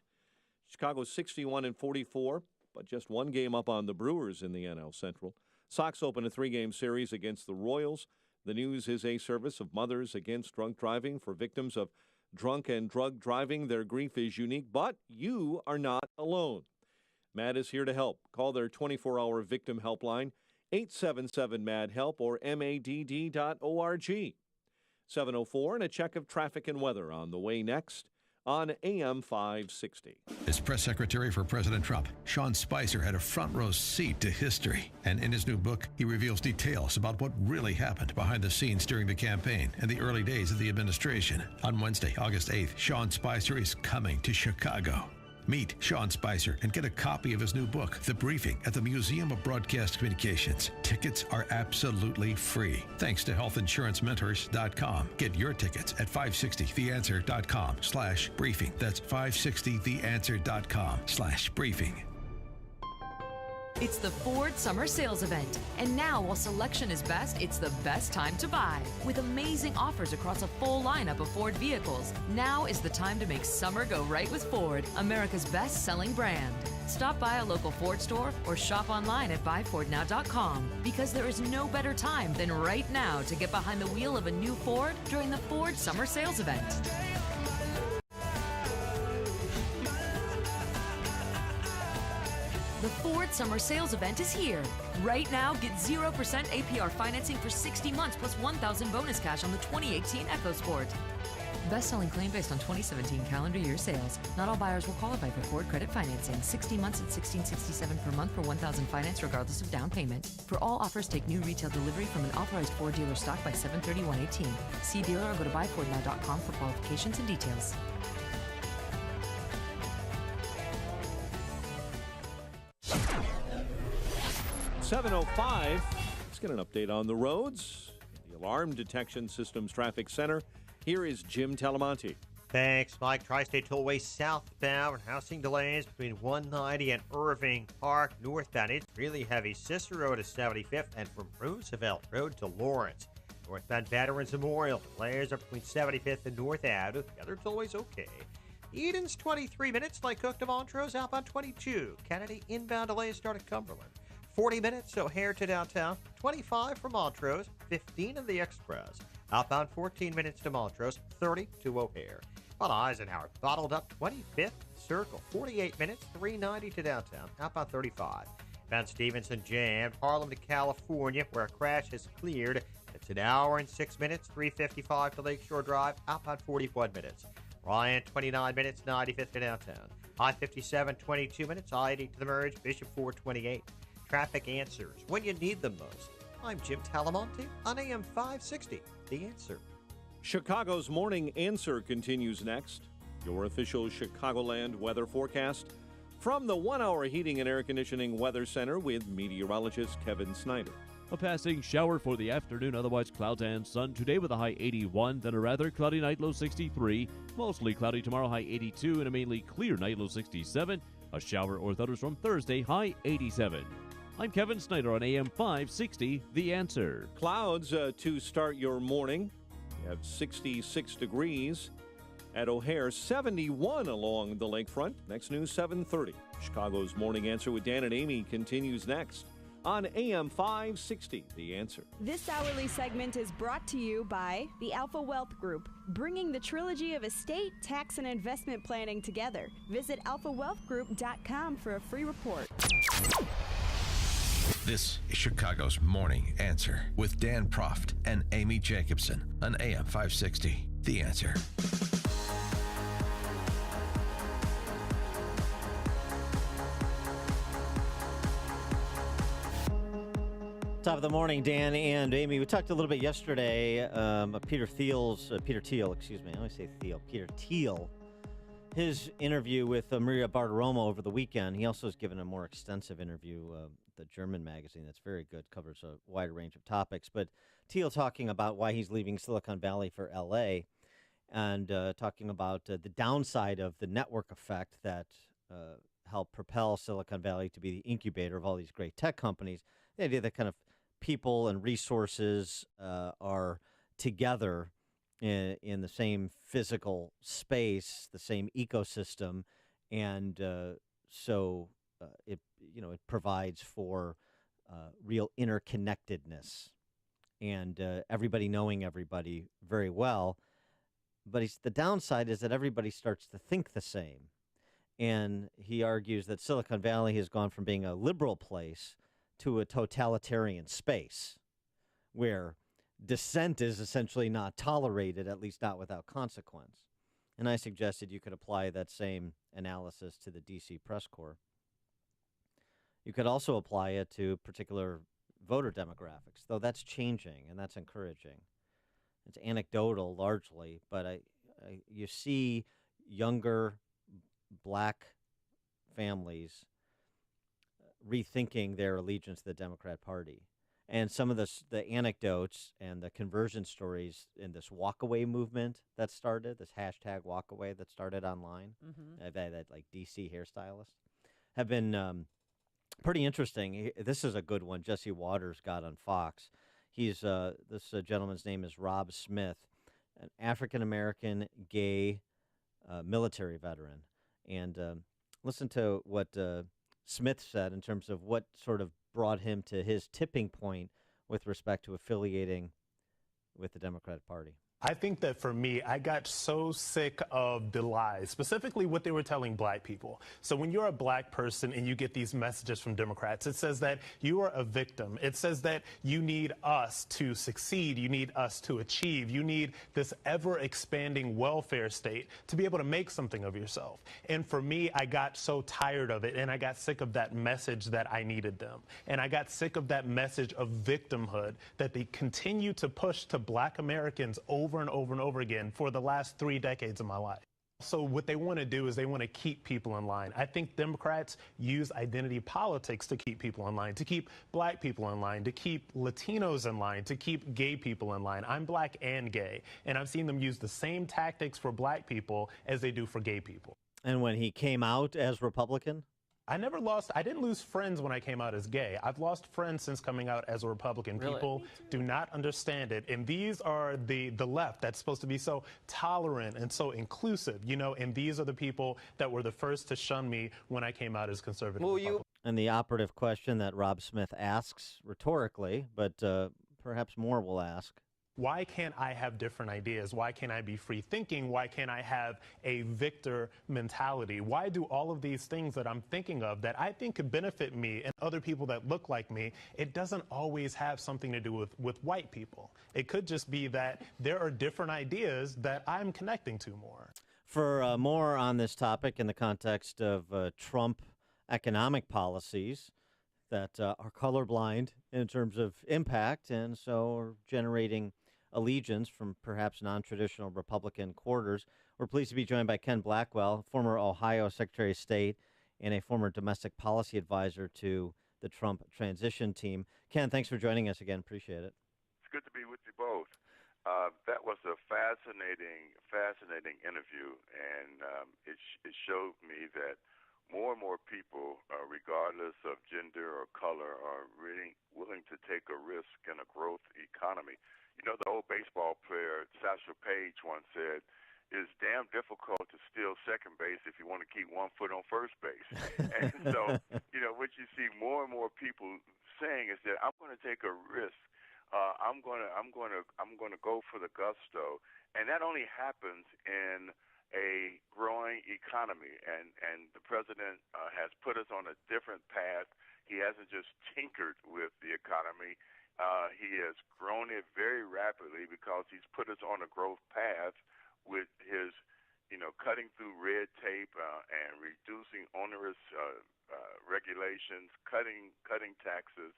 Chicago's 61-44, but just 1 game up on the Brewers in the NL Central. Sox open a 3-game series against the Royals. The News is a service of Mothers Against Drunk Driving for victims of drunk and drug driving. Their grief is unique, but you are not alone. MAD is here to help. Call their 24-hour victim helpline, 877-MAD-HELP or MADD.org. 7:04 and a check of traffic and weather on the way next on AM 560. As press secretary for President Trump, Sean Spicer had a front row seat to history. And in his new book, he reveals details about what really happened behind the scenes during the campaign and the early days of the administration. On Wednesday, August 8th, Sean Spicer is coming to Chicago. Meet Sean Spicer and get a copy of his new book, The Briefing, at the Museum of Broadcast Communications. Tickets are absolutely free. Thanks to healthinsurancementors.com. Get your tickets at 560theanswer.com/briefing. That's 560theanswer.com/briefing. It's the Ford Summer Sales Event. And now, while selection is best, it's the best time to buy. With amazing offers across a full lineup of Ford vehicles, now is the time to make summer go right with Ford, America's best-selling brand. Stop by a local Ford store or shop online at buyfordnow.com, because there is no better time than right now to get behind the wheel of a new Ford during the Ford Summer Sales Event. The Ford Summer Sales Event is here. Right now, get 0% APR financing for 60 months plus $1,000 bonus cash on the 2018 EcoSport. Best-selling claim based on 2017 calendar year sales. Not all buyers will qualify for Ford credit financing. 60 months at $1,667 per month for $1,000 finance regardless of down payment. For all offers, take new retail delivery from an authorized Ford dealer stock by 7/31/18. See dealer or go to buyfordnow.com for qualifications and details. 7:05. Let's get an update on the roads. The Alarm Detection Systems Traffic Center. Here is Jim Talamonte. Thanks, Mike. Tri-State Tollway southbound. Housing delays between 190 and Irving Park. Northbound, it's really heavy. Cicero to 75th and from Roosevelt Road to Lawrence. Northbound Veterans Memorial. Delays are between 75th and North Ave. The other tollways okay. Eden's 23 minutes. Like Cook to Montrose. Outbound 22. Kennedy inbound delays start at Cumberland. 40 minutes O'Hare to downtown. 25 from Montrose. 15 of the Express. Outbound 14 minutes to Montrose. 30 to O'Hare. On Eisenhower, bottled up 25th Circle. 48 minutes. 390 to downtown. Outbound 35. Van Stevenson jammed. Harlem to California, where a crash has cleared. It's an hour and 6 minutes. 355 to Lakeshore Drive. Outbound 41 minutes. Ryan, 29 minutes. 95th to downtown. I-57, 22 minutes. I-80 to the merge. Bishop 428. Traffic answers when you need them most. I'm Jim Talamonte on AM 560. The Answer. Chicago's Morning Answer continues next. Your official Chicagoland weather forecast from the 1 Hour Heating and Air Conditioning Weather Center with meteorologist Kevin Snyder. A passing shower for the afternoon, otherwise clouds and sun today with a high 81, then a rather cloudy night, low 63. Mostly cloudy tomorrow, high 82, and a mainly clear night, low 67. A shower or thunderstorm Thursday, high 87. I'm Kevin Snyder on AM 560, The Answer. Clouds to start your morning. You have 66 degrees at O'Hare, 71 along the lakefront. Next news, 7:30. Chicago's Morning Answer with Dan and Amy continues next on AM 560, The Answer. This hourly segment is brought to you by the Alpha Wealth Group, bringing the trilogy of estate, tax, and investment planning together. Visit alphawealthgroup.com for a free report. This is Chicago's Morning Answer with Dan Proft and Amy Jacobson on AM 560. The Answer. Top of the morning, Dan and Amy. We talked a little bit yesterday. Peter Thiel, I always say Thiel. Peter Thiel. His interview with Maria Bartiromo over the weekend. He also has given a more extensive interview, the German magazine that's very good, covers a wider range of topics. But Thiel talking about why he's leaving Silicon Valley for L.A. and talking about the downside of the network effect that helped propel Silicon Valley to be the incubator of all these great tech companies. The idea that kind of people and resources are together in the same physical space, the same ecosystem, and so it provides for real interconnectedness and everybody knowing everybody very well. But the downside is that everybody starts to think the same, and he argues that Silicon Valley has gone from being a liberal place to a totalitarian space where dissent is essentially not tolerated, at least not without consequence. And I suggested you could apply that same analysis to the D.C. press corps. You could also apply it to particular voter demographics, though that's changing and that's encouraging. It's anecdotal largely, but you see younger black families rethinking their allegiance to the Democrat Party. And some of the anecdotes and the conversion stories in this walkaway movement that started, this hashtag walkaway that started online, that like DC hairstylist, have been pretty interesting. This is a good one Jesse Waters got on Fox. He's this gentleman's name is Rob Smith, an African-American gay military veteran. And listen to what Smith said in terms of what sort of brought him to his tipping point with respect to affiliating with the Democratic Party. I think that for me, I got so sick of the lies, specifically what they were telling black people. So when you're a black person and you get these messages from Democrats, it says that you are a victim. It says that you need us to succeed. You need us to achieve. You need this ever-expanding welfare state to be able to make something of yourself. And for me, I got so tired of it, and I got sick of that message that I needed them. And I got sick of that message of victimhood that they continue to push to black Americans over and over and over again for the last 3 decades of my life. So what they want to do is they want to keep people in line. I think Democrats use identity politics to keep people in line, to keep black people in line, to keep Latinos in line, to keep gay people in line. I'm black and gay, and I've seen them use the same tactics for black people as they do for gay people. And when he came out as Republican? I didn't lose friends when I came out as gay. I've lost friends since coming out as a Republican. Really? People do not understand it. And these are the left that's supposed to be so tolerant and so inclusive, and these are the people that were the first to shun me when I came out as conservative. And the operative question that Rob Smith asks rhetorically, but perhaps more will ask. Why can't I have different ideas? Why can't I be free thinking? Why can't I have a victor mentality? Why do all of these things that I'm thinking of that I think could benefit me and other people that look like me, it doesn't always have something to do with white people. It could just be that there are different ideas that I'm connecting to more. For more on this topic in the context of Trump economic policies that are colorblind in terms of impact and so are generating allegiance from perhaps non-traditional Republican quarters. We're pleased to be joined by Ken Blackwell, former Ohio Secretary of State and a former domestic policy advisor to the Trump transition team. Ken, thanks for joining us again. Appreciate it. It's good to be with you both. That was a fascinating interview, and it showed me that more and more people, regardless of gender or color, are really willing to take a risk in a growth economy. The old baseball player Satchel Paige once said, "It's damn difficult to steal second base if you want to keep 1 foot on first base." And so, what you see more and more people saying is that I'm going to take a risk. I'm going to go for the gusto, and that only happens in a growing economy, and the president has put us on a different path. He hasn't just tinkered with the economy. He has grown it very rapidly because he's put us on a growth path with his, cutting through red tape and reducing onerous regulations, cutting taxes.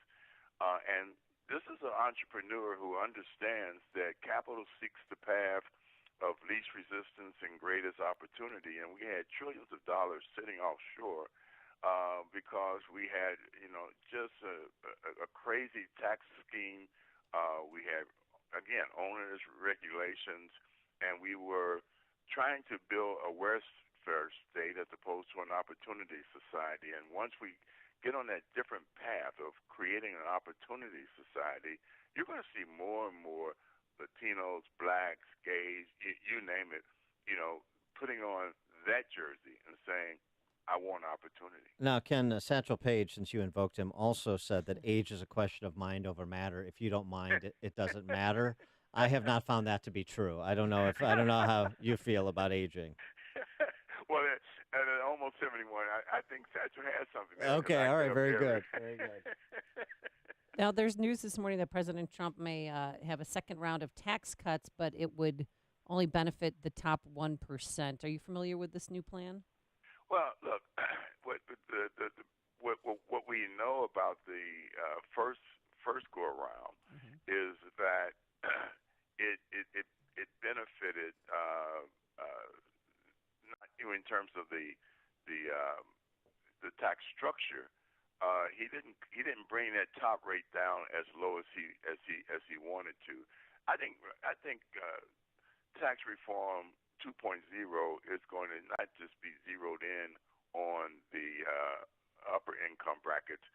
And this is an entrepreneur who understands that capital seeks the path of least resistance and greatest opportunity. And we had trillions of dollars sitting offshore because we had, just a crazy tax scheme. We had, again, onerous regulations, and we were trying to build a welfare state as opposed to an opportunity society. And once we get on that different path of creating an opportunity society, you're going to see more and more Latinos, blacks, gays, you name it, putting on that jersey and saying, I want opportunity. Now, Ken, Satchel Paige, since you invoked him, also said that age is a question of mind over matter. If you don't mind, it doesn't matter. I have not found that to be true. I don't know how you feel about aging. Well, at almost 71, I think Satchel has something there. Okay, all right, very good. Very good. Now, there's news this morning that President Trump may have a second round of tax cuts, but it would only benefit the top 1%. Are you familiar with this new plan? Well, look, what we know about the first go around is that it benefited not in terms of the the tax structure, he didn't bring that top rate down as low as he wanted to. I think tax reform 2.0 is going to not just be zeroed in on the upper income brackets,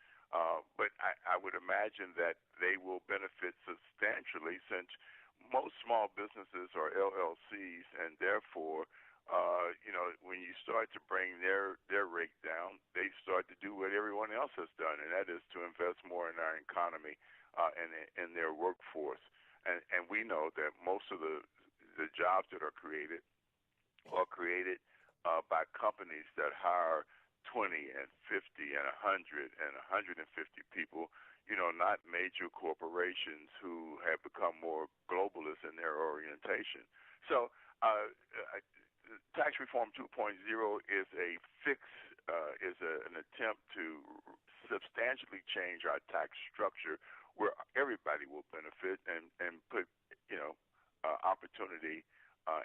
but I would imagine that they will benefit substantially since most small businesses are LLCs, and therefore, when you start to bring their rate down, they start to do what everyone else has done, and that is to invest more in our economy and in their workforce. And we know that most of the jobs that are created by companies that hire 20 and 50 and 100 and 150 people, not major corporations who have become more globalist in their orientation. So tax reform 2.0 is a fix, an attempt to substantially change our tax structure where everybody will benefit and put, opportunity on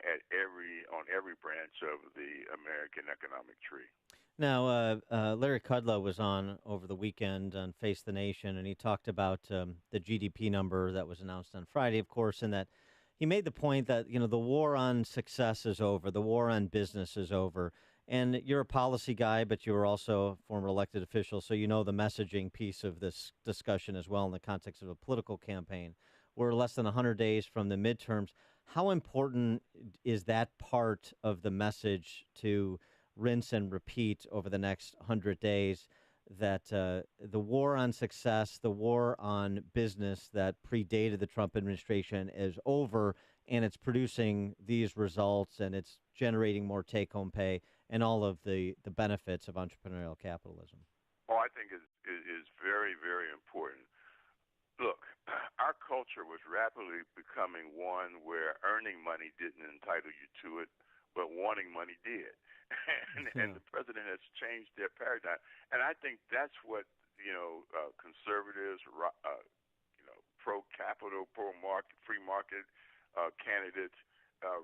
every branch of the American economic tree. Now, Larry Kudlow was on over the weekend on Face the Nation, and he talked about the GDP number that was announced on Friday, of course, and that he made the point that, the war on success is over, the war on business is over. And you're a policy guy, but you were also a former elected official, so you know the messaging piece of this discussion as well in the context of a political campaign. We're less than 100 days from the midterms. How important is that part of the message to rinse and repeat over the next 100 days, that the war on success, the war on business that predated the Trump administration is over, and it's producing these results, and it's generating more take-home pay and all of the benefits of entrepreneurial capitalism? Oh, I think it is very, very important. Look, our culture was rapidly becoming one where earning money didn't entitle you to it, but wanting money did. And the president has changed their paradigm. And I think that's what, conservatives, pro-capital, pro-market, free market candidates,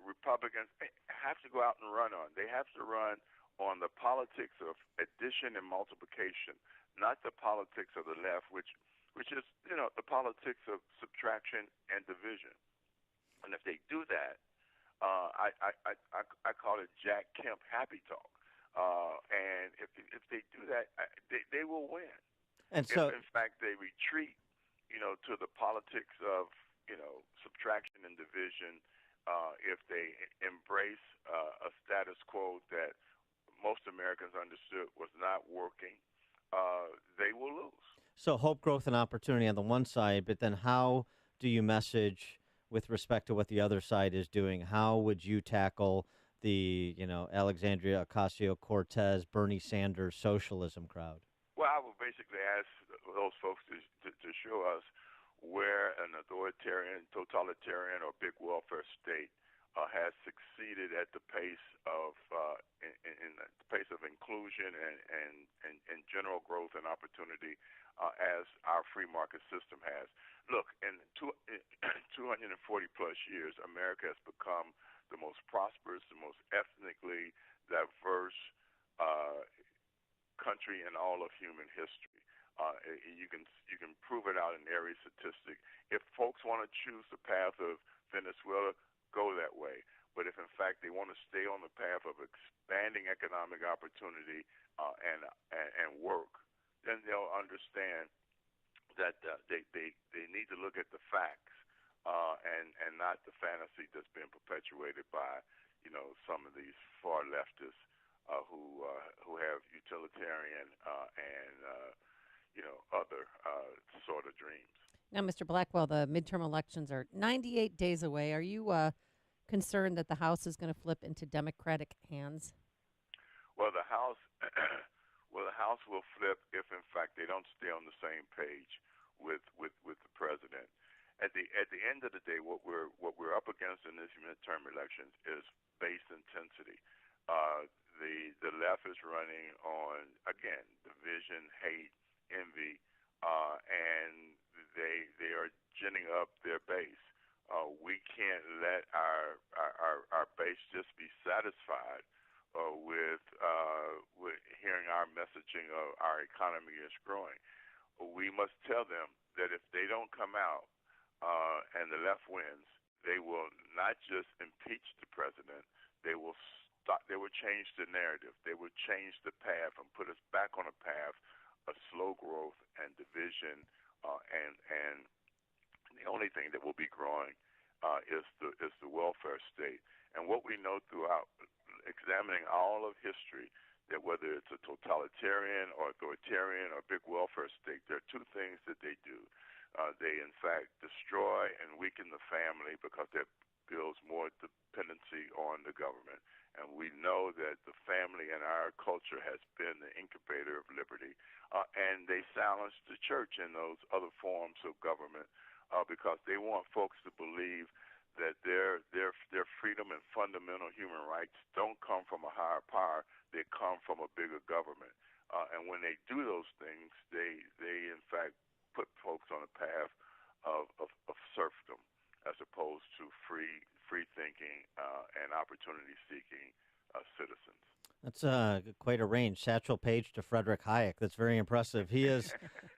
Republicans have to go out and run on. They have to run on the politics of addition and multiplication, not the politics of the left, which is, the politics of subtraction and division. And if they do that, I call it Jack Kemp happy talk. And if they do that, they will win. And so, if in fact they retreat, to the politics of, subtraction and division, if they embrace a status quo that most Americans understood was not working, they will lose. So hope, growth, and opportunity on the one side, but then how do you message with respect to what the other side is doing? How would you tackle the, Alexandria Ocasio-Cortez, Bernie Sanders socialism crowd? Well, I would basically ask those folks to show us where an authoritarian, totalitarian, or big welfare state has succeeded at the pace of in the pace of inclusion and general growth and opportunity as our free market system has. Look, in 240 plus years, America has become the most prosperous, the most ethnically diverse country in all of human history. You can prove it out in every statistic. If folks want to choose the path of Venezuela, go that way. But if in fact they want to stay on the path of expanding economic opportunity and work, then they'll understand that they need to look at the facts and not the fantasy that's been perpetuated by some of these far leftists who have utilitarian and other sort of dreams. Now, Mr. Blackwell, the midterm elections are 98 days away. Are you concerned that the House is going to flip into Democratic hands? Well, the House will flip if, in fact, they don't stay on the same page with the president. At the end of the day, what we're up against in these midterm elections is base intensity. The left is running on, again, division, hate, envy, and they are ginning up their base. We can't let our base just be satisfied with hearing our messaging of our economy is growing. We must tell them that if they don't come out and the left wins, they will not just impeach the president. They will change the narrative. They will change the path and put us back on a path of slow growth and division. And the only thing that will be growing is the welfare state. And what we know throughout examining all of history, that whether it's a totalitarian or authoritarian or big welfare state, there are two things that they do. They, in fact, destroy and weaken the family because that builds more dependency on the government. And we know that the family in our culture has been the incubator of liberty. And they silence the church in those other forms of government because they want folks to believe that their freedom and fundamental human rights don't come from a higher power. They come from a bigger government. And when they do those things, they in fact put folks on a path of serfdom as opposed to free thinking and opportunity seeking citizens. That's quite a range. Satchel Paige to Frederick Hayek. That's very impressive. He is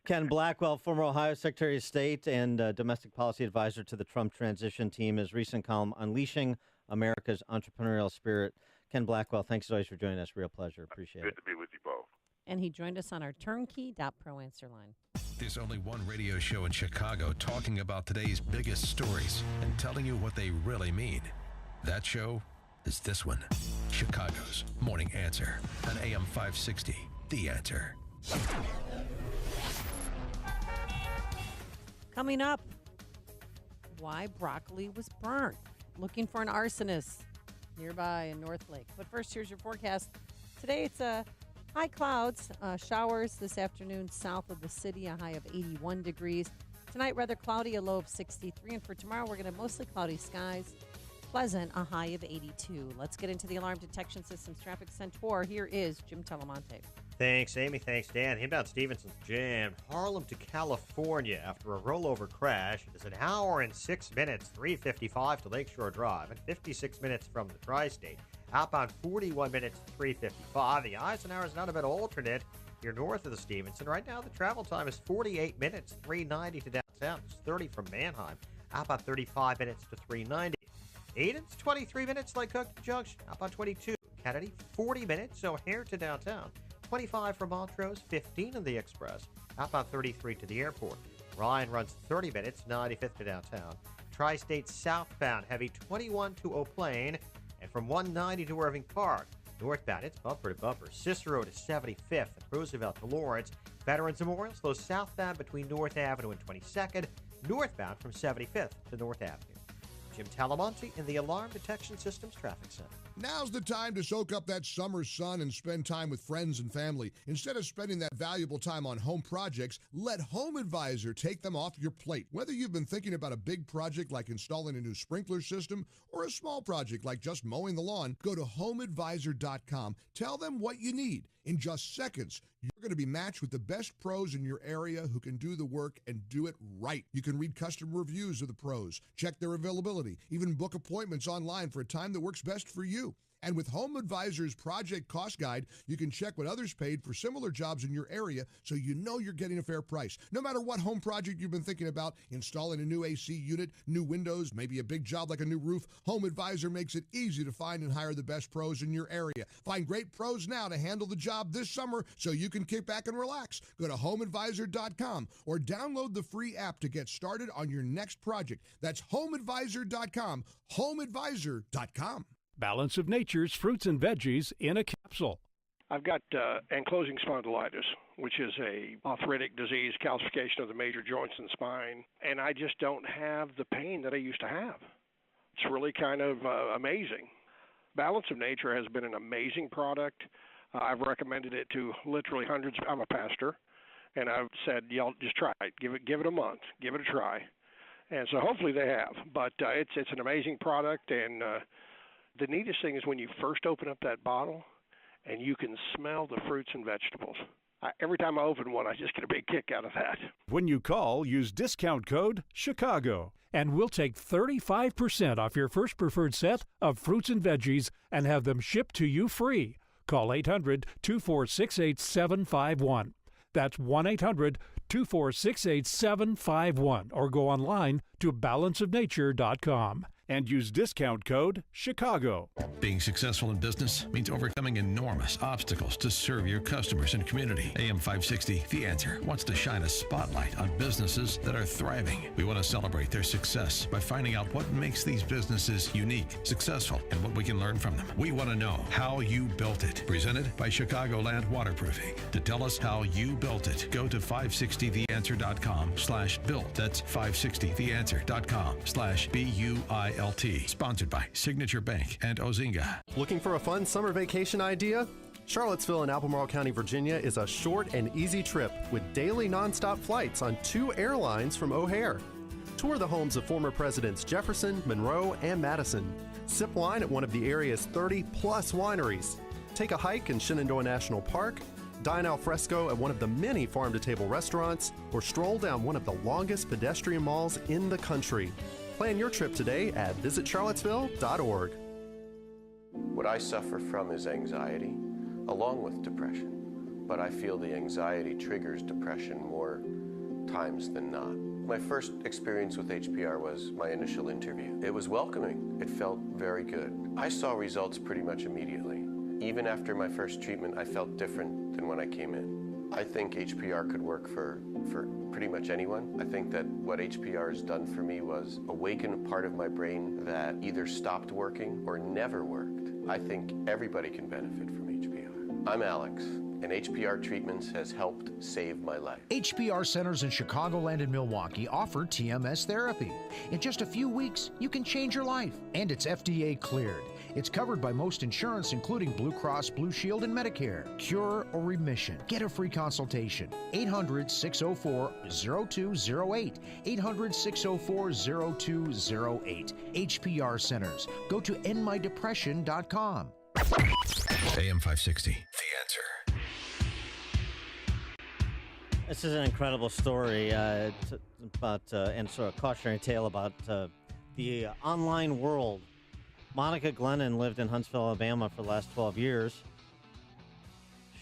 Ken Blackwell, former Ohio Secretary of State and domestic policy advisor to the Trump transition team. His recent column, Unleashing America's Entrepreneurial Spirit. Ken Blackwell, thanks as always for joining us. Real pleasure. Appreciate it. Good to be with you both. And he joined us on our turnkey.pro answer line. There's only one radio show in Chicago talking about today's biggest stories and telling you what they really mean. That show is this one, Chicago's Morning Answer on AM 560, The Answer. Coming up, why broccoli was burnt. Looking for an arsonist nearby in North Lake. But first, here's your forecast. Today, it's high clouds, showers this afternoon south of the city, a high of 81 degrees. Tonight, rather cloudy, a low of 63. And for tomorrow, we're going to have mostly cloudy skies. Pleasant, a high of 82. Let's get into the Alarm Detection Systems Traffic Center. Here is Jim Talamonte. Thanks, Amy. Thanks, Dan. Inbound Stevenson's jammed Harlem to California after a rollover crash. It is an hour and 6 minutes, 3:55 to Lakeshore Drive, and 56 minutes from the Tri-State. Outbound 41 minutes, 3:55. The Eisenhower is not a bad alternate here north of the Stevenson. Right now, the travel time is 48 minutes, 3:90 to downtown. It's 30 from Manheim. Outbound 35 minutes to 3:90. Aiden's 23 minutes, Lake Cook Junction. Outbound 22. Kennedy, 40 minutes, O'Hare to downtown. 25 from Montrose, 15 in the Express. Outbound 33 to the airport. Ryan runs 30 minutes, 95th to downtown. Tri-State southbound, heavy 21 to Eau Plaine. And from 190 to Irving Park. Northbound, it's bumper to bumper. Cicero to 75th and Roosevelt to Lawrence. Veterans Memorial slows southbound between North Avenue and 22nd. Northbound from 75th to North Avenue. Jim Talamonte in the Alarm Detection Systems Traffic Center. Now's the time to soak up that summer sun and spend time with friends and family. Instead of spending that valuable time on home projects, let Home Advisor take them off your plate. Whether you've been thinking about a big project like installing a new sprinkler system or a small project like just mowing the lawn, go to homeadvisor.com. Tell them what you need. In just seconds, you're going to be matched with the best pros in your area who can do the work and do it right. You can read customer reviews of the pros, check their availability, even book appointments online for a time that works best for you. And with Home Advisor's Project Cost Guide, you can check what others paid for similar jobs in your area so you know you're getting a fair price. No matter what home project you've been thinking about, installing a new AC unit, new windows, maybe a big job like a new roof, Home Advisor makes it easy to find and hire the best pros in your area. Find great pros now to handle the job this summer so you can kick back and relax. Go to homeadvisor.com or download the free app to get started on your next project. That's homeadvisor.com, homeadvisor.com. Balance of Nature's fruits and veggies in a capsule. I've got ankylosing spondylitis, which is a arthritic disease, calcification of the major joints and spine, and I just don't have the pain that I used to have. It's really kind of amazing. Balance of Nature has been an amazing product. I've recommended it to literally hundreds. I'm a pastor, and I've said, y'all just try it. Give it a month. Give it a try. And so hopefully they have. But it's an amazing product, and the neatest thing is when you first open up that bottle and you can smell the fruits and vegetables. Every time I open one, I just get a big kick out of that. When you call, use discount code CHICAGO. And we'll take 35% off your first preferred set of fruits and veggies and have them shipped to you free. Call 800-246-8751. That's 1-800-246-8751 or go online to balanceofnature.com and use discount code CHICAGO. Being successful in business means overcoming enormous obstacles to serve your customers and community. AM 560, The Answer, wants to shine a spotlight on businesses that are thriving. We want to celebrate their success by finding out what makes these businesses unique, successful, and what we can learn from them. We want to know how you built it. Presented by Chicagoland Waterproofing. To tell us how you built it, go to 560theanswer.com/built. That's 560theanswer.com/BUILT. Sponsored by Signature Bank and Ozinga. Looking for a fun summer vacation idea? Charlottesville in Albemarle County, Virginia is a short and easy trip with daily nonstop flights on 2 airlines from O'Hare. Tour the homes of former presidents Jefferson, Monroe, and Madison. Sip wine at one of the area's 30-plus wineries. Take a hike in Shenandoah National Park. Dine al fresco at one of the many farm-to-table restaurants, or stroll down one of the longest pedestrian malls in the country. Plan your trip today at visitcharlottesville.org. What I suffer from is anxiety, along with depression. But I feel the anxiety triggers depression more times than not. My first experience with HPR was my initial interview. It was welcoming. It felt very good. I saw results pretty much immediately. Even after my first treatment, I felt different than when I came in. I think HPR could work for pretty much anyone. I think that what HPR has done for me was awaken a part of my brain that either stopped working or never worked. I think everybody can benefit from HPR. I'm Alex, and HPR Treatments has helped save my life. HPR centers in Chicagoland and Milwaukee offer TMS therapy. In just a few weeks, you can change your life, and it's FDA cleared. It's covered by most insurance, including Blue Cross, Blue Shield, and Medicare. Cure or remission. Get a free consultation. 800-604-0208. 800-604-0208. HPR Centers. Go to endmydepression.com. AM 560, The Answer. This is an incredible story about and sort of cautionary tale about the online world. Monica Glennon lived in Huntsville, Alabama for the last 12 years.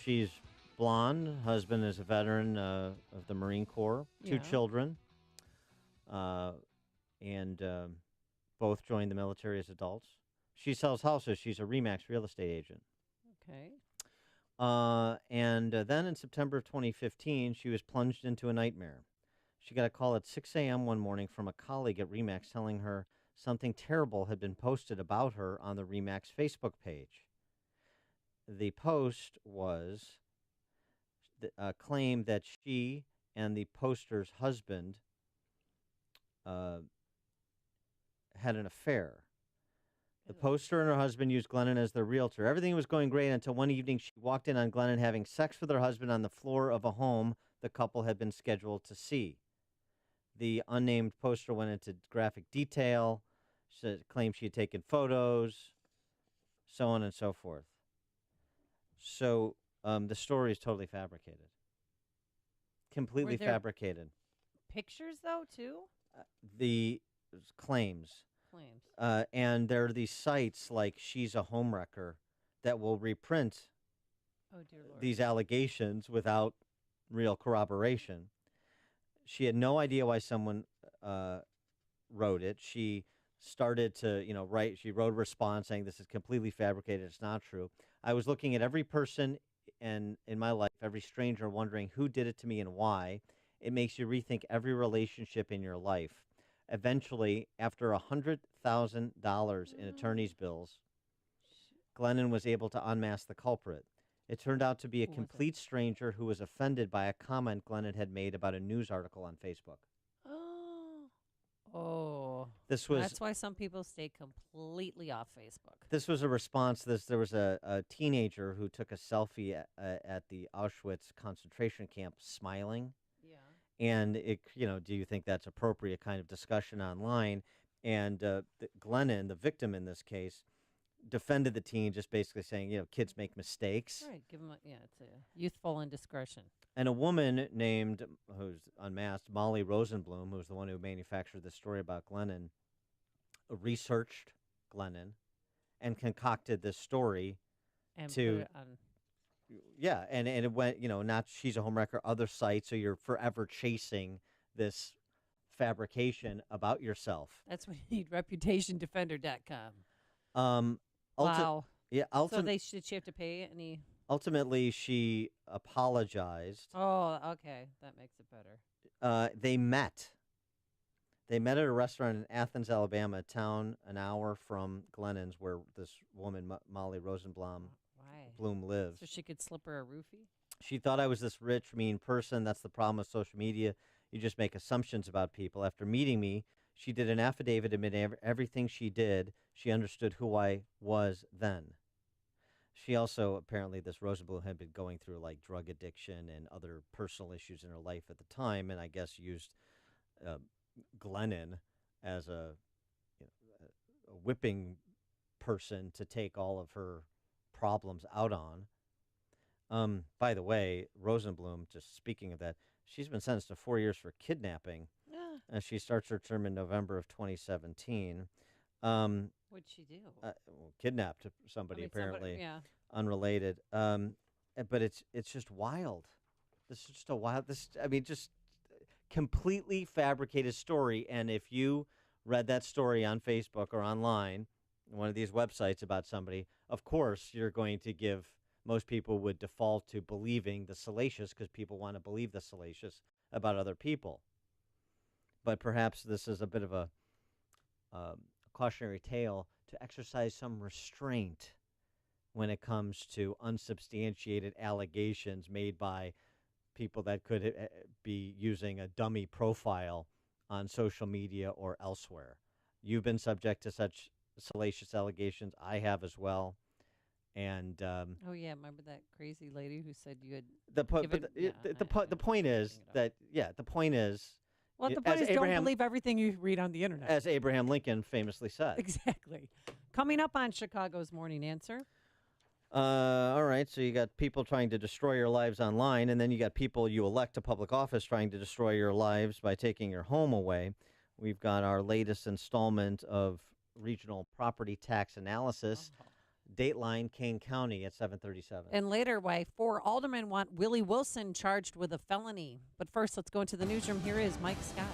She's blonde. Husband is a veteran of the Marine Corps. 2 children. And both joined the military as adults. She sells houses. She's a RE/MAX real estate agent. Okay. And then in September of 2015, she was plunged into a nightmare. She got a call at 6 a.m. one morning from a colleague at RE/MAX telling her something terrible had been posted about her on the RE/MAX Facebook page. The post was a claim that she and the poster's husband had an affair. The poster and her husband used Glennon as their realtor. Everything was going great until one evening she walked in on Glennon having sex with her husband on the floor of a home the couple had been scheduled to see. The unnamed poster went into graphic detail, claimed she had taken photos, so on and so forth. So the story is totally fabricated. Completely fabricated. Pictures, though, too? The claims. And there are these sites like She's a Homewrecker that will reprint these allegations without real corroboration. She had no idea why someone wrote it. She started to, write. She wrote a response saying this is completely fabricated. It's not true. I was looking at every person in my life, every stranger, wondering who did it to me and why. It makes you rethink every relationship in your life. Eventually, after $100,000 in attorney's bills, Glennon was able to unmask the culprit. It turned out to be a complete stranger who was offended by a comment Glennon had made about a news article on Facebook. Oh. That's why some people stay completely off Facebook. This was a response to this. There was a teenager who took a selfie at the Auschwitz concentration camp smiling. Yeah. And, do you think that's appropriate kind of discussion online? And Glennon, the victim in this case, defended the teen, just basically saying, kids make mistakes. Right, give them it's a youthful indiscretion. And a woman named, who's unmasked, Molly Rosenblum, who's the one who manufactured the story about Glennon, researched Glennon and concocted this story And to put it on. Yeah, and it went, not She's a Homewrecker, other sites, so you're forever chasing this fabrication about yourself. That's what you need, reputationdefender.com. Wow. Yeah, So did she have to pay any? ultimately she apologized. Oh, okay. That makes it better. They met. They met at a restaurant in Athens, Alabama, a town an hour from Glennon's, where this woman, Molly Rosenblum, Bloom lives. So she could slip her a roofie? She thought I was this rich, mean person. That's the problem with social media. You just make assumptions about people. After meeting me, she did an affidavit admitting everything she did. She understood who I was then. She also, apparently, this Rosenblum had been going through like drug addiction and other personal issues in her life at the time, and I guess used Glennon as a whipping person to take all of her problems out on. By the way, Rosenblum, just speaking of that, she's been sentenced to 4 years for kidnapping. And she starts her term in November of 2017. What'd she do? Kidnapped somebody, apparently, yeah. unrelated. But it's just wild. This is just a wild. Just completely fabricated story. And if you read that story on Facebook or online, one of these websites about somebody, of course you're going to give. Most people would default to believing the salacious because people want to believe the salacious about other people. But perhaps this is a bit of a cautionary tale to exercise some restraint when it comes to unsubstantiated allegations made by people that could be using a dummy profile on social media or elsewhere. You've been subject to such salacious allegations. I have as well. And oh yeah, remember that crazy lady who said you had the point is that the point is. Well, the point is don't believe everything you read on the internet. As Abraham Lincoln famously said. Exactly. Coming up on Chicago's Morning Answer. All right, so you got people trying to destroy your lives online, and then you got people you elect to public office trying to destroy your lives by taking your home away. We've got our latest installment of regional property tax analysis. Dateline, Kane County at 7:37. And later, why 4 aldermen want Willie Wilson charged with a felony. But first, let's go into the newsroom. Here is Mike Scott.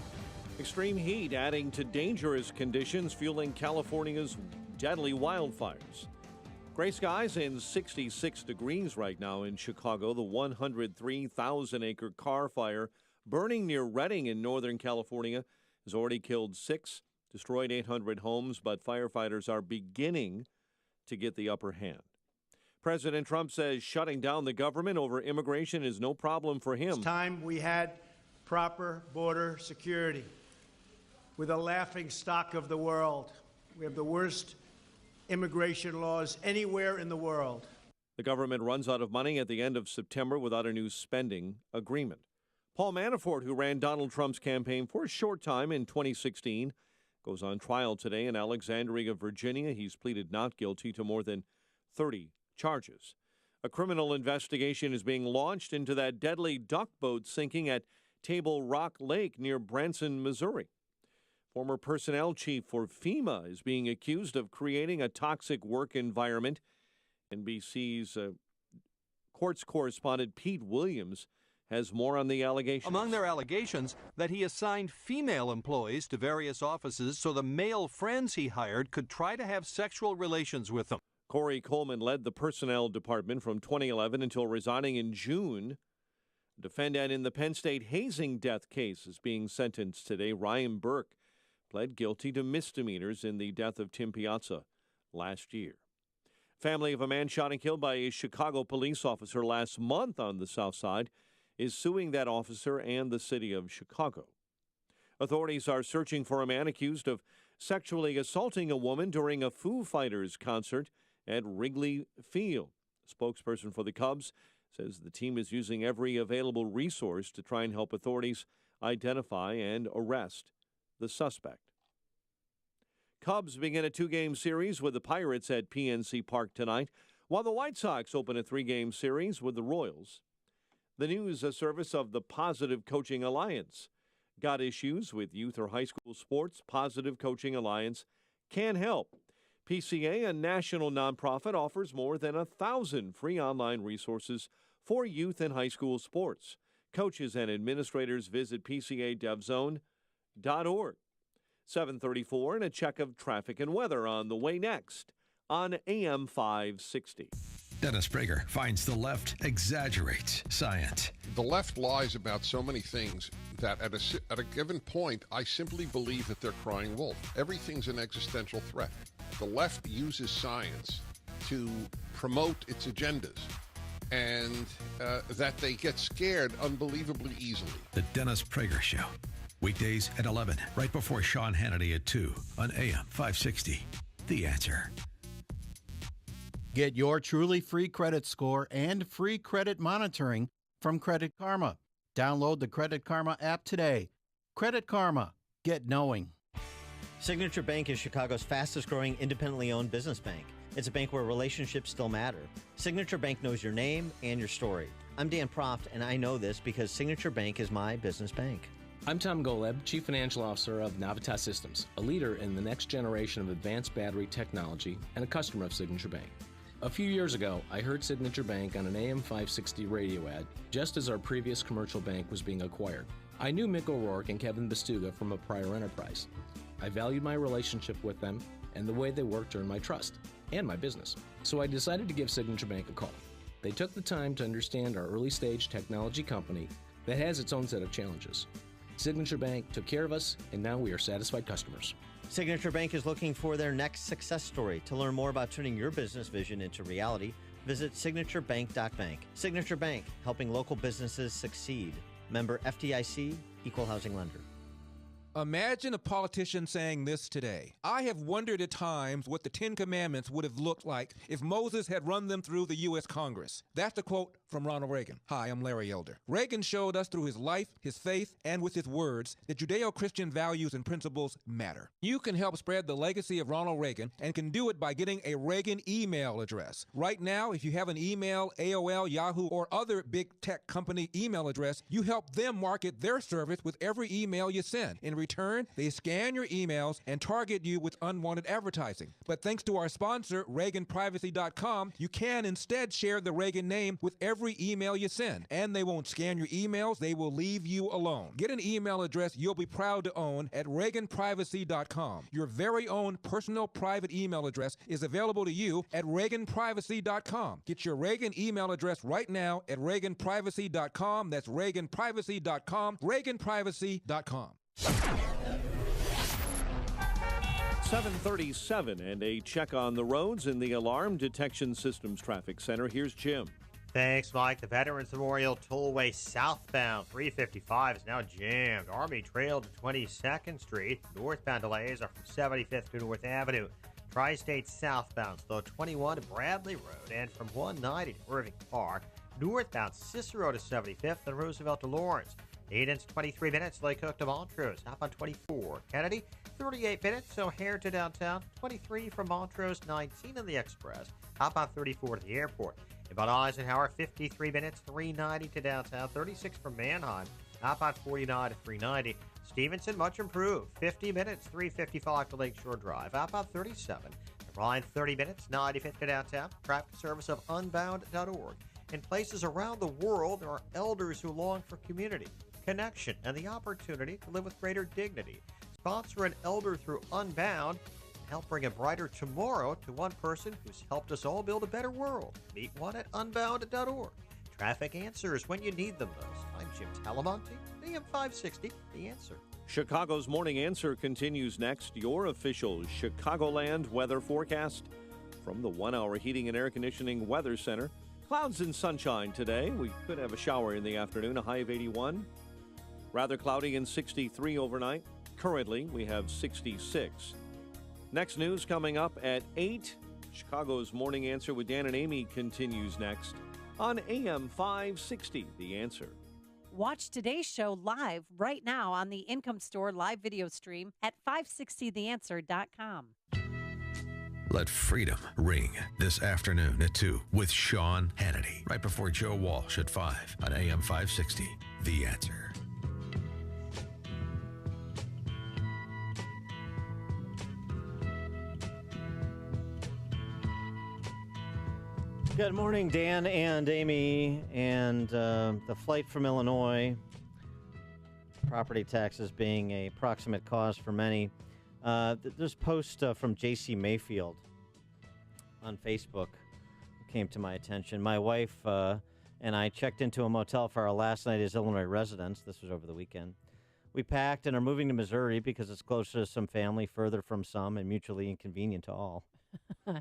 Extreme heat adding to dangerous conditions fueling California's deadly wildfires. Gray skies and 66 degrees right now in Chicago. The 103,000-acre Carr fire burning near Redding in Northern California has already killed 6, destroyed 800 homes, but firefighters are beginning to get the upper hand. President Trump says shutting down the government over immigration is no problem for him. It's time we had proper border security. We're the laughing stock of the world. We have the worst immigration laws anywhere in the world. The government runs out of money at the end of September without a new spending agreement. Paul Manafort, who ran Donald Trump's campaign for a short time in 2016, goes on trial today in Alexandria, Virginia. He's pleaded not guilty to more than 30 charges. A criminal investigation is being launched into that deadly duck boat sinking at Table Rock Lake near Branson, Missouri. Former personnel chief for FEMA is being accused of creating a toxic work environment. NBC's courts correspondent Pete Williams has more on the allegations. Among their allegations, that he assigned female employees to various offices so the male friends he hired could try to have sexual relations with them. Corey Coleman led the personnel department from 2011 until resigning in June. Defendant in the Penn State hazing death case is being sentenced today. Ryan Burke pled guilty to misdemeanors in the death of Tim Piazza last year. Family of a man shot and killed by a Chicago police officer last month on the South Side is suing that officer and the city of Chicago. Authorities are searching for a man accused of sexually assaulting a woman during a Foo Fighters concert at Wrigley Field. A spokesperson for the Cubs says the team is using every available resource to try and help authorities identify and arrest the suspect. Cubs begin a 2-game series with the Pirates at PNC Park tonight, while the White Sox open a 3-game series with the Royals. The news service of the Positive Coaching Alliance. Got issues with youth or high school sports? Positive Coaching Alliance can help. PCA, a national nonprofit, offers more than 1,000 free online resources for youth and high school sports. Coaches and administrators visit PCADevZone.org. 7:34 and a check of traffic and weather on the way next on AM 560. Dennis Prager finds the left exaggerates science. The left lies about so many things that at a given point, I simply believe that they're crying wolf. Everything's an existential threat. The left uses science to promote its agendas, and that they get scared unbelievably easily. The Dennis Prager Show. Weekdays at 11, right before Sean Hannity at 2 on AM 560. The Answer. Get your truly free credit score and free credit monitoring from Credit Karma. Download the Credit Karma app today. Credit Karma. Get knowing. Signature Bank is Chicago's fastest growing independently owned business bank. It's a bank where relationships still matter. Signature Bank knows your name and your story. I'm Dan Proft, and I know this because Signature Bank is my business bank. I'm Tom Goleb, Chief Financial Officer of Navitas Systems, a leader in the next generation of advanced battery technology and a customer of Signature Bank. A few years ago, I heard Signature Bank on an AM 560 radio ad, just as our previous commercial bank was being acquired. I knew Mick O'Rourke and Kevin Bastuga from a prior enterprise. I valued my relationship with them and the way they worked earned my trust and my business. So I decided to give Signature Bank a call. They took the time to understand our early-stage technology company that has its own set of challenges. Signature Bank took care of us, and now we are satisfied customers. Signature Bank is looking for their next success story. To learn more about turning your business vision into reality, visit signaturebank.bank. Signature Bank, helping local businesses succeed. Member FDIC, Equal Housing Lender. Imagine a politician saying this today. I have wondered at times what the Ten Commandments would have looked like if Moses had run them through the U.S. Congress. That's a quote from Ronald Reagan. Hi, I'm Larry Elder. Reagan showed us through his life, his faith, and with his words that Judeo-Christian values and principles matter. You can help spread the legacy of Ronald Reagan and can do it by getting a Reagan email address. Right now, if you have an email, AOL, Yahoo, or other big tech company email address, you help them market their service with every email you send. In return, they scan your emails and target you with unwanted advertising. But thanks to our sponsor, ReaganPrivacy.com, you can instead share the Reagan name with every email you send. And they won't scan your emails, they will leave you alone. Get an email address you'll be proud to own at ReaganPrivacy.com. Your very own personal private email address is available to you at ReaganPrivacy.com. Get your Reagan email address right now at ReaganPrivacy.com. That's ReaganPrivacy.com. ReaganPrivacy.com. 7:37 and a check on the roads in the Alarm Detection Systems Traffic Center. Here's Jim. Thanks, Mike. The Veterans Memorial Tollway southbound 355 is now jammed. Army Trail to 22nd Street. Northbound delays are from 75th to North Avenue. Tri-State southbound slow 21 to Bradley Road and from 190 to Irving Park. Northbound Cicero to 75th and Roosevelt to Lawrence. Aiden's 23 minutes, Lake Hook to Montrose. Hop on 24. Kennedy, 38 minutes, O'Hare to downtown. 23 from Montrose, 19 in the Express. Hop on 34 to the airport. About Eisenhower, 53 minutes, 390 to downtown. 36 from Manheim. Hop on 49 to 390. Stevenson, much improved. 50 minutes, 355 to Lakeshore Drive. Hop on 37. Ryan, 30 minutes, 95 to downtown. Traffic service of unbound.org. In places around the world, there are elders who long for community, connection, and the opportunity to live with greater dignity. Sponsor an elder through Unbound and help bring a brighter tomorrow to one person who's helped us all build a better world. Meet one at unbound.org. Traffic answers when you need them most. I'm Jim Talamonte, AM 560, The Answer. Chicago's Morning Answer continues next. Your official Chicagoland weather forecast from the 1 Hour Heating and Air Conditioning Weather Center. Clouds and sunshine today. We could have a shower in the afternoon, a high of 81. Rather cloudy and 63 overnight. Currently, we have 66. Next news coming up at 8. Chicago's Morning Answer with Dan and Amy continues next on AM 560, The Answer. Watch today's show live right now on the Income Store live video stream at 560theanswer.com. Let freedom ring this afternoon at 2 with Sean Hannity, right before Joe Walsh at 5 on AM 560. The Answer. Good morning, Dan and Amy. And the flight from Illinois, property taxes being a proximate cause for many. There's a post from J.C. Mayfield on Facebook came to my attention. My wife and I checked into a motel for our last night as Illinois residents. This was over the weekend. We packed and are moving to Missouri because it's closer to some family, further from some, and mutually inconvenient to all.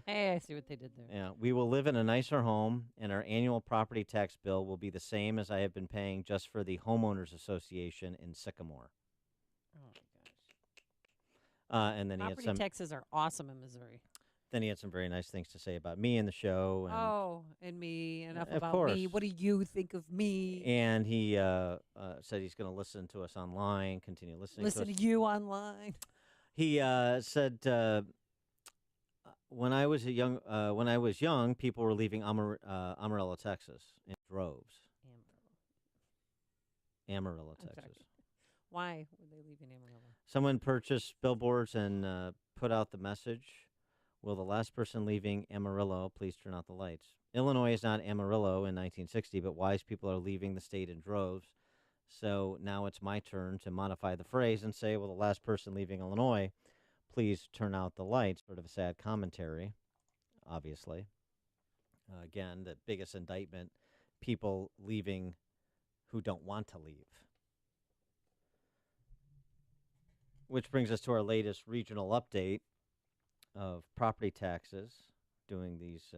Hey, I see what they did there. Yeah, we will live in a nicer home, and our annual property tax bill will be the same as I have been paying just for the Homeowners Association in Sycamore. Oh, my gosh. And then Property he had some. taxes are awesome in Missouri. Then he had some very nice things to say about me and the show. And, And me. Enough Of about course. me. What do you think of me? And he said he's going to listen to us online, continue listening Listen to us. to you online. He said, when I was young, people were leaving Amarillo, Texas, in droves. Amarillo, Texas. Why were they leaving Amarillo? Someone purchased billboards and put out the message, will the last person leaving Amarillo please turn out the lights? Illinois is not Amarillo in 1960, but wise people are leaving the state in droves. So now it's my turn to modify the phrase and say, will the last person leaving Illinois please turn out the lights? Sort of a sad commentary, obviously. Again, the biggest indictment, people leaving who don't want to leave. Which brings us to our latest regional update of property taxes, doing these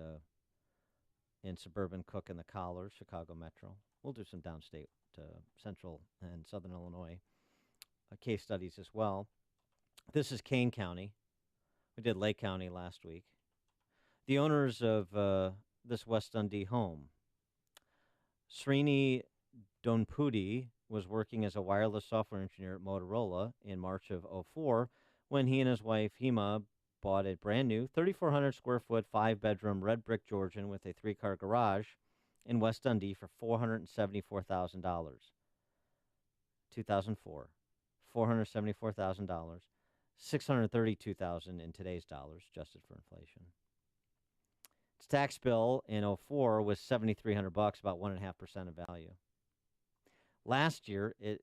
in suburban Cook and the Collars, Chicago Metro. We'll do some downstate, central and southern Illinois case studies as well. This is Kane County. We did Lake County last week. The owners of this West Dundee home, Srini Donpudi, was working as a wireless software engineer at Motorola in March of 2004 when he and his wife, Hema, bought a brand new 3,400 square foot, 5-bedroom red brick Georgian with a 3-car garage in West Dundee for $474,000. 2004. $474,000. $632,000 in today's dollars, adjusted for inflation. Its tax bill in 2004 was $7,300, about 1.5% of value. Last year, it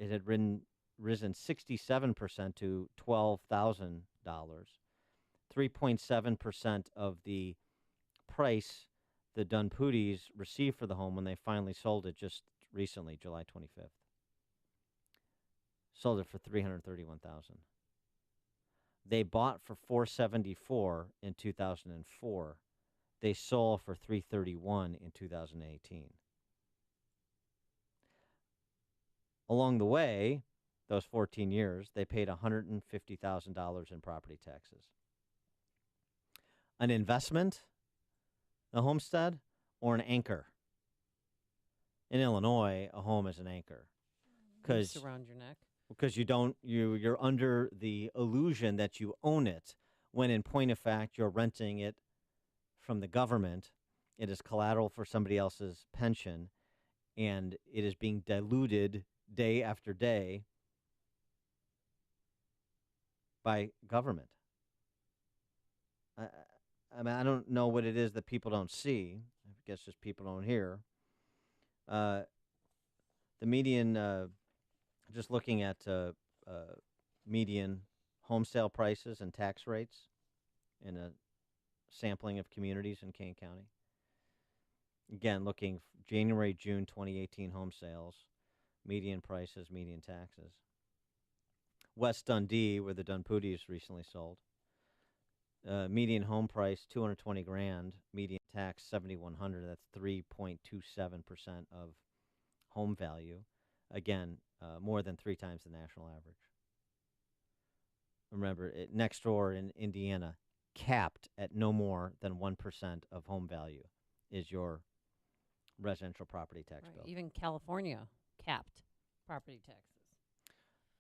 had risen 67% to $12,000. 3.7% of the price the Dunpudis received for the home when they finally sold it just recently, July 25th. Sold it for $331,000. They bought for $474,000 in 2004. They sold for $331,000 in 2018. Along the way, those 14 years, they paid $150,000 in property taxes. An investment, a homestead, or an anchor? In Illinois, a home is an anchor. Noose around your neck. Because you're under the illusion that you own it, when in point of fact you're renting it from the government. It is collateral for somebody else's pension, and it is being diluted day after day by government. I mean, I don't know what it is that people don't see. I guess just people don't hear. The median, just looking at median home sale prices and tax rates in a sampling of communities in Kane County. Again, looking January, June 2018 home sales, median prices, median taxes. West Dundee, where the Dunpudis recently sold, median home price $220,000, median tax $7,100. That's 3.27% of home value. Again, more than 3 times the national average. Remember, next door in Indiana, capped at no more than 1% of home value is your residential property tax Right. bill. Even California capped property taxes.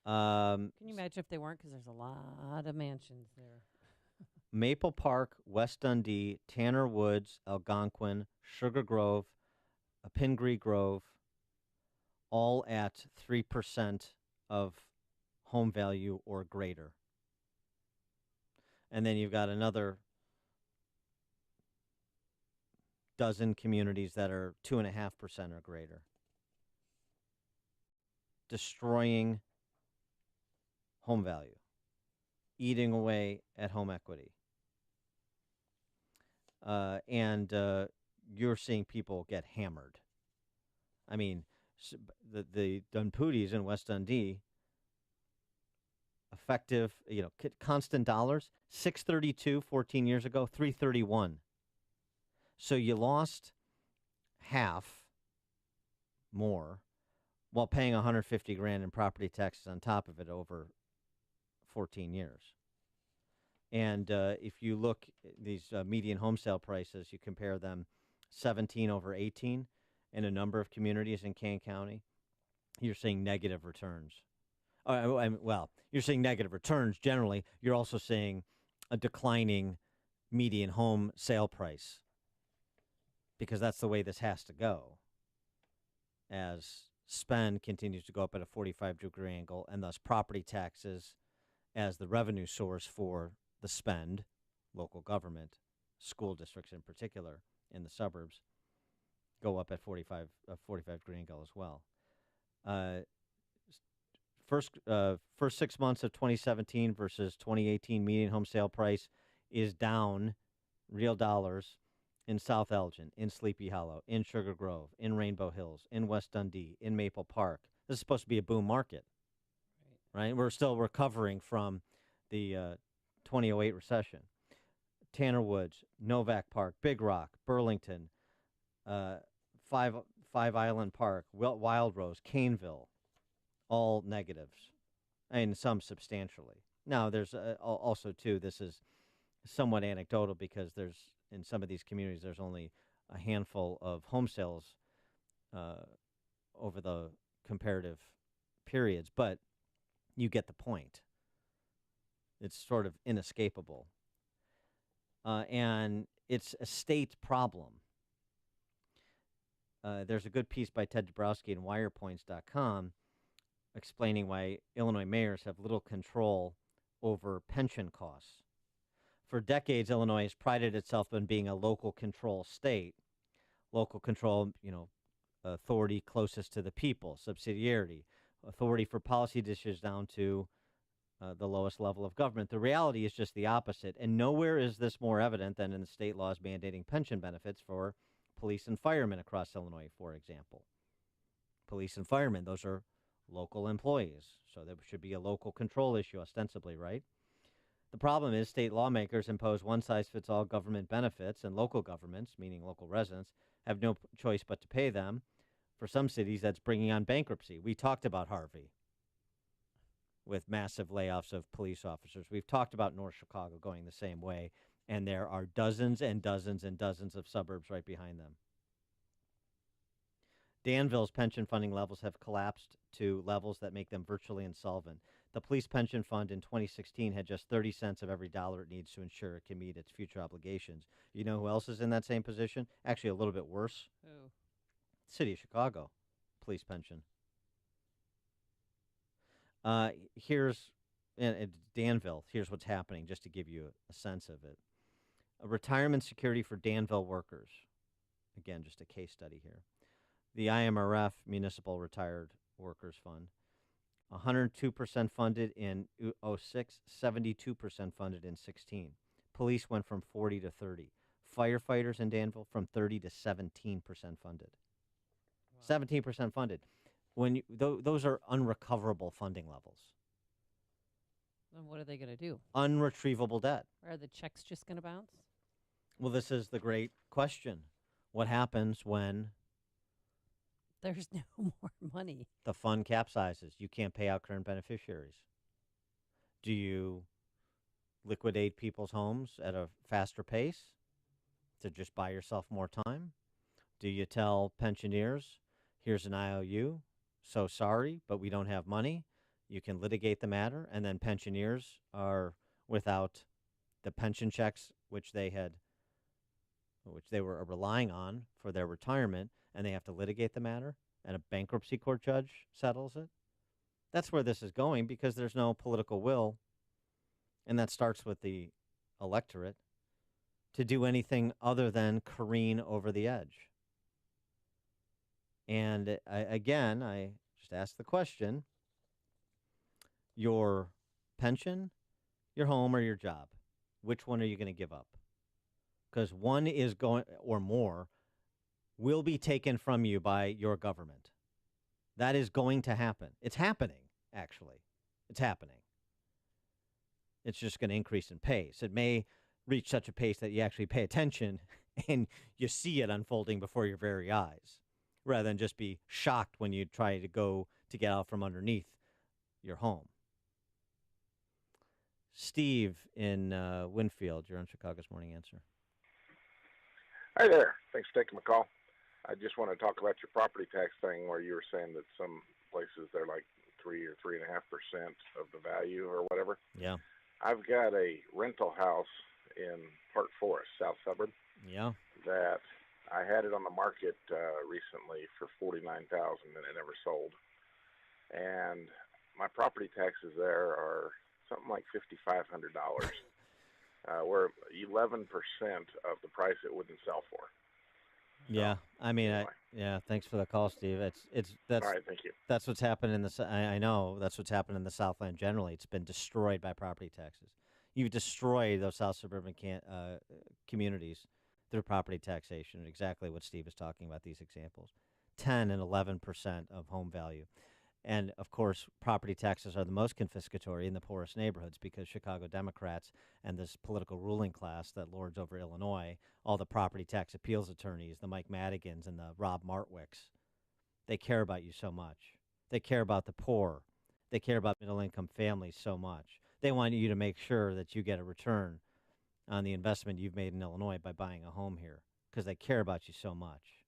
Um, Can you imagine if they weren't? Because there's a lot of mansions there. Maple Park, West Dundee, Tanner Woods, Algonquin, Sugar Grove, Pingree Grove, all at 3% of home value or greater. And then you've got another dozen communities that are 2.5% or greater, destroying home value, eating away at home equity. And you're seeing people get hammered. I mean, the Dunpooties in West Dundee, effective, constant dollars, 632 14 years ago, 331. So you lost half more while paying 150 grand in property taxes on top of it over 14 years. And if you look at these median home sale prices, you compare them 17 over 18 in a number of communities in Kane County, you're seeing negative returns. Well, you're seeing negative returns generally. You're also seeing a declining median home sale price, because that's the way this has to go as spend continues to go up at a 45-degree angle, and thus property taxes as the revenue source for the spend, local government, school districts in particular in the suburbs, go up at 45-degree angle as well. First 6 months of 2017 versus 2018 median home sale price is down real dollars in South Elgin, in Sleepy Hollow, in Sugar Grove, in Rainbow Hills, in West Dundee, in Maple Park. This is supposed to be a boom market, right? We're still recovering from the 2008 recession. Tanner Woods, Novak Park, Big Rock, Burlington, Five Island Park, Wild Rose, Caneville, all negatives, and some substantially. Now, there's also, too, this is somewhat anecdotal because there's, in some of these communities, there's only a handful of home sales over the comparative periods, but you get the point. It's sort of inescapable. And it's a state problem. There's a good piece by Ted Dabrowski in wirepoints.com explaining why Illinois mayors have little control over pension costs. For decades, Illinois has prided itself on being a local control state. Local control, authority closest to the people, subsidiarity, authority for policy decisions down to the lowest level of government. The reality is just the opposite, and nowhere is this more evident than in the state laws mandating pension benefits for police and firemen across Illinois, for example. Police and firemen, those are local employees, so there should be a local control issue ostensibly, right? The problem is state lawmakers impose one-size-fits-all government benefits, and local governments, meaning local residents, have no choice but to pay them. For some cities, that's bringing on bankruptcy. We talked about Harvey with massive layoffs of police officers. We've talked about North Chicago going the same way, and there are dozens and dozens and dozens of suburbs right behind them. Danville's pension funding levels have collapsed to levels that make them virtually insolvent. The police pension fund in 2016 had just 30 cents of every dollar it needs to ensure it can meet its future obligations. You know who else is in that same position? Actually, a little bit worse. Who? City of Chicago, police pension. Here's Danville. Here's what's happening, just to give you a sense of it. A retirement security for Danville workers. Again, just a case study here. The IMRF Municipal Retired Workers Fund, 102% funded in 06, 72% funded in 16. Police went from 40 to 30. Firefighters in Danville from 30 to 17% funded. Wow. 17% funded. When those are unrecoverable funding levels. Then what are they going to do? Unretrievable debt. Are the checks just going to bounce? Well, this is the great question. What happens when there's no more money? The fund capsizes. You can't pay out current beneficiaries. Do you liquidate people's homes at a faster pace to just buy yourself more time? Do you tell pensioners, here's an IOU, so sorry, but we don't have money? You can litigate the matter, and then pensioners are without the pension checks which they were relying on for their retirement, and they have to litigate the matter, and a bankruptcy court judge settles it. That's where this is going, because there's no political will, and that starts with the electorate, to do anything other than careen over the edge. And I just ask the question, your pension, your home, or your job, which one are you going to give up? Because one is going, or more, will be taken from you by your government. That is going to happen. It's happening, actually. It's happening. It's just going to increase in pace. It may reach such a pace that you actually pay attention and you see it unfolding before your very eyes, rather than just be shocked when you try to get out from underneath your home. Steve in Winfield, you're on Chicago's Morning Answer. Hi there. Thanks for taking my call. I just want to talk about your property tax thing where you were saying that some places they're like 3 or 3.5% of the value or whatever. Yeah. I've got a rental house in Park Forest, South Suburb. Yeah. That I had it on the market recently for $49,000 and it never sold. And my property taxes there are something like $5,500. We're 11% of the price it wouldn't sell for. Yeah, I mean, thanks for the call, Steve. That's all right. Thank you. That's what's happened in the. I know that's what's happened in the Southland generally. It's been destroyed by property taxes. You've destroyed those South suburban communities through property taxation. Exactly what Steve is talking about. These examples, 10 and 11% of home value. And, of course, property taxes are the most confiscatory in the poorest neighborhoods because Chicago Democrats and this political ruling class that lords over Illinois, all the property tax appeals attorneys, the Mike Madigans and the Rob Martwicks, they care about you so much. They care about the poor. They care about middle-income families so much. They want you to make sure that you get a return on the investment you've made in Illinois by buying a home here because they care about you so much.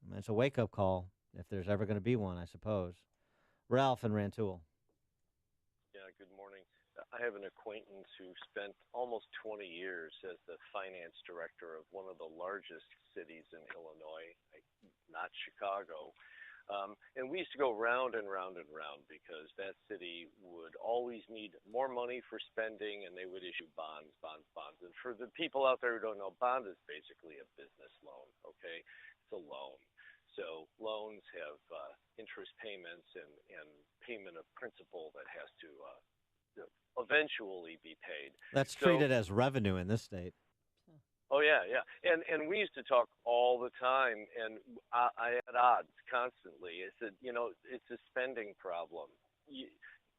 And it's a wake-up call. If there's ever going to be one, I suppose. Ralph in Rantoul. Yeah, good morning. I have an acquaintance who spent almost 20 years as the finance director of one of the largest cities in Illinois, not Chicago. And we used to go round and round and round because that city would always need more money for spending, and they would issue bonds. And for the people out there who don't know, bond is basically a business loan, okay? It's a loan. So loans have interest payments and payment of principal that has to eventually be paid. That's treated as revenue in this state. Oh, yeah. And we used to talk all the time, and I had odds constantly. I said, it's a spending problem.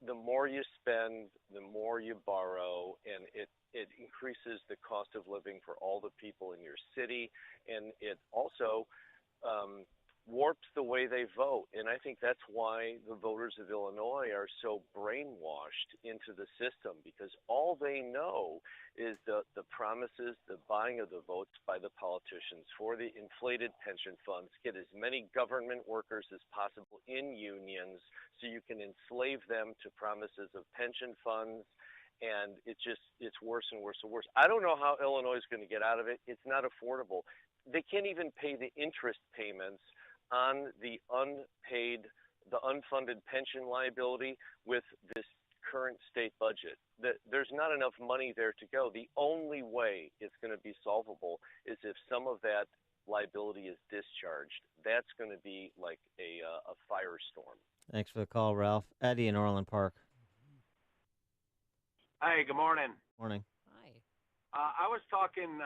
The more you spend, the more you borrow, and it increases the cost of living for all the people in your city, and it also warps the way they vote. And I think that's why the voters of Illinois are so brainwashed into the system, because all they know is the promises, the buying of the votes by the politicians for the inflated pension funds, get as many government workers as possible in unions so you can enslave them to promises of pension funds. And it's worse and worse and worse. I don't know how Illinois is going to get out of it. It's not affordable. They can't even pay the interest payments on the unfunded pension liability with this current state budget. There's not enough money there to go. The only way it's going to be solvable is if some of that liability is discharged. That's going to be like a firestorm. Thanks for the call, Ralph. Eddie in Orland Park. Hi, good morning. Morning. I was talking,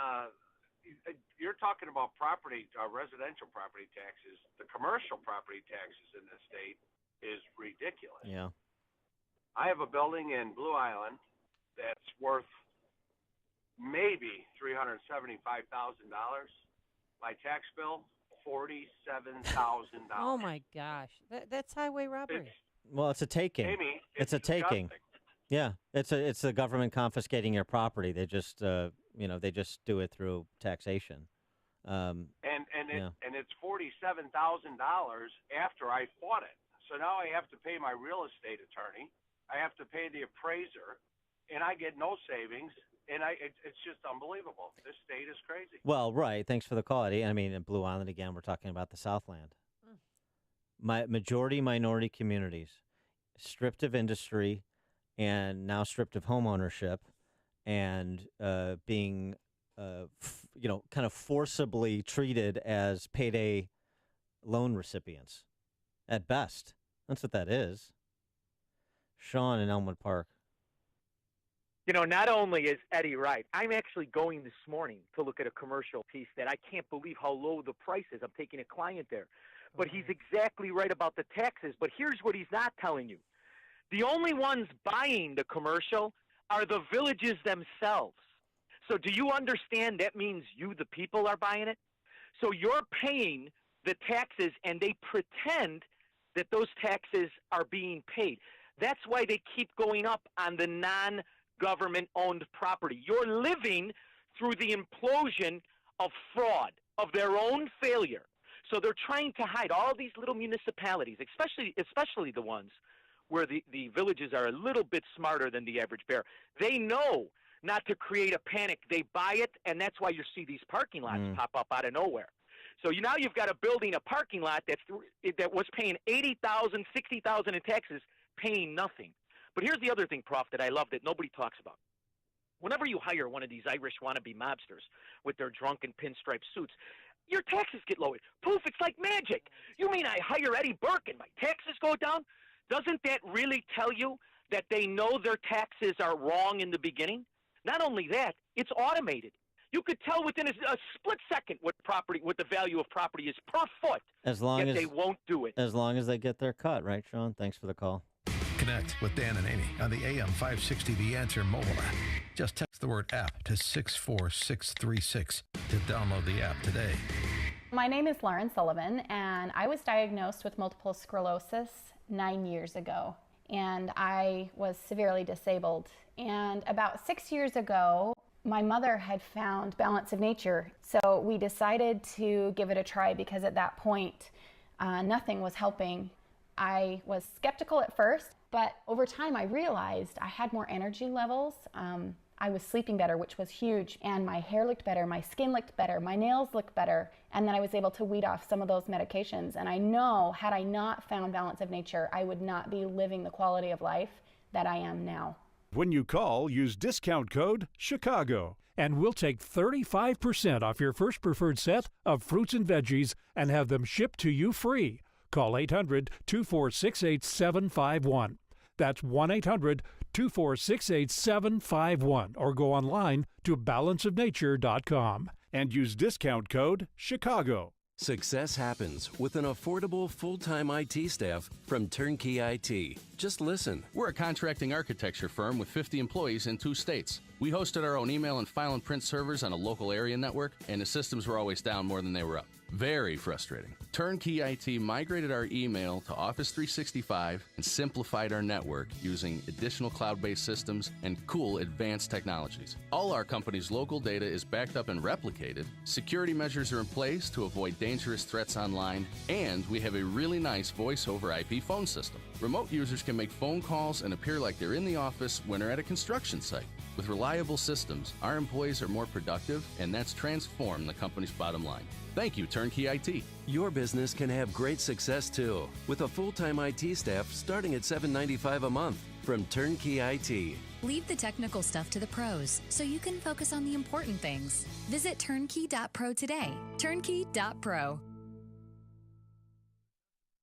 you're talking about residential property taxes. The commercial property taxes in this state is ridiculous. Yeah. I have a building in Blue Island that's worth maybe $375,000. My tax bill, $47,000. Oh my gosh, that's highway robbery. Well, it's a taking. Amy, it's a taking. Yeah, it's the government confiscating your property. They just they just do it through taxation. And it's $47,000 after I bought it. So now I have to pay my real estate attorney. I have to pay the appraiser, and I get no savings. And it's just unbelievable. This state is crazy. Well, right. Thanks for the call, Eddie. I mean, in Blue Island, again, we're talking about the Southland. Majority minority communities, stripped of industry and now stripped of home ownership and being, kind of forcibly treated as payday loan recipients at best. That's what that is. Sean in Elmwood Park. Not only is Eddie right, I'm actually going this morning to look at a commercial piece that I can't believe how low the price is. I'm taking a client there. But he's exactly right about the taxes. But here's what he's not telling you. The only ones buying the commercial are the villages themselves. So do you understand that means you, the people, are buying it? So you're paying the taxes, and they pretend that those taxes are being paid. That's why they keep going up on the non-government-owned property. You're living through the implosion of fraud, of their own failure. So they're trying to hide all these little municipalities, especially the ones where the villages are a little bit smarter than the average bear. They know not to create a panic. They buy it, and that's why you see these parking lots pop up out of nowhere. So now you've got a building, a parking lot that was paying $80,000, $60,000 in taxes, paying nothing. But here's the other thing, Prof, that I love that nobody talks about. Whenever you hire one of these Irish wannabe mobsters with their drunken pinstripe suits, your taxes get lowered. Poof, it's like magic. You mean I hire Eddie Burke and my taxes go down? Doesn't that really tell you that they know their taxes are wrong in the beginning? Not only that, it's automated. You could tell within a split second what the value of property is per foot. Yet they won't do it. As long as they get their cut, right, Sean? Thanks for the call. Connect with Dan and Amy on the AM 560 The Answer mobile app. Just text the word app to 64636 to download the app today. My name is Lauren Sullivan, and I was diagnosed with multiple sclerosis 9 years ago, and I was severely disabled. And about 6 years ago, my mother had found Balance of Nature, so we decided to give it a try because at that point, nothing was helping. I was skeptical at first, but over time I realized I had more energy levels. I was sleeping better, which was huge, and my hair looked better, my skin looked better, my nails looked better, and then I was able to weed off some of those medications. And I know, had I not found Balance of Nature, I would not be living the quality of life that I am now. When you call, use discount code CHICAGO, and we'll take 35% off your first preferred set of fruits and veggies and have them shipped to you free. Call 800-246-8751. That's 1-800-246-8751, or go online to balanceofnature.com and use discount code CHICAGO. Success happens with an affordable full-time IT staff from Turnkey IT. Just listen. We're a contracting architecture firm with 50 employees in 2 states. We hosted our own email and file and print servers on a local area network, and the systems were always down more than they were up. Very frustrating. Turnkey IT migrated our email to Office 365 and simplified our network using additional cloud-based systems and cool advanced technologies. All our company's local data is backed up and replicated, security measures are in place to avoid dangerous threats online, and we have a really nice voice-over IP phone system. Remote users can make phone calls and appear like they're in the office when they're at a construction site. With reliable systems, our employees are more productive, and that's transformed the company's bottom line. Thank you, Turnkey IT. Your business can have great success too, with a full-time IT staff starting at $7.95 a month from Turnkey IT. Leave the technical stuff to the pros so you can focus on the important things. Visit turnkey.pro today. Turnkey.pro.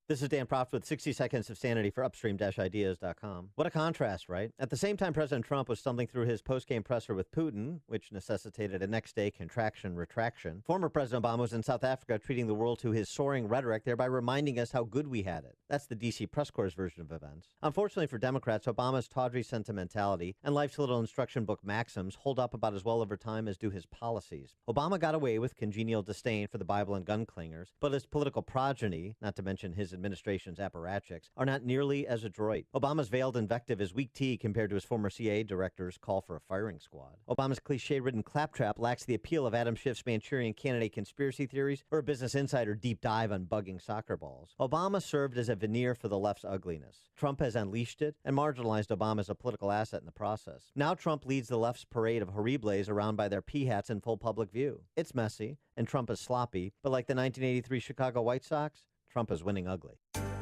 This is Dan Proft with 60 Seconds of Sanity for Upstream-Ideas.com. What a contrast, right? At the same time President Trump was stumbling through his post-game presser with Putin, which necessitated a next-day contraction-retraction, former President Obama was in South Africa treating the world to his soaring rhetoric, thereby reminding us how good we had it. That's the D.C. press corps' version of events. Unfortunately for Democrats, Obama's tawdry sentimentality and life's little instruction book maxims hold up about as well over time as do his policies. Obama got away with congenial disdain for the Bible and gun clingers, but his political progeny, not to mention his administration's apparatchiks are not nearly as adroit. Obama's veiled invective is weak tea compared to his former CIA director's call for a firing squad. Obama's cliche-ridden claptrap lacks the appeal of Adam Schiff's Manchurian Candidate conspiracy theories or a Business Insider deep dive on bugging soccer balls. Obama served as a veneer for the left's ugliness. Trump has unleashed it and marginalized Obama as a political asset in the process. Now Trump leads the left's parade of horribles around by their pea hats in full public view. It's messy, and Trump is sloppy, but like the 1983 Chicago White Sox, Trump is winning ugly.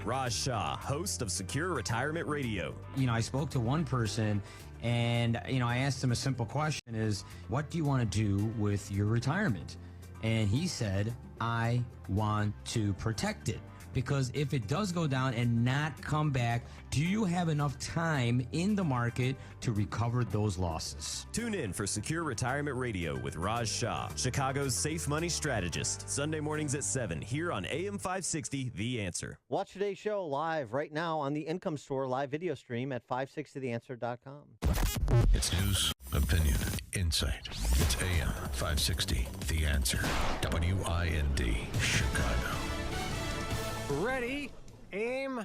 Raj Shah, host of Secure Retirement Radio. I spoke to one person and, I asked him a simple question is, what do you want to do with your retirement? And he said, I want to protect it. Because if it does go down and not come back, do you have enough time in the market to recover those losses? Tune in for Secure Retirement Radio with Raj Shah, Chicago's safe money strategist. Sunday mornings at 7 here on AM 560, The Answer. Watch today's show live right now on the Income Store live video stream at 560theanswer.com. It's news, opinion, insight. It's AM 560, The Answer. WIND, Chicago. Ready, aim,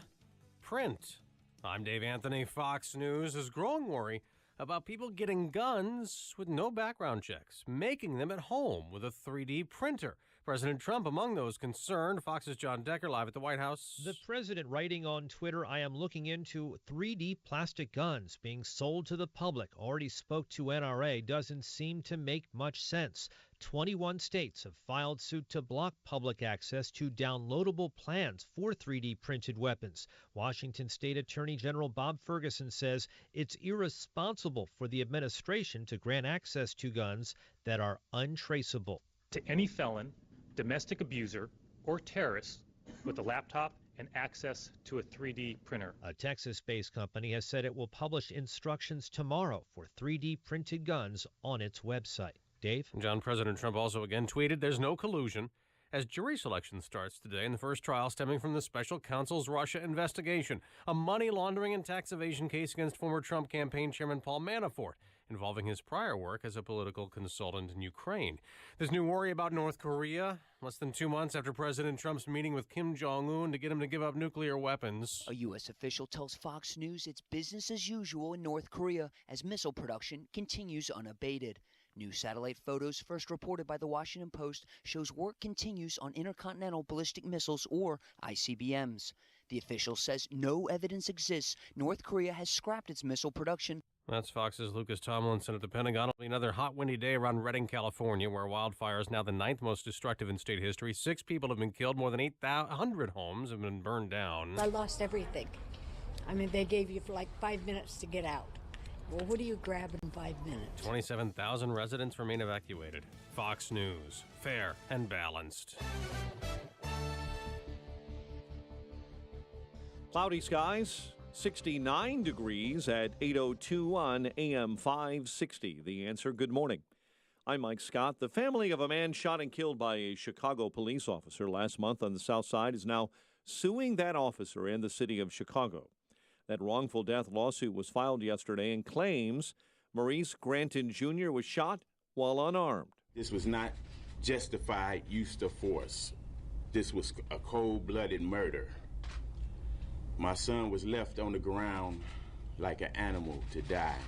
print. I'm Dave Anthony. Fox News is growing worry about people getting guns with no background checks, making them at home with a 3D printer. President Trump among those concerned. Fox's John Decker live at the White House. The president writing on Twitter, I am looking into 3D plastic guns being sold to the public. Already spoke to NRA. Doesn't seem to make much sense. 21 states have filed suit to block public access to downloadable plans for 3D printed weapons. Washington State Attorney General Bob Ferguson says it's irresponsible for the administration to grant access to guns that are untraceable. To any felon, domestic abuser, or terrorist with a laptop and access to a 3D printer. A Texas-based company has said it will publish instructions tomorrow for 3D printed guns on its website. Dave? John, President Trump also again tweeted there's no collusion as jury selection starts today in the first trial stemming from the special counsel's Russia investigation, a money laundering and tax evasion case against former Trump campaign chairman Paul Manafort, involving his prior work as a political consultant in Ukraine. There's new worry about North Korea, less than 2 months after President Trump's meeting with Kim Jong-un to get him to give up nuclear weapons. A U.S. official tells Fox News it's business as usual in North Korea as missile production continues unabated. New satellite photos first reported by the Washington Post shows work continues on intercontinental ballistic missiles, or ICBMs. The official says no evidence exists North Korea has scrapped its missile production. That's Fox's Lucas Tomlinson at the Pentagon. It'll be another hot, windy day around Redding, California, where wildfire is now the 9th most destructive in state history. 6 people have been killed. More than 800 homes have been burned down. I lost everything. I mean, they gave you like 5 minutes to get out. Well, what do you grab in 5 minutes? 27,000 residents remain evacuated. Fox News. Fair and balanced. Cloudy skies, 69 degrees at 8:02 on AM 560. The Answer. Good morning. I'm Mike Scott. The family of a man shot and killed by a Chicago police officer last month on the South Side is now suing that officer and the city of Chicago. That wrongful death lawsuit was filed yesterday and claims Maurice Granton Jr. was shot while unarmed. This was not justified use of force. This was a cold-blooded murder. My son was left on the ground like an animal to die.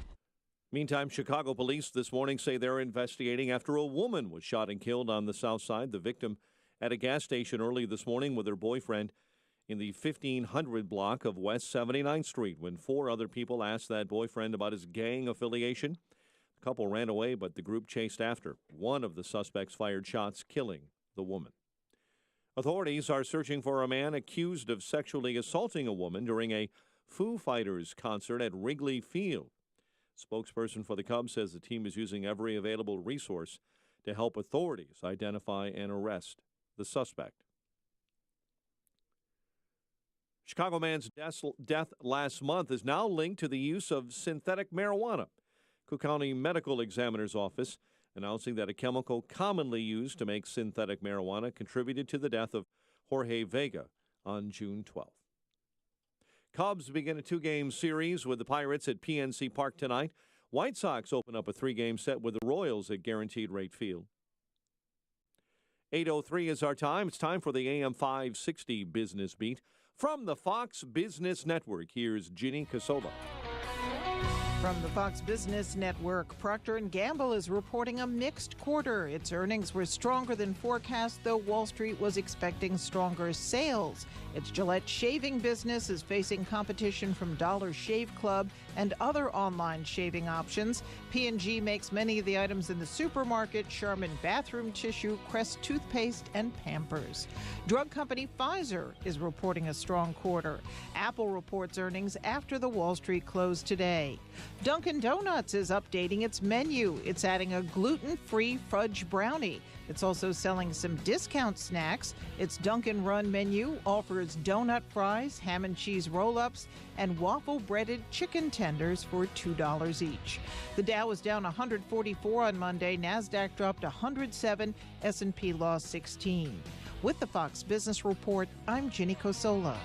Meantime, Chicago police this morning say they're investigating after a woman was shot and killed on the South Side. The victim at a gas station early this morning with her boyfriend in the 1500 block of West 79th Street when 4 other people asked that boyfriend about his gang affiliation. The couple ran away, but the group chased after. One of the suspects fired shots, killing the woman. Authorities are searching for a man accused of sexually assaulting a woman during a Foo Fighters concert at Wrigley Field. Spokesperson for the Cubs says the team is using every available resource to help authorities identify and arrest the suspect. Chicago man's death last month is now linked to the use of synthetic marijuana. Cook County Medical Examiner's Office announcing that a chemical commonly used to make synthetic marijuana contributed to the death of Jorge Vega on June 12th. Cubs begin a 2-game series with the Pirates at PNC Park tonight. White Sox open up a 3-game set with the Royals at Guaranteed Rate Field. 8:03 is our time. It's time for the AM 560 Business Beat. From the Fox Business Network, here's Ginny Casola. From the Fox Business Network, Procter & Gamble is reporting a mixed quarter. Its earnings were stronger than forecast, though Wall Street was expecting stronger sales. Its Gillette shaving business is facing competition from Dollar Shave Club and other online shaving options. P&G makes many of the items in the supermarket: Charmin bathroom tissue, Crest toothpaste, and Pampers. Drug company Pfizer is reporting a strong quarter. Apple reports earnings after the Wall Street close today. Dunkin' Donuts is updating its menu. It's adding a gluten-free fudge brownie. It's also selling some discount snacks. Its Dunkin' Run menu offers donut fries, ham and cheese roll-ups, and waffle-breaded chicken tenders for $2 each. The Dow was down 144 on Monday. NASDAQ dropped 107. S&P lost 16. With the Fox Business Report, I'm Ginny Cosola.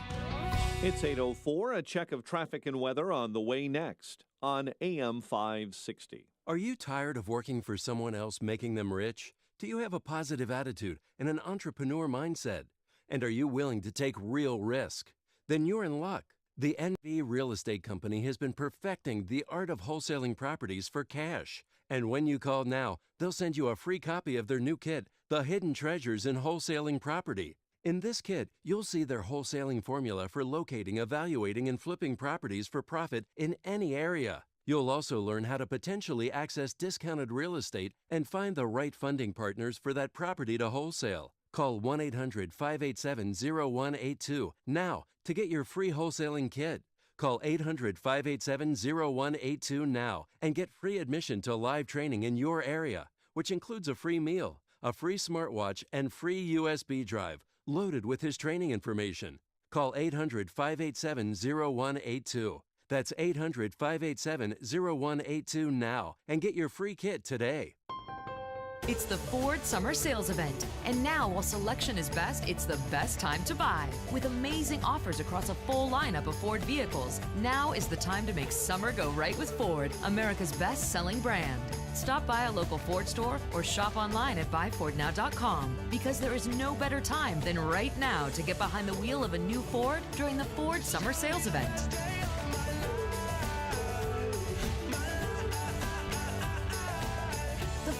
It's 8:04. A check of traffic and weather on the way next on AM 560. Are you tired of working for someone else making them rich? Do you have a positive attitude and an entrepreneur mindset? And are you willing to take real risk? Then you're in luck. The NV Real Estate Company has been perfecting the art of wholesaling properties for cash. And when you call now, they'll send you a free copy of their new kit, The Hidden Treasures in Wholesaling Property. In this kit, you'll see their wholesaling formula for locating, evaluating, and flipping properties for profit in any area. You'll also learn how to potentially access discounted real estate and find the right funding partners for that property to wholesale. Call 1-800-587-0182 now to get your free wholesaling kit. Call 800-587-0182 now and get free admission to live training in your area, which includes a free meal, a free smartwatch, and free USB drive loaded with his training information. Call 800-587-0182. That's 800-587-0182 now and get your free kit today. It's the Ford Summer Sales Event. And now, while selection is best, it's the best time to buy. With amazing offers across a full lineup of Ford vehicles, now is the time to make summer go right with Ford, America's best-selling brand. Stop by a local Ford store or shop online at buyfordnow.com, because there is no better time than right now to get behind the wheel of a new Ford during the Ford Summer Sales Event.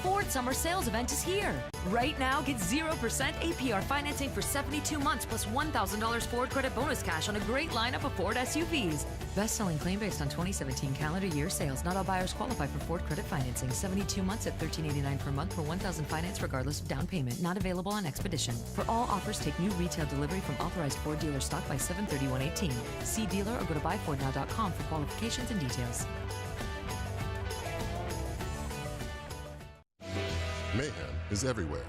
Ford Summer Sales Event is here. Right now, get 0% APR financing for 72 months plus $1,000 Ford credit bonus cash on a great lineup of Ford SUVs. Best-selling claim based on 2017 calendar year sales. Not all buyers qualify for Ford credit financing. 72 months at $1,389 per month for $1,000 finance regardless of down payment. Not available on Expedition. For all offers, take new retail delivery from authorized Ford dealer stock by 7/31/18. See dealer or go to buyfordnow.com for qualifications and details. Mayhem is everywhere.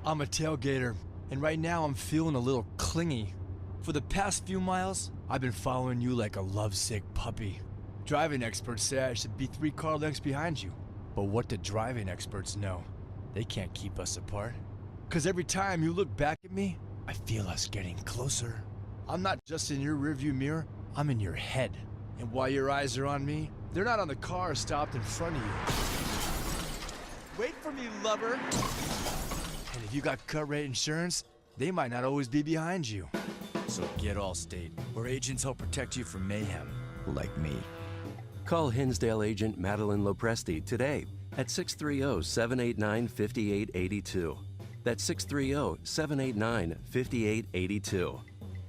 I'm a tailgater, and right now I'm feeling a little clingy. For the past few miles, I've been following you like a lovesick puppy. Driving experts say I should be 3 car lengths behind you. But what do driving experts know? They can't keep us apart. 'Cause every time you look back at me, I feel us getting closer. I'm not just in your rearview mirror, I'm in your head. And while your eyes are on me, they're not on the car stopped in front of you. Wait for me, lover. And if you got cut rate insurance, they might not always be behind you. So get Allstate, where agents help protect you from mayhem, like me. Call Hinsdale agent Madeline Lopresti today at 630-789-5882. That's 630-789-5882.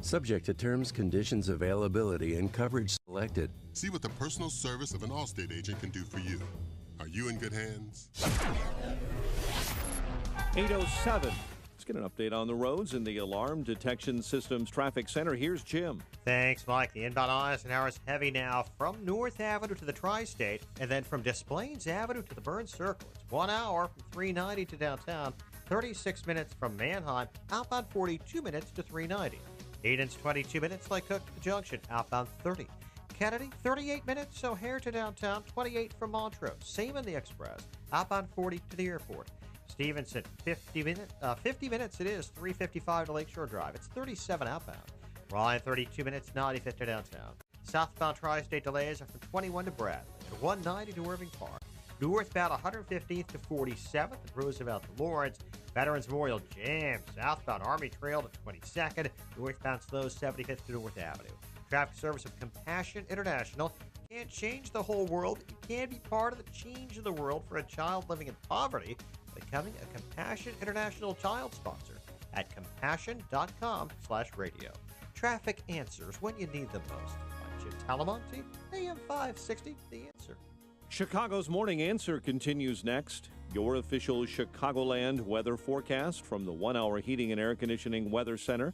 Subject to terms, conditions, availability, and coverage selected. See what the personal service of an Allstate agent can do for you. Are you in good hands? 8:07. Let's get an update on the roads in the Alarm Detection Systems Traffic Center. Here's Jim. Thanks, Mike. The inbound Eisenhower is heavy now from North Avenue to the Tri-State, and then from Des Plaines Avenue to the Burns Circle. It's 1 hour from 390 to downtown, 36 minutes from Manheim, outbound 42 minutes to 390. Eden's 22 minutes, like Cook to the Junction, outbound 30. Kennedy, 38 minutes, O'Hare to downtown, 28 from Montrose. Same in the Express, outbound 40 to the airport. Stevenson, 50 minutes it is, 355 to Lakeshore Drive. It's 37 outbound. Ryan, 32 minutes, 95 to downtown. Southbound Tri-State delays are from 21 to Bradley, to 190 to Irving Park. Northbound 115th to 47th at Roosevelt to Lawrence. Veterans Memorial Jam. Southbound Army Trail to 22nd. Northbound slows 75th to North Avenue. Traffic service of Compassion International. You can't change the whole world. You can be part of the change in the world for a child living in poverty by becoming a Compassion International child sponsor at compassion.com/radio. Traffic answers when you need them most. I'm Jim Talamonte, AM 560, The Answer. Chicago's Morning Answer continues next. Your official Chicagoland weather forecast from the 1 Hour Heating and Air Conditioning Weather Center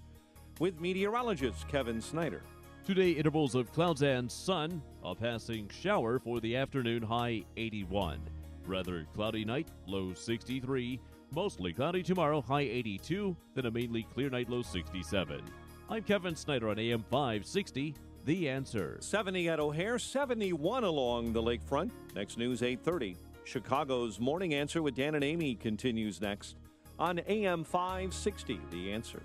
with meteorologist Kevin Snyder. Today, intervals of clouds and sun, a passing shower for the afternoon, high 81. Rather cloudy night, low 63. Mostly cloudy tomorrow, high 82. Then a mainly clear night, low 67. I'm Kevin Snyder on AM 560, The Answer. 70 at O'Hare, 71 along the lakefront. Next news, 8:30. Chicago's Morning Answer with Dan and Amy continues next on AM 560, The Answer.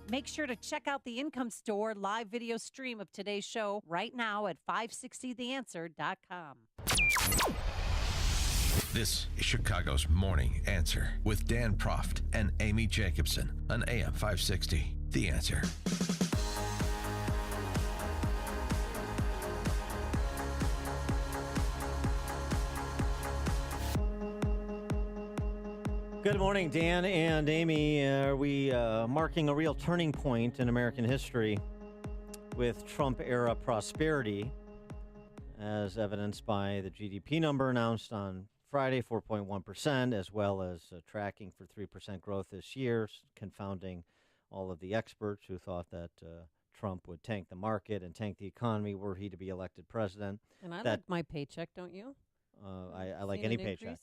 Make sure to check out the Income Store live video stream of today's show right now at 560theanswer.com. This is Chicago's Morning Answer with Dan Proft and Amy Jacobson on AM 560, The Answer. Good morning, Dan and Amy. Are we marking a real turning point in American history with Trump-era prosperity, as evidenced by the GDP number announced on Friday, 4.1%, as well as tracking for 3% growth this year, confounding all of the experts who thought that Trump would tank the market and tank the economy were he to be elected president. And I like my paycheck, don't you? I like any paycheck.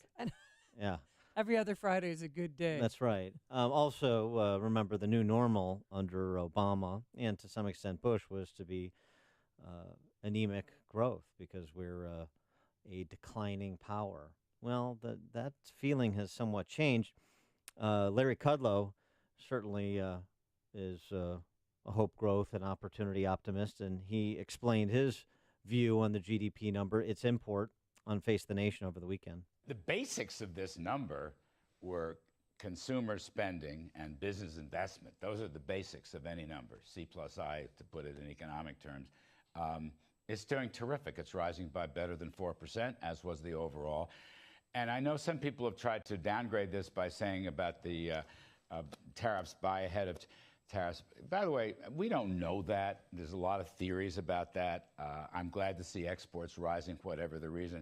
Yeah. Every other Friday is a good day. That's right. Also, remember the new normal under Obama and to some extent Bush was to be anemic growth because we're a declining power. Well, that feeling has somewhat changed. Larry Kudlow certainly is a hope growth and opportunity optimist, and he explained his view on the GDP number, its import, on Face the Nation over the weekend. The basics of this number were consumer spending and business investment. Those are the basics of any number, C plus I, to put it in economic terms. It's doing terrific. It's rising by better than 4%, as was the overall. And I know some people have tried to downgrade this by saying about the tariffs, buy ahead of tariffs. By the way, we don't know that. There's a lot of theories about that. I'm glad to see exports rising, whatever the reason.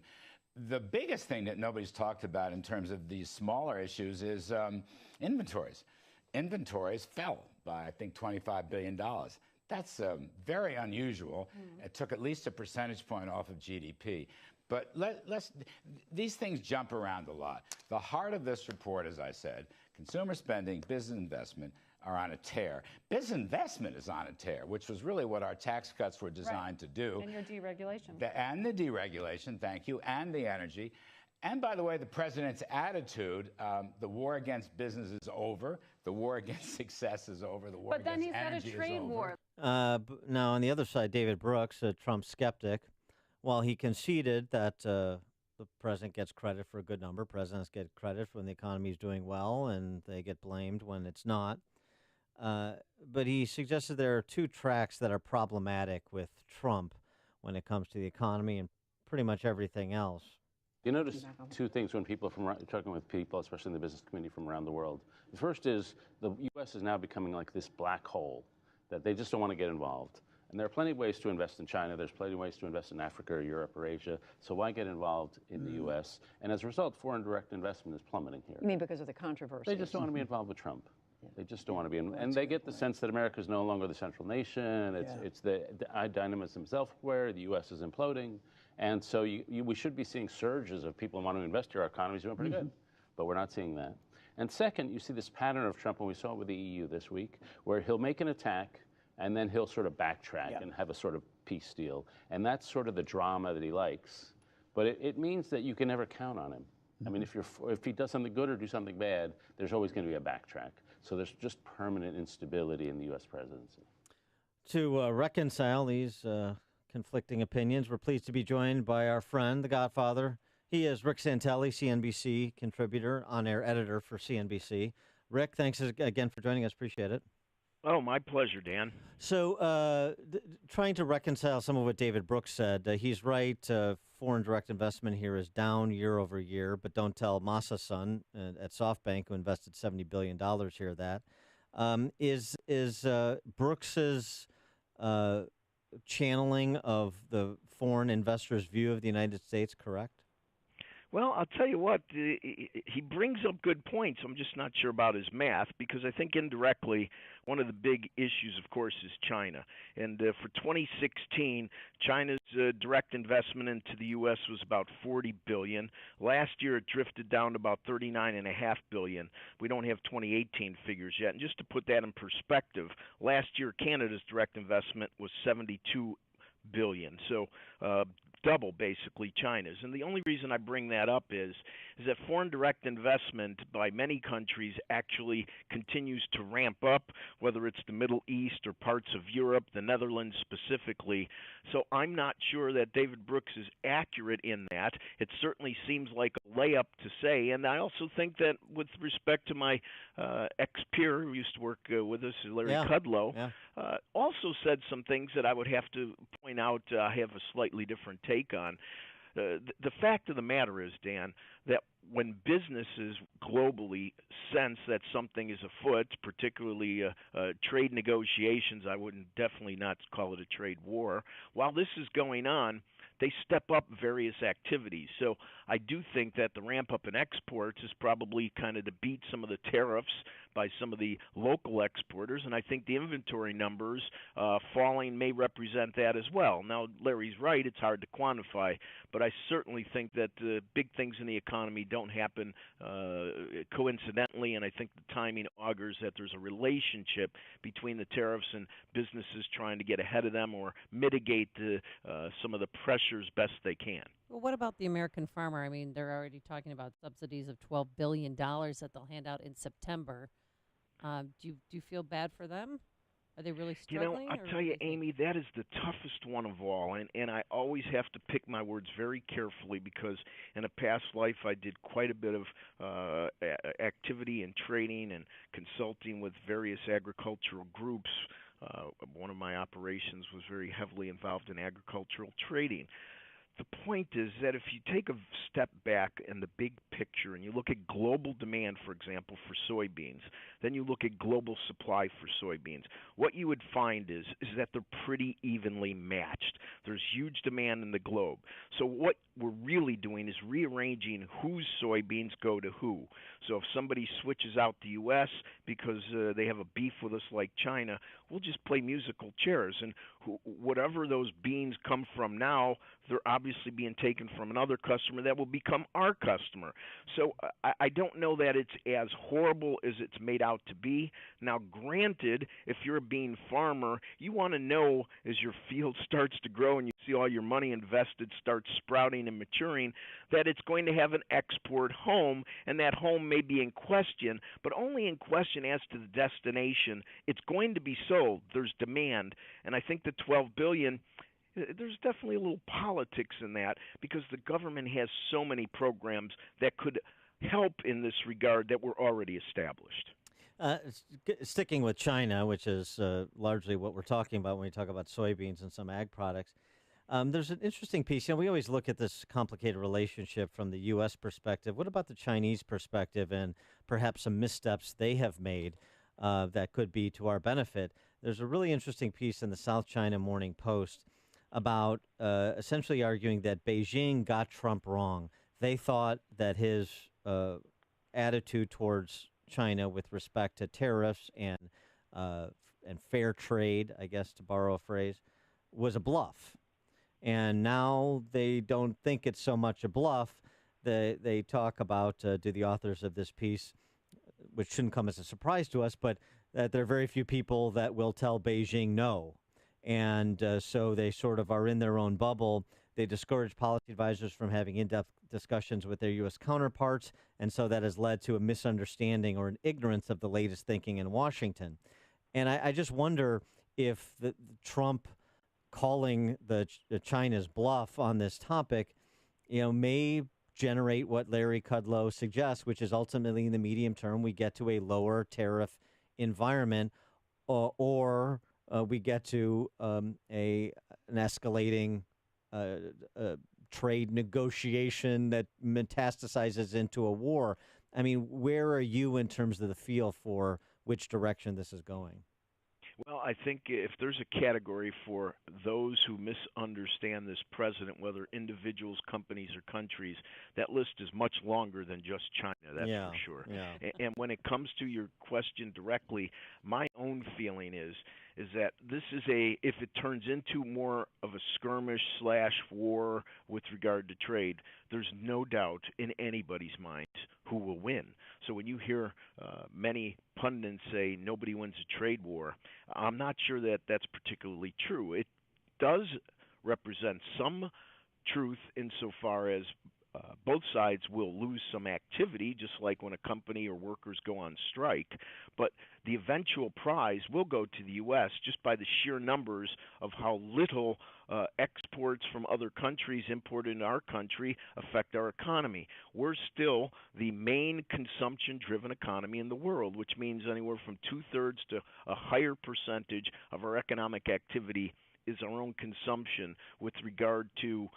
The biggest thing that nobody's talked about in terms of these smaller issues is inventories. Inventories fell by, I think, $25 billion. That's very unusual. It took at least a percentage point off of GDP. But these things jump around a lot. The heart of this report, as I said, consumer spending, business investment, are on a tear. Business investment is on a tear, which was really what our tax cuts were designed to do. And your deregulation. And the deregulation, thank you, and the energy. And by the way, the president's attitude, the war against business is over, the war against success is over, the war against energy is over. But then he's got a trade war. Now, on the other side, David Brooks, a Trump skeptic, while he conceded that the president gets credit for a good number, presidents get credit when the economy is doing well, and they get blamed when it's not. But he suggested there are two tracks that are problematic with Trump when it comes to the economy and pretty much everything else. You notice two things when people talking with people, especially in the business community from around the world. The first is the U.S. is now becoming like this black hole that they just don't want to get involved. And there are plenty of ways to invest in China. There's plenty of ways to invest in Africa or Europe or Asia. So why get involved in the U.S.? And as a result, foreign direct investment is plummeting here. You mean because of the controversy? They just don't want to be involved with Trump. They just don't want to be in, and they get the sense that America is no longer the central nation. It's the dynamism elsewhere. The U.S. is imploding, and so we should be seeing surges of people wanting to invest here. Our economy is doing pretty good, but we're not seeing that. And second, you see this pattern of Trump, and we saw it with the EU this week, where he'll make an attack, and then he'll sort of backtrack and have a sort of peace deal, and that's sort of the drama that he likes. But it means that you can never count on him. I mean, if he does something good or do something bad, there's always going to be a backtrack. So there's just permanent instability in the U.S. presidency. To reconcile these conflicting opinions, we're pleased to be joined by our friend, the Godfather, He is Rick Santelli, CNBC contributor, on-air editor for CNBC. Rick, thanks again for joining us. Appreciate it. Oh, my pleasure, Dan. So trying to reconcile some of what David Brooks said, he's right. Foreign direct investment here is down year over year, but don't tell Masa-san at SoftBank, who invested $70 billion here, that. Is Brooks's channeling of the foreign investors' view of the United States correct? Well, I'll tell you what, he brings up good points. I'm just not sure about his math, because I think indirectly one of the big issues, of course, is China. And for 2016, China's direct investment into the U.S. was about $40 billion. Last year, it drifted down to about $39.5 billion. We don't have 2018 figures yet. And just to put that in perspective, last year, Canada's direct investment was $72 billion. So double basically China's. And the only reason I bring that up is that foreign direct investment by many countries actually continues to ramp up, whether it's the Middle East or parts of Europe, the Netherlands specifically. So I'm not sure that David Brooks is accurate in that. It certainly seems like a layup to say. And I also think that with respect to my ex-peer who used to work with us, Larry Kudlow, also said some things that I would have to point out I have a slightly different take on. The fact of the matter is, Dan, that when businesses globally sense that something is afoot, particularly trade negotiations, I wouldn't definitely not call it a trade war, while this is going on, they step up various activities. So I do think that the ramp up in exports is probably kind of to beat some of the tariffs by some of the local exporters, and I think the inventory numbers falling may represent that as well. Now, Larry's right, it's hard to quantify, but I certainly think that big things in the economy don't happen coincidentally, and I think the timing augurs that there's a relationship between the tariffs and businesses trying to get ahead of them or mitigate some of the pressures best they can. Well, what about the American farmer? I mean, they're already talking about subsidies of $12 billion that they'll hand out in September. Do you feel bad for them? Are they really struggling? I'll tell you, Amy, that is the toughest one of all, and I always have to pick my words very carefully because in a past life I did quite a bit of activity and training and consulting with various agricultural groups. One of my operations was very heavily involved in agricultural trading. The point is that if you take a step back in the big picture and you look at global demand, for example, for soybeans, then you look at global supply for soybeans, what you would find is that they're pretty evenly matched. There's huge demand in the globe. So what we're really doing is rearranging whose soybeans go to who. So if somebody switches out the U.S. because they have a beef with us like China, we'll just play musical chairs. And whatever those beans come from now, they're obviously being taken from another customer that will become our customer. So I don't know that it's as horrible as it's made out to be. Now, granted, if you're a bean farmer, you want to know as your field starts to grow and you see all your money invested start sprouting and maturing, that it's going to have an export home, and that home may be in question, but only in question as to the destination. It's going to be sold. There's demand, and I think the $12 billion, there's definitely a little politics in that because the government has so many programs that could help in this regard that were already established. Sticking with China, which is largely what we're talking about when we talk about soybeans and some ag products, there's an interesting piece. We always look at this complicated relationship from the U.S. perspective. What about the Chinese perspective and perhaps some missteps they have made that could be to our benefit? There's a really interesting piece in the South China Morning Post about essentially arguing that Beijing got Trump wrong. They thought that his attitude towards China with respect to tariffs and fair trade, I guess to borrow a phrase, was a bluff. And now they don't think it's so much a bluff. They talk about, do the authors of this piece, which shouldn't come as a surprise to us, but that there are very few people that will tell Beijing no. And so they sort of are in their own bubble. They discourage policy advisors from having in-depth discussions with their U.S. counterparts, and so that has led to a misunderstanding or an ignorance of the latest thinking in Washington. And I just wonder if the Trump calling the China's bluff on this topic, may generate what Larry Kudlow suggests, which is ultimately in the medium term, we get to a lower tariff environment, or we get to an escalating trade negotiation that metastasizes into a war. I mean, where are you in terms of the feel for which direction this is going? Well, I think if there's a category for those who misunderstand this president, whether individuals, companies, or countries, that list is much longer than just China, that's for sure. Yeah. And when it comes to your question directly, my own feeling is that this is if it turns into more of a skirmish / war with regard to trade, there's no doubt in anybody's mind who will win. So when you hear many pundits say nobody wins a trade war, I'm not sure that that's particularly true. It does represent some truth insofar as both sides will lose some activity, just like when a company or workers go on strike. But the eventual prize will go to the U.S. just by the sheer numbers of how little exports from other countries imported in our country affect our economy. We're still the main consumption-driven economy in the world, which means anywhere from 2/3 to a higher percentage of our economic activity is our own consumption with regard to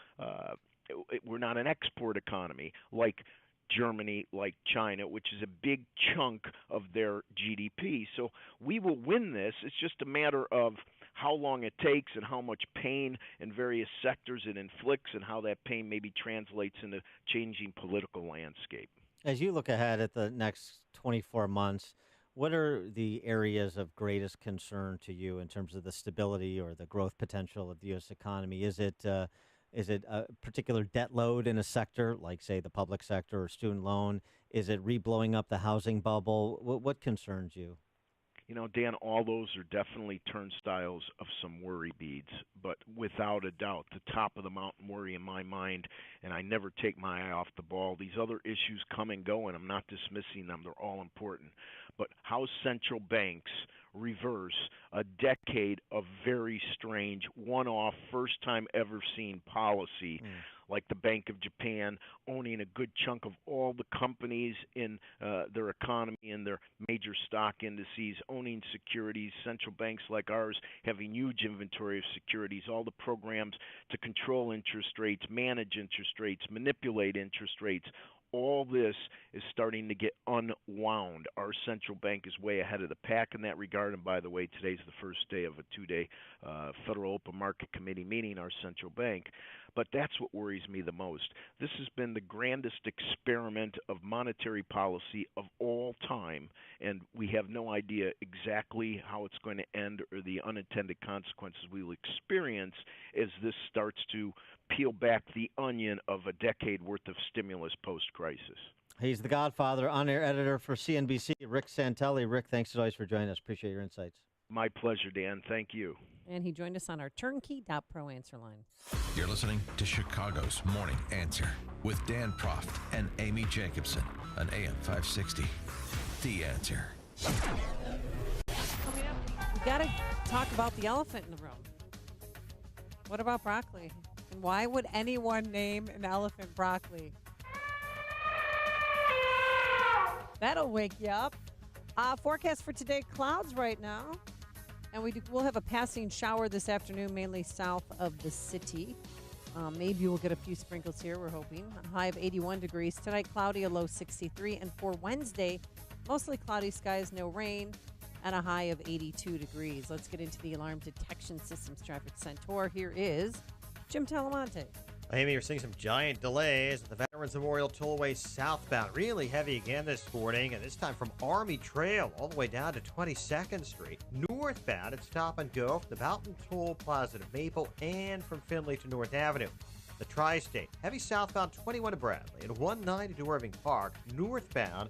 we're not an export economy like Germany, like China, which is a big chunk of their GDP. So we will win this. It's just a matter of how long it takes and how much pain in various sectors it inflicts and how that pain maybe translates into changing political landscape. As you look ahead at the next 24 months, what are the areas of greatest concern to you in terms of the stability or the growth potential of the U.S. economy? Is it a particular debt load in a sector, like, say, the public sector or student loan? Is it re-blowing up the housing bubble? What concerns you? You know, Dan, all those are definitely turnstiles of some worry beads, but without a doubt, the top of the mountain worry in my mind, and I never take my eye off the ball, these other issues come and go, and I'm not dismissing them. They're all important. But how central banks reverse a decade of very strange, one-off, first-time ever seen policy, like the Bank of Japan owning a good chunk of all the companies in their economy and their major stock indices, owning securities, central banks like ours having huge inventory of securities, all the programs to control interest rates, manage interest rates, manipulate interest rates. All this is starting to get unwound. Our central bank is way ahead of the pack in that regard. And by the way, today's the first day of a 2-day Federal Open Market Committee meeting, our central bank. But that's what worries me the most. This has been the grandest experiment of monetary policy of all time, and we have no idea exactly how it's going to end or the unintended consequences we will experience as this starts to peel back the onion of a decade worth of stimulus post-crisis. He's the Godfather, on-air editor for CNBC, Rick Santelli. Rick, thanks as always for joining us. Appreciate your insights. My pleasure, Dan. Thank you. And he joined us on our turnkey.pro answer line. You're listening to Chicago's Morning Answer with Dan Proft and Amy Jacobson on AM 560. The Answer. Coming up, we got to talk about the elephant in the room. What about broccoli? And why would anyone name an elephant broccoli? That'll wake you up. Forecast for today, clouds right now. And we'll have a passing shower this afternoon, mainly south of the city. Maybe we'll get a few sprinkles here, we're hoping. A high of 81 degrees. Tonight, cloudy, a low 63. And for Wednesday, mostly cloudy skies, no rain, and a high of 82 degrees. Let's get into the Alarm Detection Systems Traffic Center. Here is Jim Talamonte. Amy, you're seeing some giant delays at the Veterans Memorial Tollway southbound. Really heavy again this morning, and this time from Army Trail all the way down to 22nd Street. Northbound, it's stop and go from the Boughton Toll Plaza to Maple and from Finley to North Avenue. The Tri-State, heavy southbound 21 to Bradley and 190 to Irving Park. Northbound,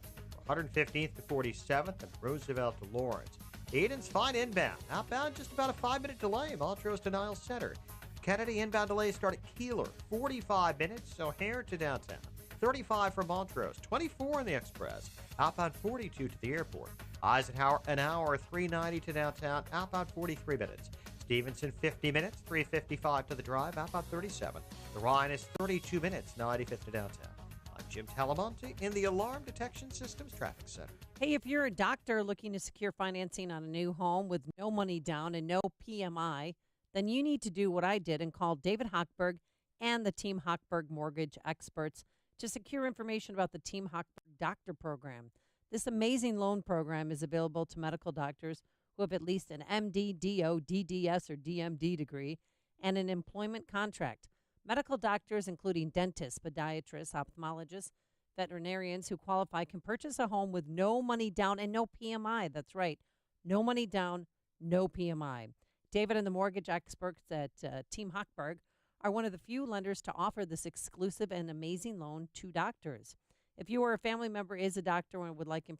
115th to 47th and Roosevelt to Lawrence. Aiden's fine inbound. Outbound, just about a 5-minute delay. Montrose to Niles Center. Kennedy inbound delays start at Keeler, 45 minutes, O'Hare to downtown. 35 from Montrose, 24 in the Express. Outbound 42 to the airport. Eisenhower, an hour, 390 to downtown. Outbound 43 minutes. Stevenson, 50 minutes, 355 to the drive. Outbound 37. The Ryan is 32 minutes, 95th to downtown. I'm Jim Talamonte in the Alarm Detection Systems Traffic Center. Hey, if you're a doctor looking to secure financing on a new home with no money down and no PMI, then you need to do what I did and call David Hochberg and the Team Hochberg Mortgage Experts to secure information about the Team Hochberg Doctor Program. This amazing loan program is available to medical doctors who have at least an MD, DO, DDS, or DMD degree and an employment contract. Medical doctors, including dentists, podiatrists, ophthalmologists, veterinarians who qualify, can purchase a home with no money down and no PMI. That's right. No money down, no PMI. David and the mortgage experts at Team Hochberg are one of the few lenders to offer this exclusive and amazing loan to doctors. If you or a family member is a doctor and would like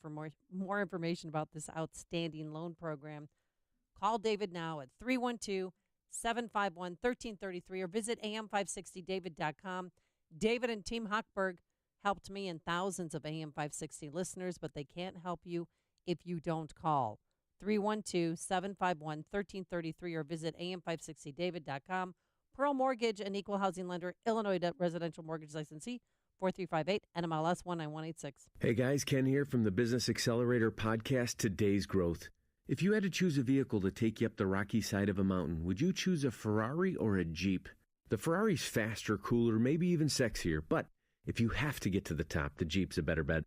more information about this outstanding loan program, call David now at 312-751-1333 or visit am560david.com. David and Team Hochberg helped me and thousands of AM560 listeners, but they can't help you if you don't call. 312-751-1333 or visit am560david.com. Pearl Mortgage, an equal housing lender, Illinois residential mortgage licensee, 4358 NMLS 19186. Hey guys, Ken here from the Business Accelerator podcast, Today's Growth. If you had to choose a vehicle to take you up the rocky side of a mountain, would you choose a Ferrari or a Jeep? The Ferrari's faster, cooler, maybe even sexier, but if you have to get to the top, the Jeep's a better bet.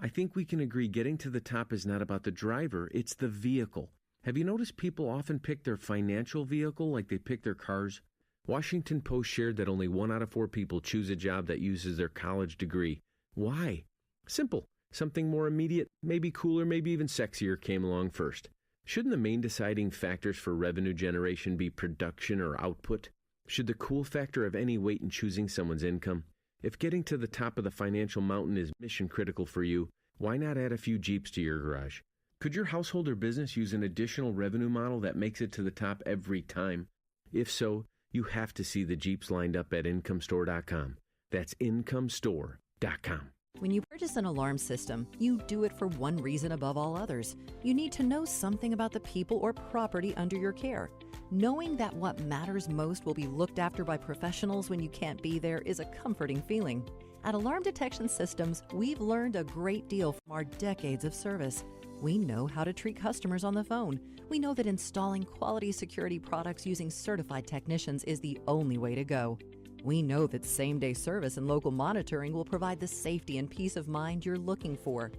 I think we can agree getting to the top is not about the driver, it's the vehicle. Have you noticed people often pick their financial vehicle like they pick their cars? Washington Post shared that only 1 out of 4 people choose a job that uses their college degree. Why? Simple. Something more immediate, maybe cooler, maybe even sexier came along first. Shouldn't the main deciding factors for revenue generation be production or output? Should the cool factor have any weight in choosing someone's income? If getting to the top of the financial mountain is mission critical for you, why not add a few Jeeps to your garage? Could your household or business use an additional revenue model that makes it to the top every time? If so, you have to see the Jeeps lined up at IncomeStore.com. That's IncomeStore.com. When you purchase an alarm system, you do it for one reason above all others. You need to know something about the people or property under your care. Knowing that what matters most will be looked after by professionals when you can't be there is a comforting feeling. At Alarm Detection Systems, we've learned a great deal from our decades of service. We know how to treat customers on the phone. We know that installing quality security products using certified technicians is the only way to go. We know that same-day service and local monitoring will provide the safety and peace of mind you're looking for.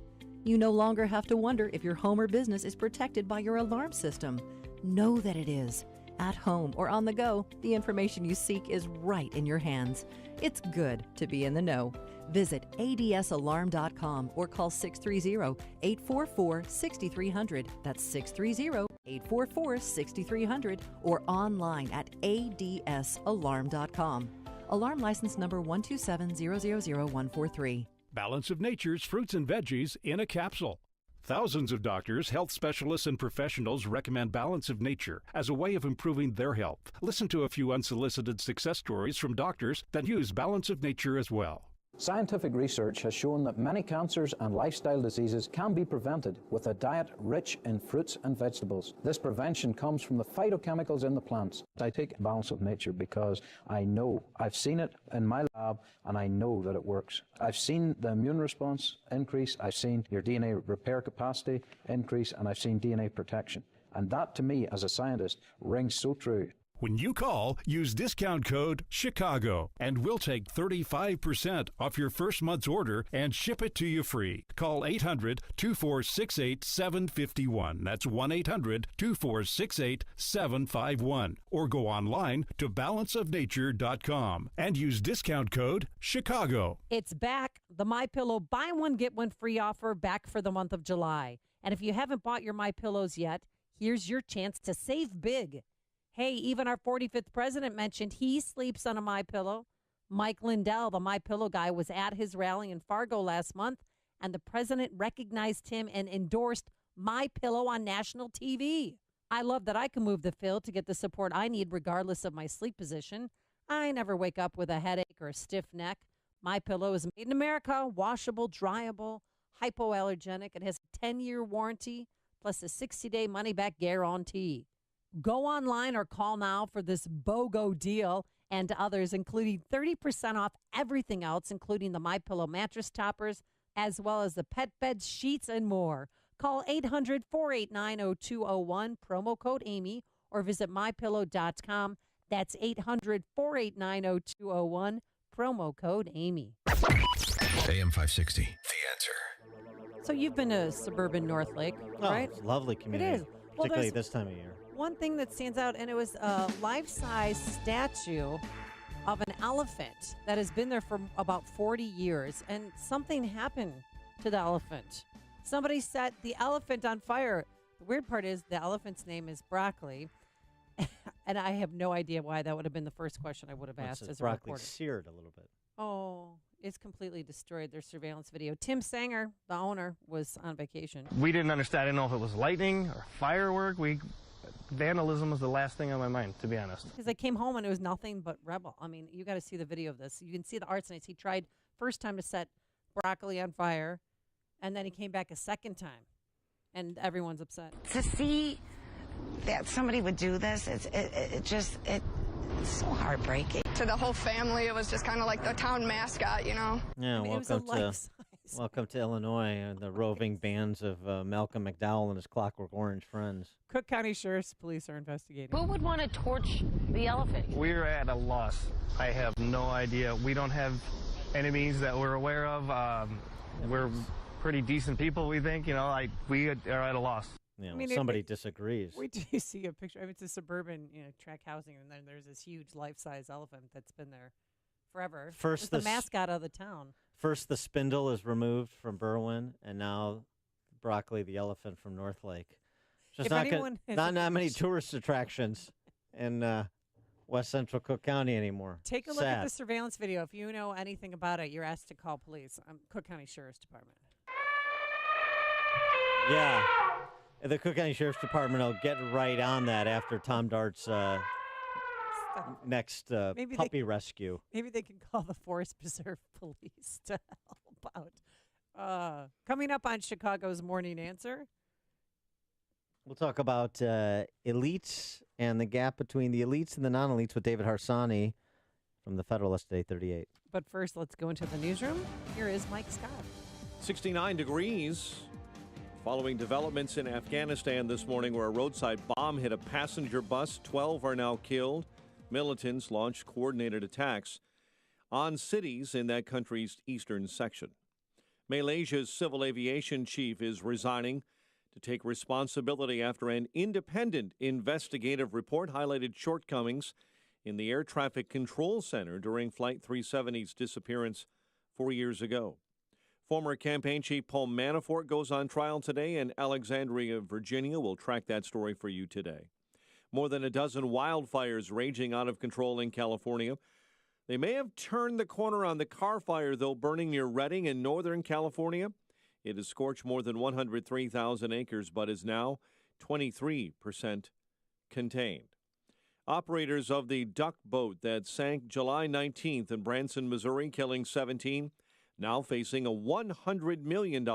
You no longer have to wonder if your home or business is protected by your alarm system. Know that it is. At home or on the go, the information you seek is right in your hands. It's good to be in the know. Visit adsalarm.com or call 630-844-6300. That's 630-844-6300 or online at adsalarm.com. Alarm license number 127000143. Balance of Nature's fruits and veggies in a capsule. Thousands of doctors, health specialists, and professionals recommend Balance of Nature as a way of improving their health. Listen to a few unsolicited success stories from doctors that use Balance of Nature as well. Scientific research has shown that many cancers and lifestyle diseases can be prevented with a diet rich in fruits and vegetables. This prevention comes from the phytochemicals in the plants. I take Balance of Nature because I know, I've seen it in my lab, and I know that it works. I've seen the immune response increase, I've seen your DNA repair capacity increase, and I've seen DNA protection. And that, to me, as a scientist, rings so true. When you call, use discount code CHICAGO, and we'll take 35% off your first month's order and ship it to you free. Call 800-2468-751. That's 1-800-2468-751. Or go online to balanceofnature.com and use discount code CHICAGO. It's back. The MyPillow buy one, get one free offer back for the month of July. And if you haven't bought your MyPillows yet, here's your chance to save big. Hey, even our 45th president mentioned he sleeps on a MyPillow. Mike Lindell, the MyPillow guy, was at his rally in Fargo last month, and the president recognized him and endorsed MyPillow on national TV. I love that I can move the field to get the support I need regardless of my sleep position. I never wake up with a headache or a stiff neck. MyPillow is made in America, washable, dryable, hypoallergenic. It has a 10-year warranty plus a 60-day money-back guarantee. Go online or call now for this BOGO deal and others, including 30% off everything else, including the MyPillow mattress toppers, as well as the pet beds, sheets, and more. Call 800-489-0201, promo code Amy, or visit mypillow.com. That's 800-489-0201, promo code Amy. AM 560, The Answer. So you've been to suburban North Lake, right? It's a lovely community. It is. Well, particularly there's this time of year. one thing that stands out, and it was a life-size statue of an elephant that has been there for about 40 years, and something happened to the elephant. Somebody set the elephant on fire. The weird part is the elephant's name is Broccoli, and I have no idea why. That would have been the first question I would have asked as a broccoli reporter. seared a little bit. Oh, it's completely destroyed. Their surveillance video. Tim Sanger, the owner, was on vacation. We didn't understand. I didn't know if it was lightning or firework. Vandalism was the last thing on my mind, to be honest. Because I came home and it was nothing but rebel. I mean, you got to see the video of this. You can see the arts. He tried first time to set Broccoli on fire, and then he came back a second time, and everyone's upset. To see that somebody would do this, it's so heartbreaking. To the whole family, it was just kind of like the town mascot, you know? Yeah, welcome to Illinois and the roving bands of Malcolm McDowell and his Clockwork Orange friends. Cook County Sheriff's Police are investigating. Who would want to torch the elephant? We're at a loss. I have no idea. We don't have enemies that we're aware of. We're pretty decent people, we think. You know, we are at a loss. Yeah, somebody disagrees. Wait till you see a picture. I mean, it's a suburban, track housing, and then there's this huge life-size elephant that's been there forever. First, it's the mascot of the town. First, the spindle is removed from Berwyn, and now Broccoli, the elephant from North Lake. Just not many tourist attractions in West Central Cook County anymore. Take a look at the surveillance video. If you know anything about it, you're asked to call police. Cook County Sheriff's Department. Yeah. The Cook County Sheriff's Department will get right on that after Tom Dart's next puppy rescue. Maybe they can call the Forest Preserve Police to help out. Coming up on Chicago's Morning Answer. We'll talk about elites and the gap between the elites and the non-elites with David Harsanyi from the Federalist at 8:38. But first, let's go into the newsroom. Here is Mike Scott. 69 degrees. Following developments in Afghanistan this morning where a roadside bomb hit a passenger bus, 12 are now killed. Militants launched coordinated attacks on cities in that country's eastern section. Malaysia's civil aviation chief is resigning to take responsibility after an independent investigative report highlighted shortcomings in the air traffic control center during Flight 370's disappearance 4 years ago. Former campaign chief Paul Manafort goes on trial today in Alexandria, Virginia. We'll track that story for you today. More than a dozen wildfires raging out of control in California. They may have turned the corner on the Carr Fire, though, burning near Redding in Northern California. It has scorched more than 103,000 acres, but is now 23% contained. Operators of the duck boat that sank July 19th in Branson, Missouri, killing 17, now facing a $100 million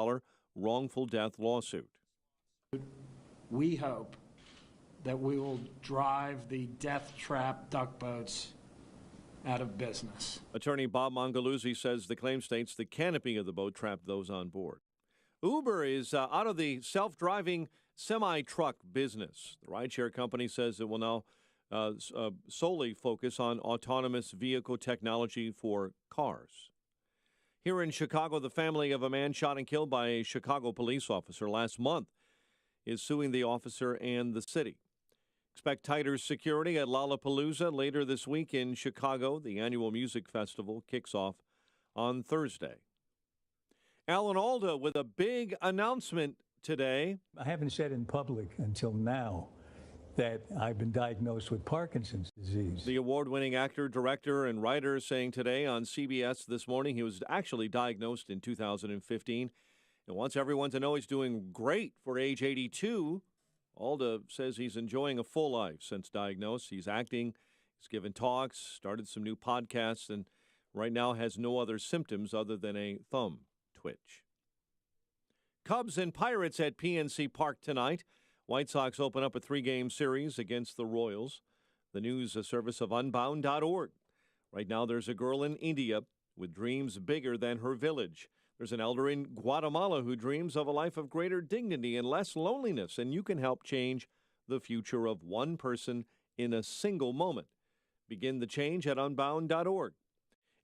wrongful death lawsuit. We hope that we will drive the death trap duck boats out of business. Attorney Bob Mongaluzzi says the claim states the canopy of the boat trapped those on board. Uber is out of the self-driving semi-truck business. The rideshare company says it will now solely focus on autonomous vehicle technology for cars. Here in Chicago, the family of a man shot and killed by a Chicago police officer last month is suing the officer and the city. Expect tighter security at Lollapalooza later this week in Chicago. The annual music festival kicks off on Thursday. Alan Alda with a big announcement today. I haven't said in public until now that I've been diagnosed with Parkinson's disease. The award-winning actor, director, and writer saying today on CBS this morning he was actually diagnosed in 2015 and wants everyone to know he's doing great for age 82. Alda says he's enjoying a full life since diagnosed. He's acting, he's given talks, started some new podcasts, and right now has no other symptoms other than a thumb twitch. Cubs and Pirates at PNC Park tonight. White Sox open up a 3-game series against the Royals. The news, a service of Unbound.org. Right now, there's a girl in India with dreams bigger than her village. There's an elder in Guatemala who dreams of a life of greater dignity and less loneliness, and you can help change the future of one person in a single moment. Begin the change at unbound.org.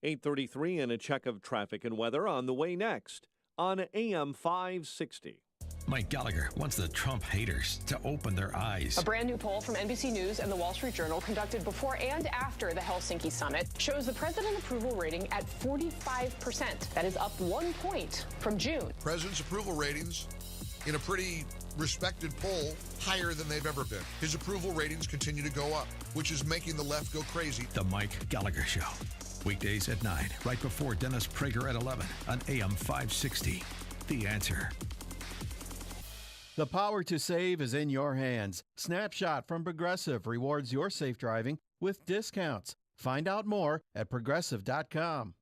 8:33 and a check of traffic and weather on the way next on AM 560. Mike Gallagher wants the Trump haters to open their eyes. A brand new poll from NBC News and the Wall Street Journal conducted before and after the Helsinki summit shows the president approval rating at 45%. That is up 1 point from June. President's approval ratings in a pretty respected poll higher than they've ever been. His approval ratings continue to go up, which is making the left go crazy. The Mike Gallagher Show. Weekdays at 9, right before Dennis Prager at 11 on AM 560. The Answer. The power to save is in your hands. Snapshot from Progressive rewards your safe driving with discounts. Find out more at progressive.com.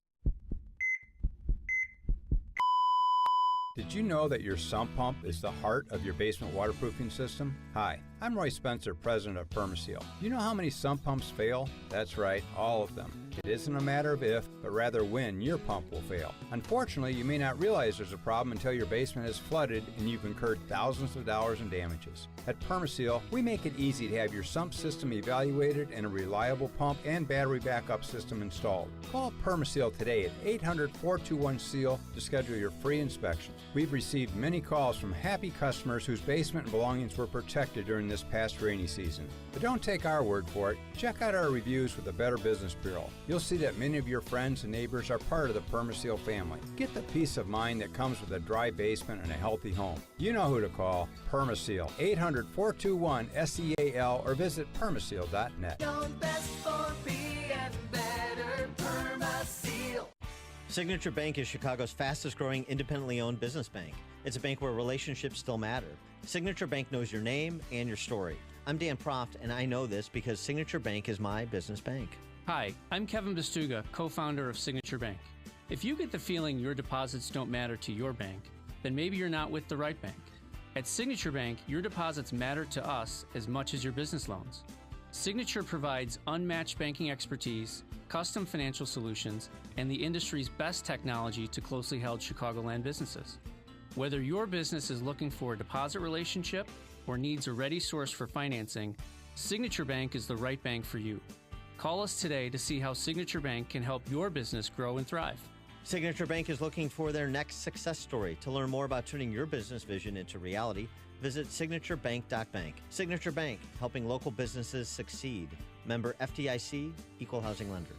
Did you know that your sump pump is the heart of your basement waterproofing system? Hi, I'm Roy Spencer, president of Permaseal. You know how many sump pumps fail? That's right, all of them. It isn't a matter of if, but rather when your pump will fail. Unfortunately, you may not realize there's a problem until your basement is flooded and you've incurred thousands of dollars in damages. At Permaseal, we make it easy to have your sump system evaluated and a reliable pump and battery backup system installed. Call Permaseal today at 800-421-SEAL to schedule your free inspection. We've received many calls from happy customers whose basement and belongings were protected during this past rainy season. But don't take our word for it. Check out our reviews with the Better Business Bureau. You'll see that many of your friends and neighbors are part of the Permaseal family. Get the peace of mind that comes with a dry basement and a healthy home. You know who to call. Permaseal. 800-421-SEAL or visit permaseal.net. Signature Bank is Chicago's fastest growing independently owned business bank. It's a bank where relationships still matter. Signature Bank knows your name and your story. I'm Dan Proft, and I know this because Signature Bank is my business bank. Hi, I'm Kevin Bastuga, co-founder of Signature Bank. If you get the feeling your deposits don't matter to your bank, then maybe you're not with the right bank. At Signature Bank, your deposits matter to us as much as your business loans. Signature provides unmatched banking expertise, custom financial solutions, and the industry's best technology to closely held Chicagoland businesses. Whether your business is looking for a deposit relationship or needs a ready source for financing, Signature Bank is the right bank for you. Call us today to see how Signature Bank can help your business grow and thrive. Signature Bank is looking for their next success story. To learn more about turning your business vision into reality, visit signaturebank.bank. Signature Bank, helping local businesses succeed. Member FDIC, Equal Housing Lender.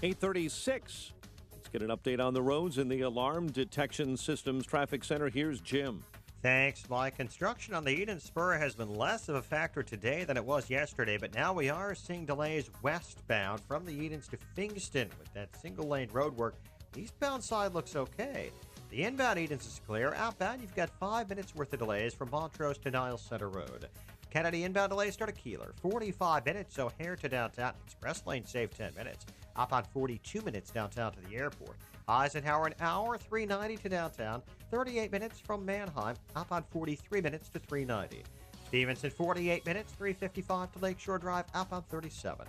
8:36. Let's get an update on the roads in the Alarm Detection Systems Traffic Center. Here's Jim. Thanks, Mike. Construction on the Eden Spur has been less of a factor today than it was yesterday, but now we are seeing delays westbound from the Edens to Fingston with that single-lane road work. The eastbound side looks okay. The inbound Edens is clear. Outbound, you've got 5 minutes worth of delays from Montrose to Niles Center Road. Kennedy inbound delays start at Keeler. 45 minutes, O'Hare to downtown. Express lane save 10 minutes. Up on 42 minutes downtown to the airport. Eisenhower an hour, 390 to downtown. 38 minutes from Manheim. Up on 43 minutes to 390. Stevenson 48 minutes, 355 to Lakeshore Drive. Up on 37.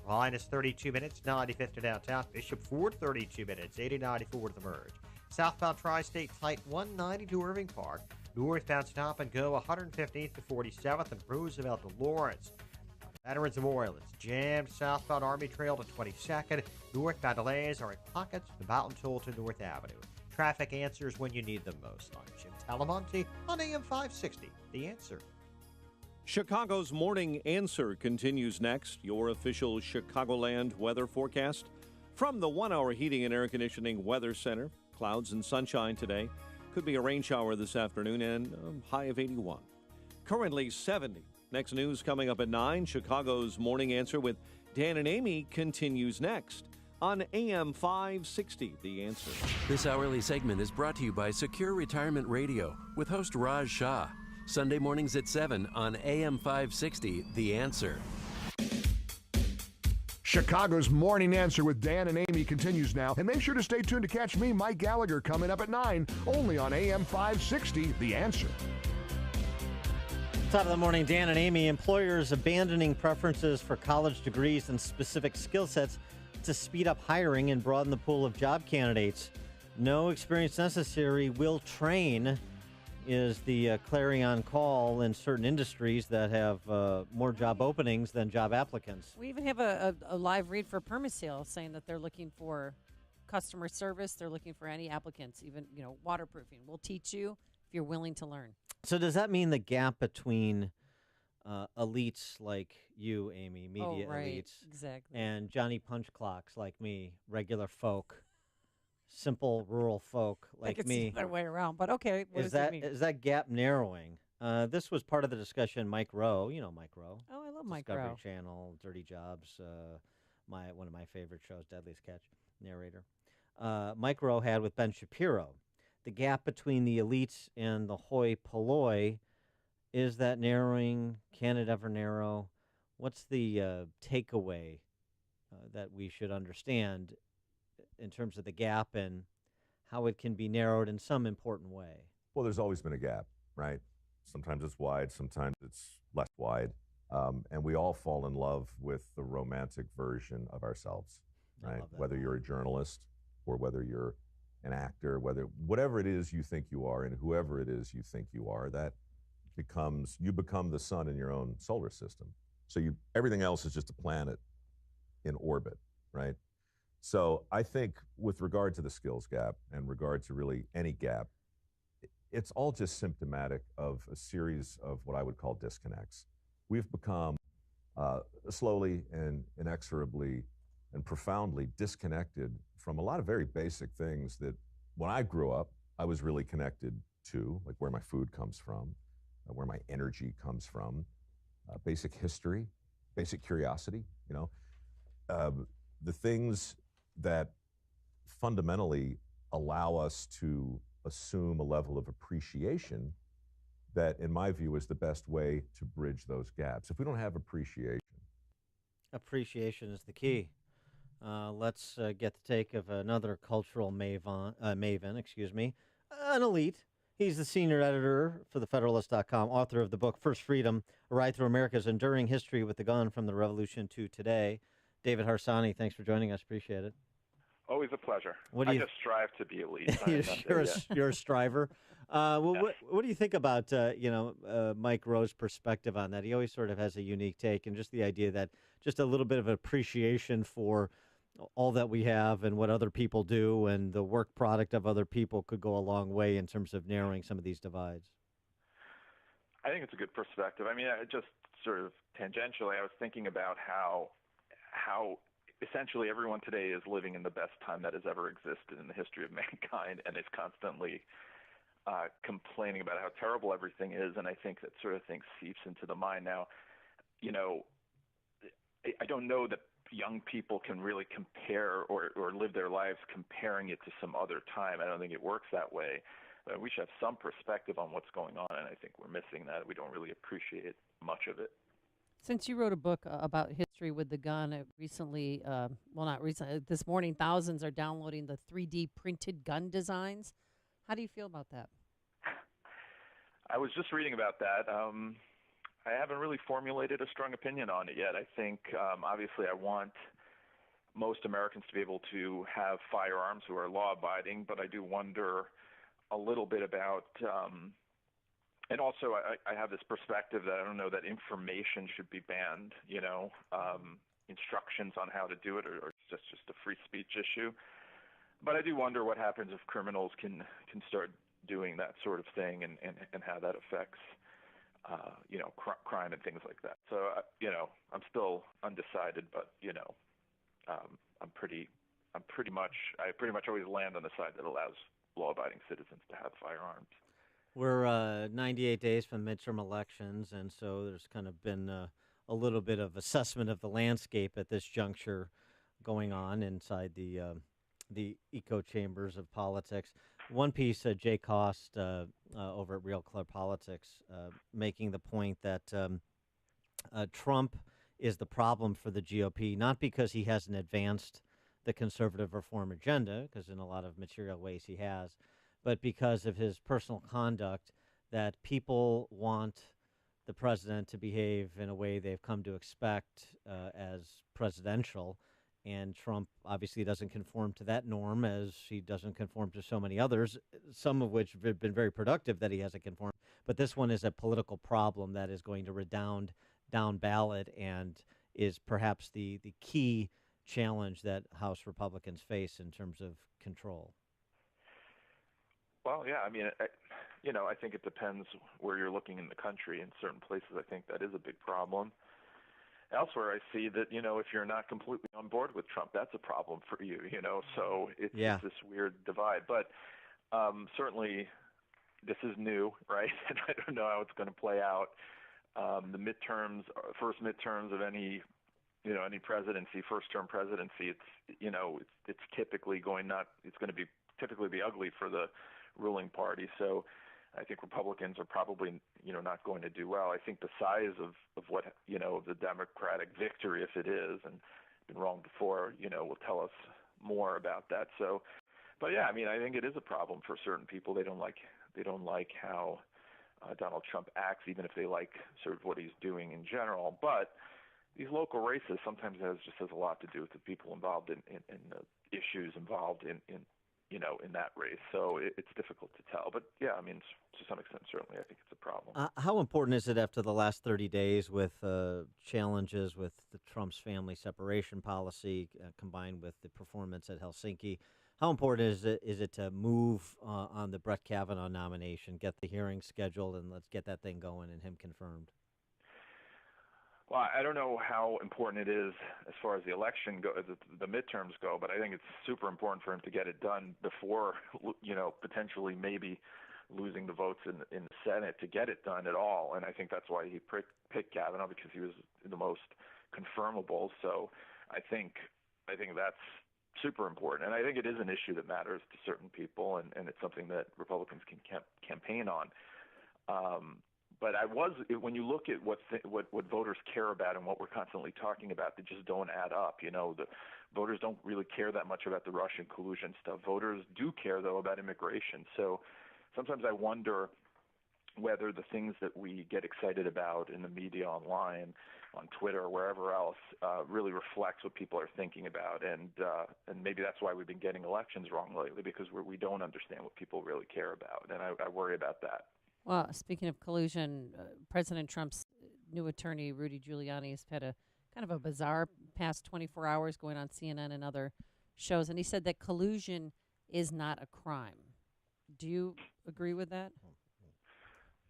Ryan is 32 minutes, 95th to downtown. Bishop Ford 32 minutes, 8094 to the merge. Southbound Tri-State tight 190 to Irving Park. Northbound stop and go 115th to 47th and Roosevelt to Lawrence. Veterans Memorial is jammed southbound Army Trail to 22nd. Northbound delays are in pockets the Mountain Toll to North Avenue. Traffic answers when you need them most. I'm Jim Talamonte on AM 560. The Answer. Chicago's Morning Answer continues next. Your official Chicagoland weather forecast from the 1 Hour Heating and Air Conditioning Weather Center. Clouds and sunshine today. Could be a rain shower this afternoon and a high of 81. Currently 70. Next news coming up at 9. Chicago's Morning Answer with Dan and Amy continues next on AM 560. The Answer. This hourly segment is brought to you by Secure Retirement Radio with host Raj Shah. Sunday mornings at 7 on AM 560. The Answer. Chicago's Morning Answer with Dan and Amy continues now. And make sure to stay tuned to catch me, Mike Gallagher, coming up at 9, only on AM 560, The Answer. Top of the morning, Dan and Amy. Employers abandoning preferences for college degrees and specific skill sets to speed up hiring and broaden the pool of job candidates. No experience necessary, will train is the clarion call in certain industries that have more job openings than job applicants. We even have a live read for Permaseal saying that they're looking for customer service. They're looking for any applicants, even, waterproofing. We'll teach you if you're willing to learn. So does that mean the gap between elites like you, Amy, media elites, exactly, and Johnny Punch Clocks like me, regular folk, simple rural folk like me, the other way around, but okay, what does that mean? Is that gap narrowing? This was part of the discussion. Mike Rowe, you know Mike Rowe. Oh, I love Mike Discovery Rowe. Channel, Dirty Jobs, one of my favorite shows, Deadliest Catch, narrator. Mike Rowe had with Ben Shapiro. The gap between the elites and the hoi polloi, is that narrowing? Can it ever narrow? What's the takeaway that we should understand in terms of the gap and how it can be narrowed in some important way? Well, there's always been a gap, right? Sometimes it's wide, sometimes it's less wide. And we all fall in love with the romantic version of ourselves, right? Whether you're a journalist or whether you're an actor, whatever it is you think you are and whoever it is you think you are, you become the sun in your own solar system. So everything else is just a planet in orbit, right? So I think with regard to the skills gap and regard to really any gap, it's all just symptomatic of a series of what I would call disconnects. We've become slowly and inexorably and profoundly disconnected from a lot of very basic things that when I grew up, I was really connected to, like where my food comes from, where my energy comes from, basic history, basic curiosity, the things that fundamentally allow us to assume a level of appreciation that, in my view, is the best way to bridge those gaps. If we don't have appreciation is the key. Let's get the take of another cultural maven, an elite. He's the senior editor for TheFederalist.com, author of the book First Freedom, A Ride Through America's Enduring History with the Gun from the Revolution to Today. David Harsanyi, thanks for joining us. Appreciate it. Always a pleasure. I just strive to be elite. You're a striver. What do you think about Mike Rowe's perspective on that? He always sort of has a unique take, and just the idea that just a little bit of appreciation for all that we have and what other people do and the work product of other people could go a long way in terms of narrowing some of these divides. I think it's a good perspective. I mean, just sort of tangentially, I was thinking about how essentially everyone today is living in the best time that has ever existed in the history of mankind and is constantly complaining about how terrible everything is. And I think that sort of thing seeps into the mind. Now, I don't know that young people can really compare or live their lives comparing it to some other time. I don't think it works that way. But we should have some perspective on what's going on, and I think we're missing that. We don't really appreciate much of it. Since you wrote a book about history with the gun, recently, not recently, this morning, thousands are downloading the 3D printed gun designs. How do you feel about that? I was just reading about that. I haven't really formulated a strong opinion on it yet. I think, obviously, I want most Americans to be able to have firearms who are law-abiding, but I do wonder a little bit about, and also I have this perspective that I don't know that information should be banned, instructions on how to do it, or it's just a free speech issue. But I do wonder what happens if criminals can start doing that sort of thing and how that affects crime and things like that. So, I'm still undecided, but, I pretty much always land on the side that allows law-abiding citizens to have firearms. We're 98 days from midterm elections, and so there's kind of been a little bit of assessment of the landscape at this juncture going on inside the echo chambers of politics. One piece, Jay Cost over at Real Clear Politics, making the point that Trump is the problem for the GOP, not because he hasn't advanced the conservative reform agenda, because in a lot of material ways he has, but because of his personal conduct, that people want the president to behave in a way they've come to expect as presidential. And Trump obviously doesn't conform to that norm, as he doesn't conform to so many others, some of which have been very productive that he hasn't conformed. But this one is a political problem that is going to redound down ballot and is perhaps the key challenge that House Republicans face in terms of control. Well, yeah, I mean, I think it depends where you're looking in the country. In certain places, I think that is a big problem. Elsewhere, I see that, if you're not completely on board with Trump, that's a problem for you, so it's this weird divide. But certainly this is new, right? And I don't know how it's going to play out. The midterms, first midterms of any presidency, first-term presidency, it's typically going to typically be ugly for the ruling party. So I think Republicans are probably, not going to do well. I think the size of what, of the Democratic victory, if it is, and been wrong before, will tell us more about that. So, but yeah, I mean, I think it is a problem for certain people. They don't like how Donald Trump acts, even if they like sort of what he's doing in general. But these local races sometimes has a lot to do with the people involved in the issues involved in that race. So it's difficult to tell. But yeah, I mean, to some extent, certainly, I think it's a problem. How important is it after the last 30 days with challenges with the Trump's family separation policy combined with the performance at Helsinki? How important is it to move on the Brett Kavanaugh nomination, get the hearing scheduled, and let's get that thing going and him confirmed? Well, I don't know how important it is as far as the election the midterms go, but I think it's super important for him to get it done before, potentially maybe losing the votes in the Senate to get it done at all. And I think that's why he picked Kavanaugh, because he was the most confirmable. So I think that's super important. And I think it is an issue that matters to certain people, and it's something that Republicans can campaign on. But when you look at what voters care about and what we're constantly talking about, they just don't add up. The voters don't really care that much about the Russian collusion stuff. Voters do care, though, about immigration. So sometimes I wonder whether the things that we get excited about in the media, online, on Twitter, or wherever else, really reflects what people are thinking about. And maybe that's why we've been getting elections wrong lately, because we don't understand what people really care about. And I worry about that. Well, speaking of collusion, President Trump's new attorney, Rudy Giuliani, has had a kind of a bizarre past 24 hours going on CNN and other shows, and he said that collusion is not a crime. Do you agree with that?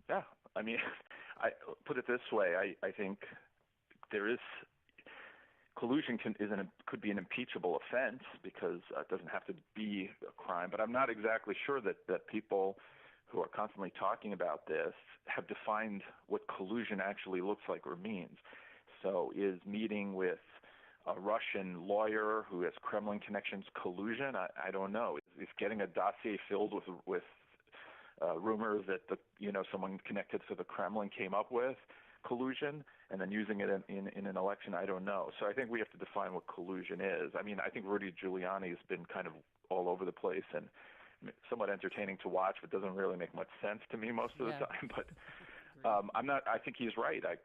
Yeah. I mean, I put it this way. I think there is collusion could be an impeachable offense, because it doesn't have to be a crime. But I'm not exactly sure that people who are constantly talking about this have defined what collusion actually looks like or means. So is meeting with a Russian lawyer who has Kremlin connections collusion? I don't know. Is getting a dossier filled with rumors that someone connected to the Kremlin came up with collusion, and then using it in an election? I don't know. So I think we have to define what collusion is. I mean, I think Rudy Giuliani has been kind of all over the place and somewhat entertaining to watch, but doesn't really make much sense to me most of the time. But I think he's right. I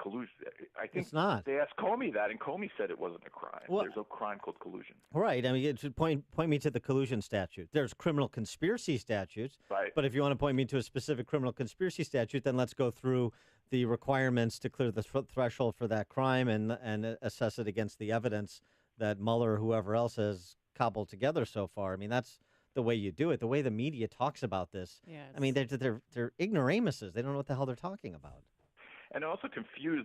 think it's not. They asked Comey that, and Comey said it wasn't a crime. Well, there's no crime called collusion. Right. I mean, it should point me to the collusion statute. There's criminal conspiracy statutes. Right. But if you want to point me to a specific criminal conspiracy statute, then let's go through the requirements to clear the threshold for that crime and assess it against the evidence that Mueller or whoever else has cobbled together so far. I mean, that's the way you do it. The way the media talks about this. Yes. I mean, they're ignoramuses. They don't know what the hell they're talking about. And also confuse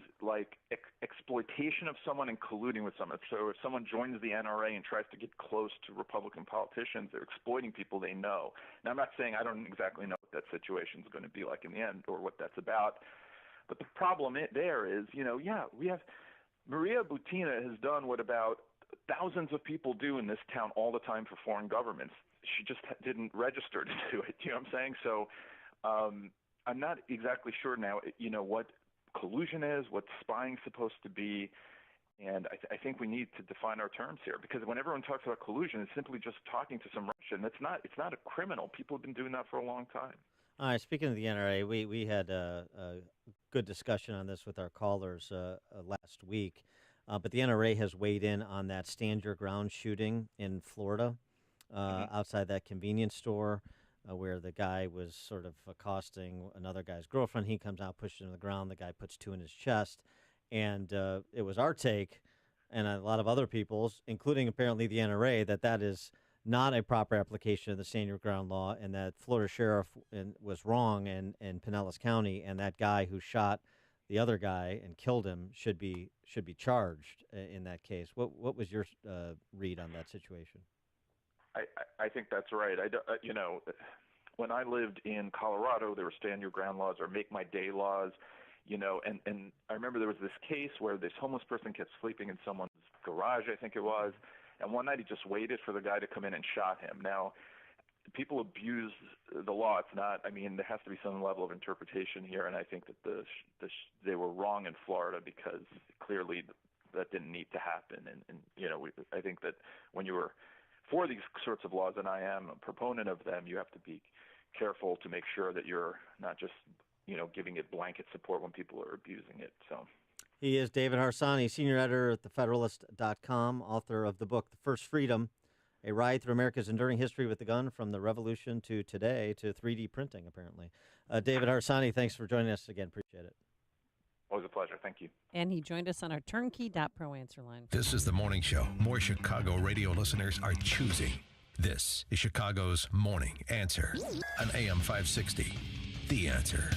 exploitation of someone and colluding with someone. So if someone joins the NRA and tries to get close to Republican politicians, they're exploiting people they know. Now, I'm not saying I don't exactly know what that situation is going to be like in the end or what that's about. But the problem there is, we have Maria Butina has done what about thousands of people do in this town all the time for foreign governments. She just didn't register to do it. You know what I'm saying? So I'm not exactly sure now, what collusion is, what spying is supposed to be. And I think we need to define our terms here, because when everyone talks about collusion, it's simply just talking to some Russian. It's not a criminal. People have been doing that for a long time. All right, speaking of the NRA, we had a good discussion on this with our callers last week. But the NRA has weighed in on that stand your ground shooting in Florida outside that convenience store where the guy was sort of accosting another guy's girlfriend. He comes out, pushes him to the ground. The guy puts two in his chest. And it was our take and a lot of other people's, including apparently the NRA, that is not a proper application of the stand your ground law, and that Florida sheriff was wrong in Pinellas County, and that guy who shot the other guy and killed him should be charged in that case. What was your read on that situation? I think that's right. When I lived in Colorado, there were stand your ground laws or make my day laws, and I remember there was this case where this homeless person kept sleeping in someone's garage, I think it was, and one night he just waited for the guy to come in and shot him. Now, people abuse the law. It's not, there has to be some level of interpretation here, and I think that they were wrong in Florida because clearly that didn't need to happen. And I think that when you were for these sorts of laws, and I am a proponent of them, you have to be careful to make sure that you're not just, giving it blanket support when people are abusing it. So. He is David Harsanyi, senior editor at thefederalist.com, author of the book, The First Freedom, A Ride Through America's Enduring History with the Gun from the Revolution to Today to 3D Printing, apparently. David Harsanyi, thanks for joining us again. Appreciate it. Always a pleasure. Thank you. And he joined us on our turnkey.pro answer line. This is the morning show more Chicago radio listeners are choosing. This is Chicago's Morning Answer on AM 560. The Answer.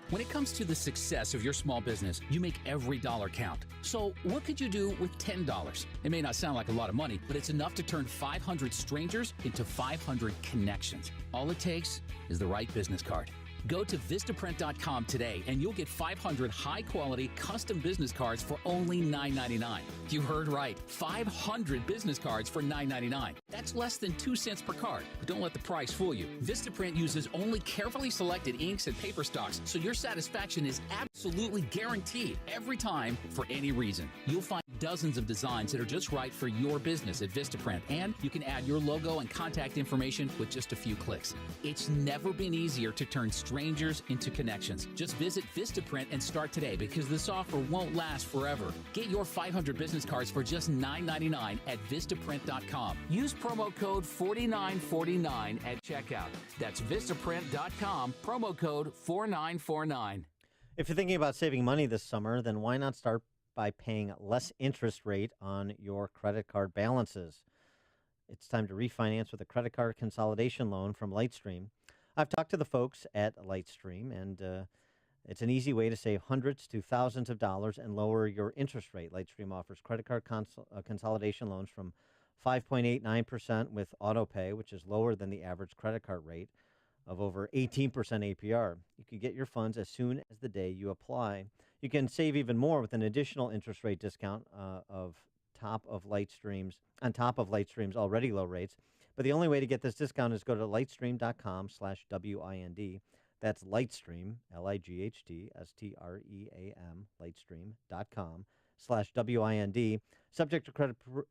When it comes to the success of your small business, you make every dollar count. So what could you do with $10? It may not sound like a lot of money, but it's enough to turn 500 strangers into 500 connections. All it takes is the right business card. Go to Vistaprint.com today and you'll get 500 high-quality custom business cards for only $9.99. You heard right, 500 business cards for $9.99. That's less than 2 cents per card. But don't let the price fool you. Vistaprint uses only carefully selected inks and paper stocks, so your satisfaction is absolutely guaranteed every time for any reason. You'll find dozens of designs that are just right for your business at Vistaprint, and you can add your logo and contact information with just a few clicks. It's never been easier to turn strangers into connections. Just visit Vistaprint and start today because this offer won't last forever. Get your 500 business cards for just $9.99 at Vistaprint.com. Use promo code 4949 at checkout. That's Vistaprint.com, promo code 4949. If you're thinking about saving money this summer, then why not start by paying less interest rate on your credit card balances? It's time to refinance with a credit card consolidation loan from Lightstream. I've talked to the folks at Lightstream, and it's an easy way to save hundreds to thousands of dollars and lower your interest rate. Lightstream offers credit card consolidation loans from 5.89% with AutoPay, which is lower than the average credit card rate of over 18% APR. You can get your funds as soon as the day you apply. You can save even more with an additional interest rate discount on top of Lightstream's already low rates. But the only way to get this discount is go to lightstream.com/WIND. That's Lightstream, LIGHTSTREAM, lightstream.com/WIND. Subject to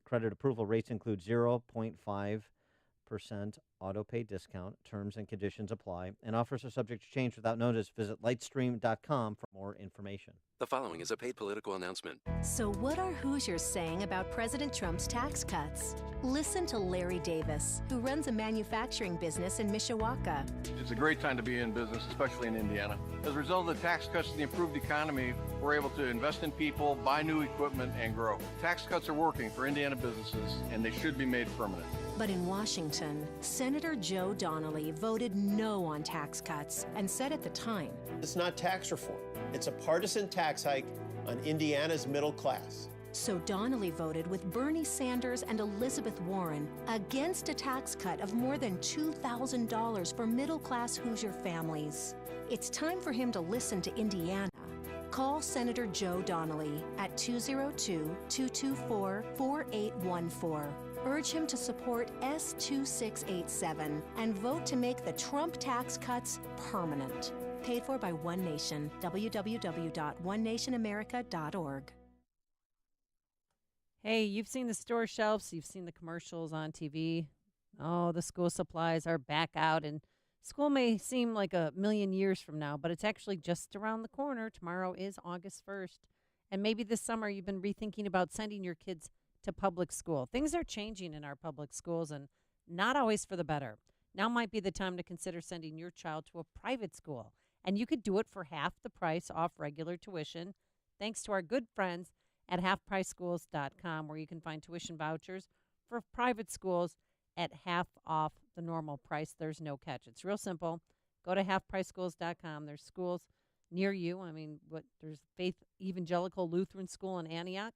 credit approval, rates include 0.5% AutoPay discount. Terms and conditions apply, and offers are subject to change without notice. Visit lightstream.com for more information. The following is a paid political announcement. So what are Hoosiers saying about President Trump's tax cuts? Listen to Larry Davis, who runs a manufacturing business in Mishawaka. It's a great time to be in business, especially in Indiana. As a result of the tax cuts and the improved economy, we're able to invest in people, buy new equipment, and grow. Tax cuts are working for Indiana businesses, and they should be made permanent. But in Washington, Senator Joe Donnelly voted no on tax cuts and said at the time, "It's not tax reform. It's a partisan tax hike on Indiana's middle class." So Donnelly voted with Bernie Sanders and Elizabeth Warren against a tax cut of more than $2,000 for middle-class Hoosier families. It's time for him to listen to Indiana. Call Senator Joe Donnelly at 202-224-4814. Urge him to support S2687 and vote to make the Trump tax cuts permanent. Paid for by One Nation. www.onenationamerica.org. Hey, you've seen the store shelves. You've seen the commercials on TV. Oh, the school supplies are back out in School may seem like a million years from now, but it's actually just around the corner. Tomorrow is August 1st. And maybe this summer you've been rethinking about sending your kids to public school. Things are changing in our public schools and not always for the better. Now might be the time to consider sending your child to a private school. And you could do it for half the price off regular tuition, thanks to our good friends at halfpriceschools.com, where you can find tuition vouchers for private schools at half off the normal price. There's no catch. It's real simple. Go to halfpriceschools.com. There's schools near you. I mean, there's Faith Evangelical Lutheran School in Antioch,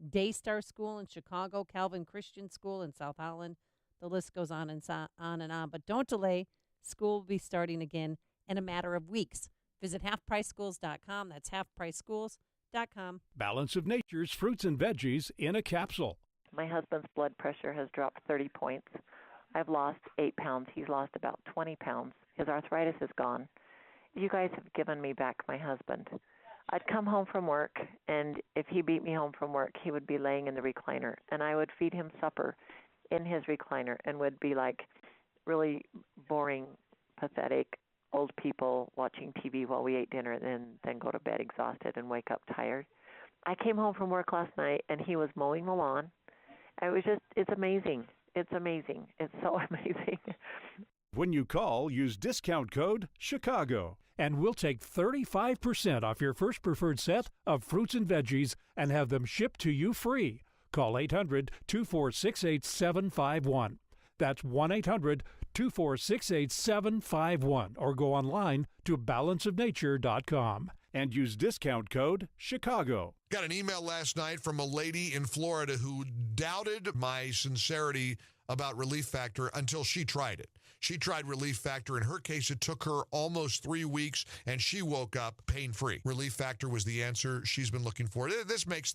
Daystar School in Chicago, Calvin Christian School in South Holland. The list goes on and on. But don't delay. School will be starting again in a matter of weeks. Visit halfpriceschools.com. That's halfpriceschools.com. Balance of Nature's fruits and veggies in a capsule. My husband's blood pressure has dropped 30 points. I've lost 8 pounds. He's lost about 20 pounds. His arthritis is gone. You guys have given me back my husband. I'd come home from work, and if he beat me home from work, he would be laying in the recliner, and I would feed him supper in his recliner and would be like really boring, pathetic old people watching TV while we ate dinner and then go to bed exhausted and wake up tired. I came home from work last night, and he was mowing the lawn. It's amazing. It's amazing. It's so amazing. When you call, use discount code CHICAGO, and we'll take 35% off your first preferred set of fruits and veggies and have them shipped to you free. Call 800-246-8751. That's 1-800-246-8751, or go online to balanceofnature.com and use discount code CHICAGO. Got an email last night from a lady in Florida who doubted my sincerity about Relief Factor until she tried it. She tried Relief Factor. In her case, it took her almost 3 weeks, and she woke up pain-free. Relief Factor was the answer she's been looking for. This makes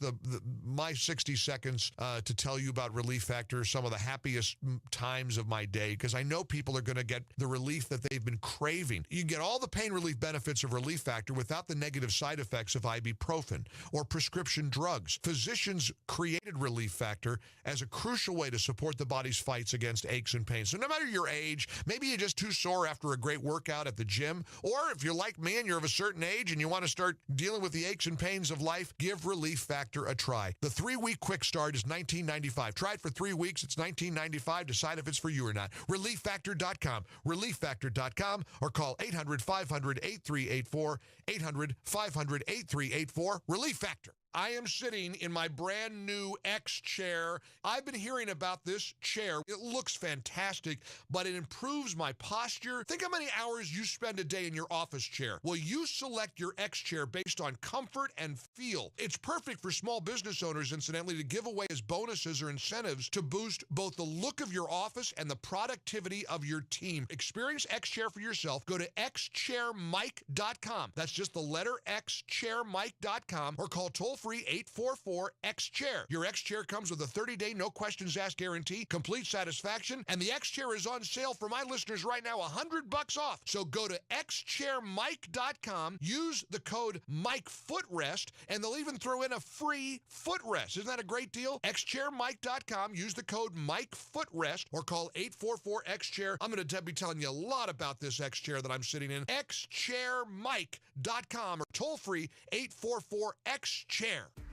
my 60 seconds to tell you about Relief Factor some of the happiest times of my day, because I know people are going to get the relief that they've been craving. You can get all the pain relief benefits of Relief Factor without the negative side effects of ibuprofen or prescription drugs. Physicians created Relief Factor as a crucial way to support the body's fights against aches and pains. So no matter your age, maybe you're just too sore after a great workout at the gym, or if you're like me and you're of a certain age and you want to start dealing with the aches and pains of life, give Relief Factor a try. The 3-week quick start is $19.95. Try it for 3 weeks. It's $19.95. Decide if it's for you or not. ReliefFactor.com. ReliefFactor.com, or call 800-500-8384. 800-500-8384. Relief Factor. I am sitting in my brand new X chair. I've been hearing about this chair. It looks fantastic, but it improves my posture. Think how many hours you spend a day in your office chair. Well, you select your X chair based on comfort and feel. It's perfect for small business owners, incidentally, to give away as bonuses or incentives to boost both the look of your office and the productivity of your team. Experience X chair for yourself. Go to xchairmike.com. That's just the letter X, chairmike.com, or call toll-free 844-X-CHAIR. Your X-Chair comes with a 30-day, no-questions-asked guarantee, complete satisfaction, and the X-Chair is on sale for my listeners right now, $100 off. So go to xchairmike.com, use the code MikeFootrest, and they'll even throw in a free footrest. Isn't that a great deal? xchairmike.com, use the code MikeFootrest, or call 844-X-Chair. I'm going to be telling you a lot about this X-Chair that I'm sitting in. xchairmike.com, or toll-free 844-X-Chair.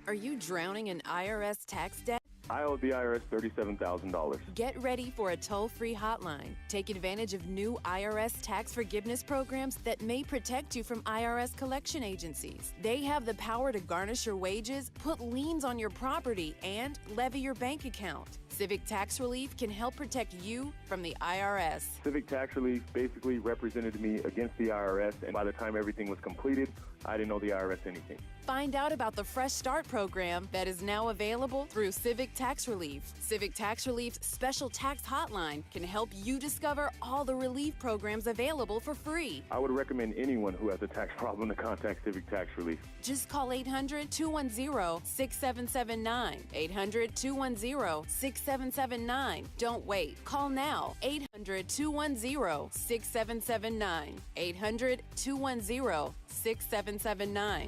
Are you drowning in IRS tax debt? I owe the IRS $37,000. Get ready for a toll-free hotline. Take advantage of new IRS tax forgiveness programs that may protect you from IRS collection agencies. They have the power to garnish your wages, put liens on your property, and levy your bank account. Civic Tax Relief can help protect you from the IRS. Civic Tax Relief basically represented me against the IRS, and by the time everything was completed, I didn't owe the IRS anything. Find out about the Fresh Start program that is now available through Civic Tax Relief. Civic Tax Relief's special tax hotline can help you discover all the relief programs available for free. I would recommend anyone who has a tax problem to contact Civic Tax Relief. Just call 800-210-6779. 800-210-6779. Don't wait. Call now. 800-210-6779. 800-210-6779.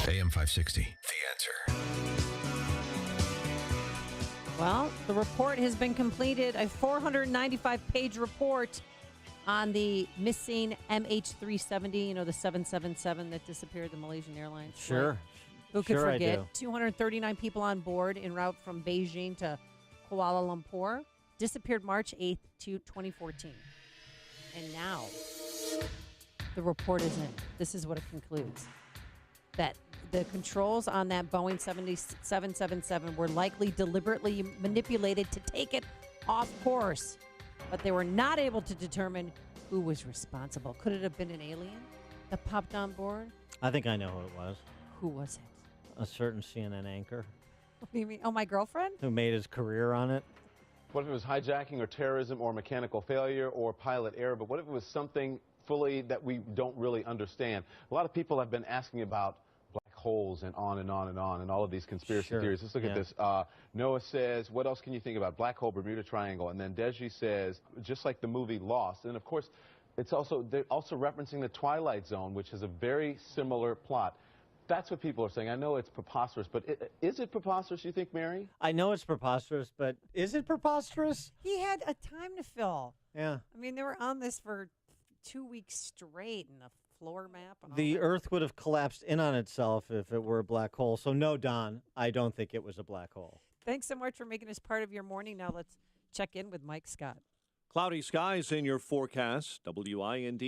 AM 560, The Answer. Well, the report has been completed, a 495-page report on the missing MH370, the 777 that disappeared, the Malaysian Airlines flight. Sure. Who could Sure I forget? do. 239 people on board en route from Beijing to Kuala Lumpur. Disappeared March 8th, 2014. And now, the report is in. This is what it concludes. That the controls on that Boeing 777 were likely deliberately manipulated to take it off course, but they were not able to determine who was responsible. Could it have been an alien that popped on board? I think I know who it was. Who was it? A certain CNN anchor What do you mean? Oh, my girlfriend? who made his career on it. What if it was hijacking or terrorism or mechanical failure or pilot error? But what if it was something fully that we don't really understand? A lot of people have been asking about black holes and on and on and on and all of these conspiracy Sure. theories. Let's look Yeah. at this. Noah says, what else can you think about? Black hole, Bermuda Triangle. And then Deji says, just like the movie Lost. And of course, they're also referencing the Twilight Zone, which has a very similar plot. That's what people are saying. I know it's preposterous, but is it preposterous, you think, Mary? I know it's preposterous, but is it preposterous? He had a time to fill. Yeah. I mean, they were on this for 2 weeks straight, and the floor map. And all The that. Earth would have collapsed in on itself if it were a black hole. So no, Don, I don't think it was a black hole. Thanks so much for making us part of your morning. Now let's check in with Mike Scott. Cloudy skies in your forecast. WIND